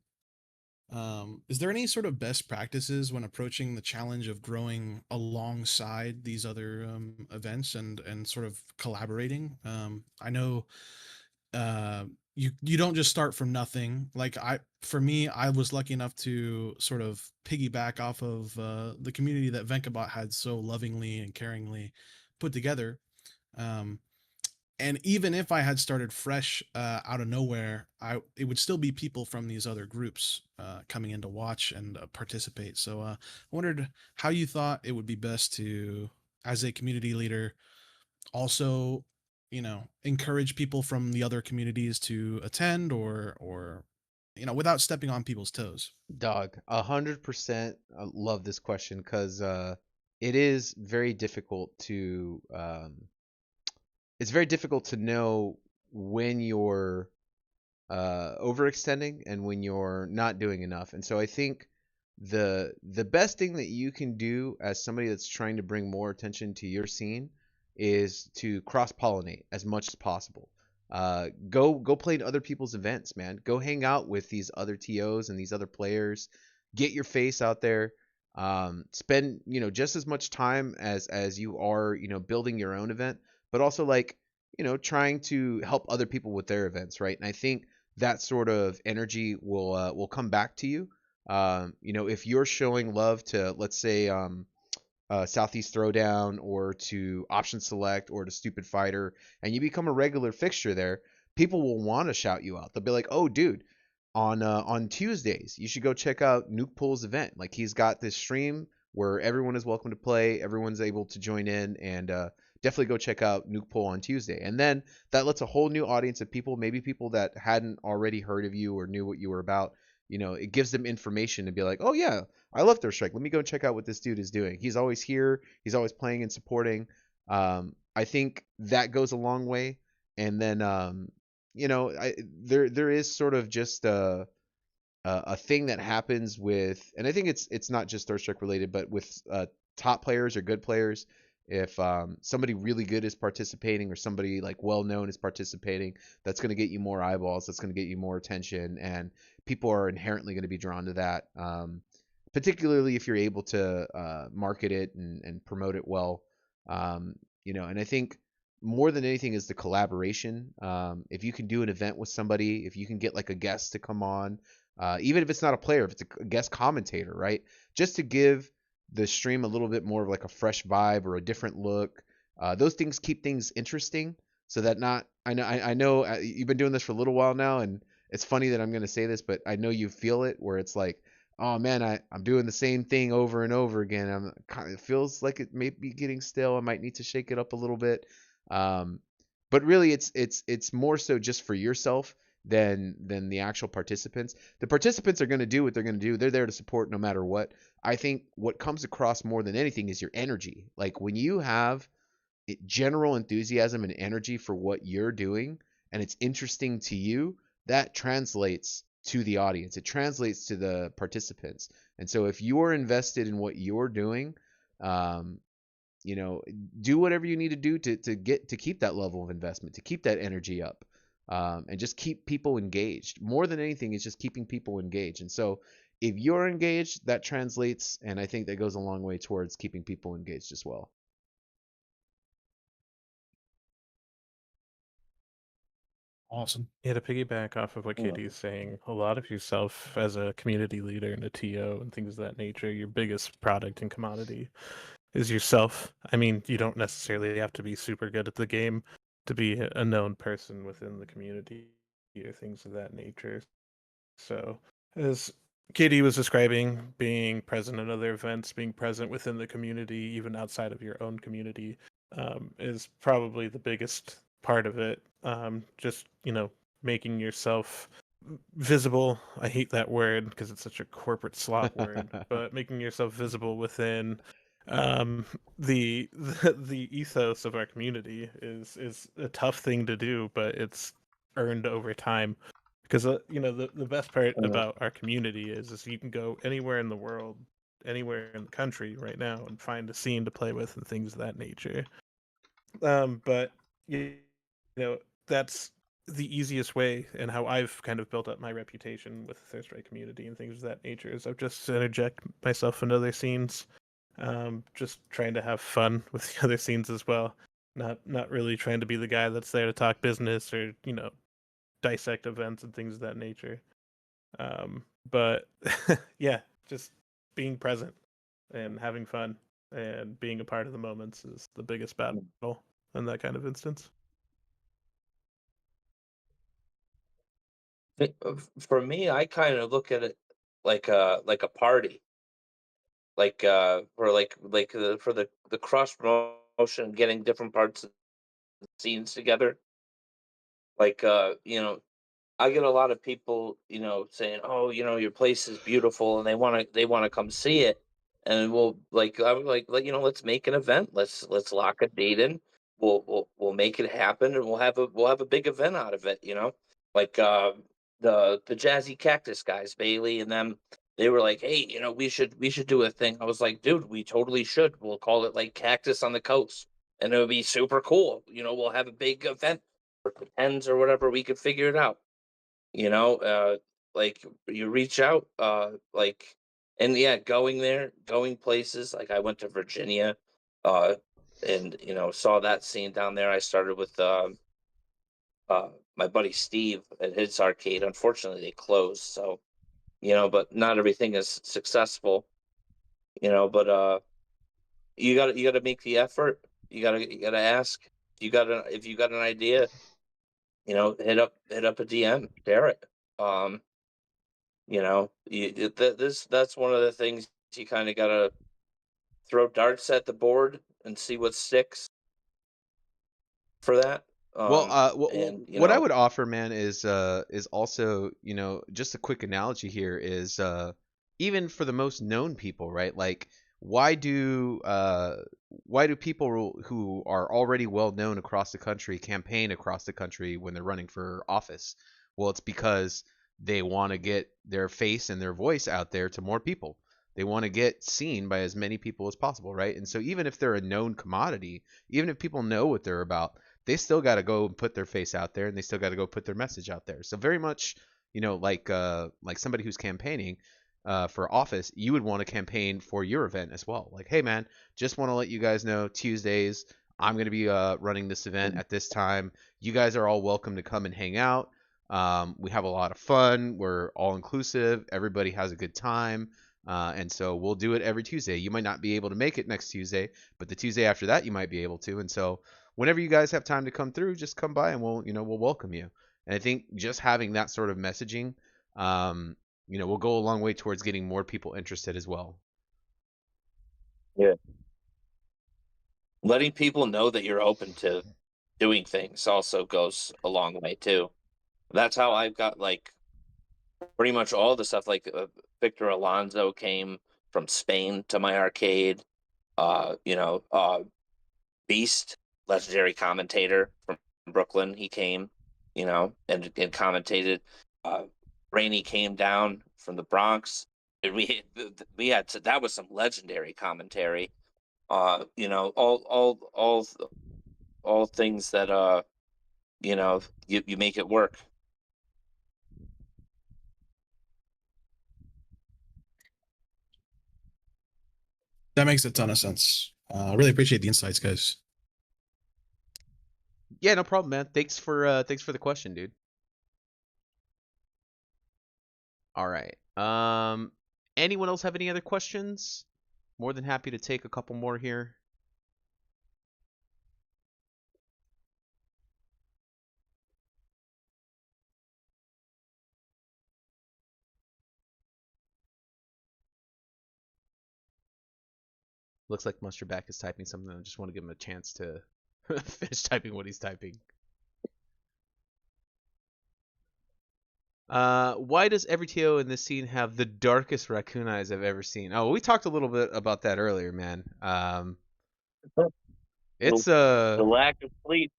Is there any sort of best practices when approaching the challenge of growing alongside these other events and sort of collaborating? I know you don't just start from nothing. Like for me, I was lucky enough to sort of piggyback off of the community that Venkabot had so lovingly and caringly put together. And even if I had started fresh out of nowhere, it would still be people from these other groups coming in to watch and participate. So I wondered how you thought it would be best to, as a community leader, also, encourage people from the other communities to attend or without stepping on people's toes. Dog, 100% love this question because it is very difficult to it's very difficult to know when you're overextending and when you're not doing enough. And so I think the best thing that you can do as somebody that's trying to bring more attention to your scene is to cross pollinate as much as possible. Go play in other people's events, man. Go hang out with these other TOs and these other players. Get your face out there. Spend just as much time as you are building your own event, but also like trying to help other people with their events, right? And I think that sort of energy will come back to you. If you're showing love to, let's say, Southeast Throwdown or to Option Select or to Stupid Fighter, and you become a regular fixture there, people will want to shout you out. They'll be like, "Oh, dude, on Tuesdays, you should go check out Nuke Pull's event. Like he's got this stream where everyone is welcome to play, everyone's able to join in, and definitely go check out Nuke Pull on Tuesday." And then that lets a whole new audience of people, maybe people that hadn't already heard of you or knew what you were about. It gives them information to be like, "Oh yeah, I love Third Strike. Let me go check out what this dude is doing. He's always here. He's always playing and supporting." I think that goes a long way. And then there is sort of just a thing that happens with, and I think it's not just Third Strike related, but with top players or good players, if somebody really good is participating or somebody like well known is participating, that's going to get you more eyeballs, that's going to get you more attention, and people are inherently going to be drawn to that. Particularly if you're able to market it and promote it well. And I think more than anything is the collaboration. If you can do an event with somebody, if you can get like a guest to come on, even if it's not a player, if it's a guest commentator, right? Just to give the stream a little bit more of like a fresh vibe or a different look. Those things keep things interesting, so that not I know you've been doing this for a little while now, and it's funny that I'm going to say this, but I know you feel it where it's like, oh man, I'm doing the same thing over and over again. It feels like it may be getting stale. I might need to shake it up a little bit. But really, it's more so just for yourself than the actual participants. The participants are going to do what they're going to do. They're there to support no matter what. I think what comes across more than anything is your energy. Like when you have general enthusiasm and energy for what you're doing and it's interesting to you, that translates to the audience. It translates to the participants. And so if you're invested in what you're doing, um, do whatever you need to do to keep that level of investment, to keep that energy up, and just keep people engaged. More than anything, it's just keeping people engaged. And so if you're engaged, that translates, and I think that goes a long way towards keeping people engaged as well. Awesome. Yeah, to piggyback off of what Katie's saying, a lot of yourself as a community leader and a TO and things of that nature, your biggest product and commodity is yourself. I mean, you don't necessarily have to be super good at the game to be a known person within the community or things of that nature. So, as Katie was describing, being present at other events, being present within the community, even outside of your own community, is probably the biggest part of it. Just, making yourself visible. I hate that word because it's such a corporate slop word, but making yourself visible within the ethos of our community is a tough thing to do, but it's earned over time. Because the best part about our community is you can go anywhere in the world, anywhere in the country right now, and find a scene to play with and things of that nature. But that's the easiest way, and how I've kind of built up my reputation with the Third Strike community and things of that nature is I've just interject myself into other scenes, just trying to have fun with the other scenes as well. Not really trying to be the guy that's there to talk business or dissect events and things of that nature. But yeah, just being present and having fun and being a part of the moments is the biggest battle in that kind of instance. For me, I kind of look at it like a party, for the cross promotion, getting different parts of the scenes together. Like I get a lot of people, saying, "Oh, your place is beautiful," and they want to come see it. And we'll I'm like, let's make an event. Let's lock a date in. We'll make it happen, and we'll have a big event out of it. Like the Jazzy Cactus guys, Bailey and them. They were like, "Hey, we should do a thing." I was like, "Dude, we totally should. We'll call it like Cactus on the Coast, and it would be super cool. We'll have a big event or pretends or whatever. We could figure it out." Like you reach out, and yeah, going places. Like I went to Virginia, uh, and saw that scene down there. I started with my buddy Steve at his arcade. Unfortunately, they closed, so but not everything is successful. But you gotta make the effort. You gotta ask. If you got an idea, hit up a DM, share it. That's one of the things you kind of gotta throw darts at the board and see what sticks for that. Well, And what I would offer, man, is also, just a quick analogy here is even for the most known people, right? Like, why do people who are already well known across the country campaign across the country when they're running for office? Well, it's because they want to get their face and their voice out there to more people. They want to get seen by as many people as possible, right? And so even if they're a known commodity, even if people know what they're about, they still got to go and put their face out there, and they still got to go put their message out there. So very much, like somebody who's campaigning for office, you would want to campaign for your event as well. Like, hey man, just want to let you guys know Tuesdays I'm going to be running this event at this time. You guys are all welcome to come and hang out. We have a lot of fun. We're all inclusive. Everybody has a good time. And so we'll do it every Tuesday. You might not be able to make it next Tuesday, but the Tuesday after that you might be able to. And so whenever you guys have time to come through, just come by and we'll welcome you. And I think just having that sort of messaging, will go a long way towards getting more people interested as well. Yeah. Letting people know that you're open to doing things also goes a long way too. That's how I've got like pretty much all the stuff. Like Victor Alonso came from Spain to my arcade. Beast, legendary commentator from Brooklyn, he came, and commentated. Rainey came down from the Bronx. And we had that was some legendary commentary. All things that you make it work. That makes a ton of sense. I really appreciate the insights, guys. Yeah, no problem, man. Thanks for the question, dude. All right. Anyone else have any other questions? More than happy to take a couple more here. Looks like MrPart2 is typing something. I just want to give him a chance to finish typing what he's typing. Why does every TO in this scene have the darkest raccoon eyes I've ever seen? Oh, we talked a little bit about that earlier, man. It's the lack of sleep.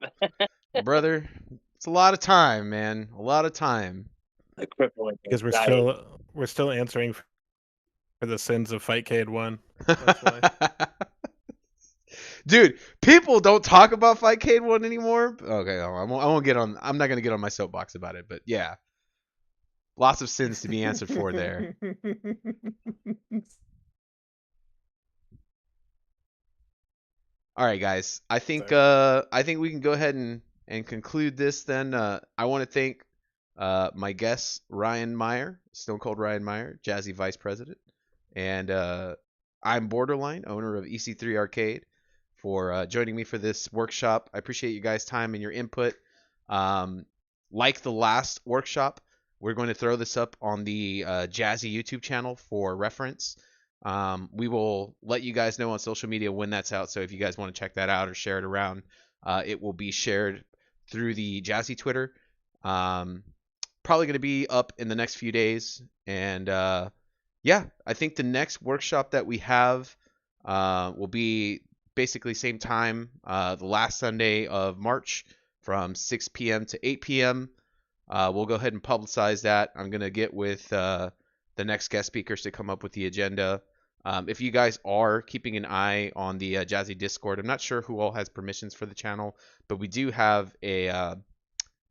brother, it's a lot of time, man. A lot of time. The crippling Because anxiety. we're still answering for the sins of Fightcade 1. That's why. Dude, people don't talk about Fightcade 1 anymore. Okay, I won't get on. I'm not gonna get on my soapbox about it, but yeah, lots of sins to be answered for there. All right, guys. I think we can go ahead and conclude this then. I want to thank my guests, Ryan Meyer, Stone Cold Ryan Meyer, Jazzy Vice President, and I'm Borderline, owner of EC3 Arcade, for joining me for this workshop. I appreciate you guys' time and your input. Like the last workshop, we're going to throw this up on the Jazzy YouTube channel for reference. We will let you guys know on social media when that's out. So if you guys want to check that out or share it around, it will be shared through the Jazzy Twitter. Probably going to be up in the next few days. And yeah, I think the next workshop that we have will be basically same time, the last Sunday of March from 6 p.m. to 8 p.m. We'll go ahead and publicize that. I'm going to get with the next guest speakers to come up with the agenda. If you guys are keeping an eye on the Jazzy Discord, I'm not sure who all has permissions for the channel, but we do have a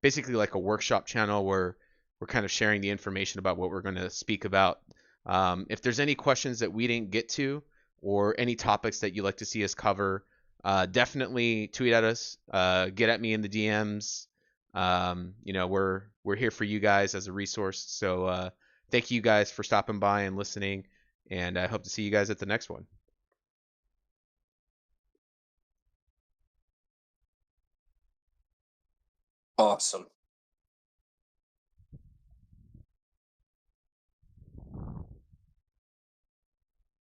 basically like a workshop channel where we're kind of sharing the information about what we're going to speak about. If there's any questions that we didn't get to or any topics that you'd like to see us cover, definitely tweet at us, get at me in the DMs. We're here for you guys as a resource. So thank you guys for stopping by and listening, and I hope to see you guys at the next one. Awesome.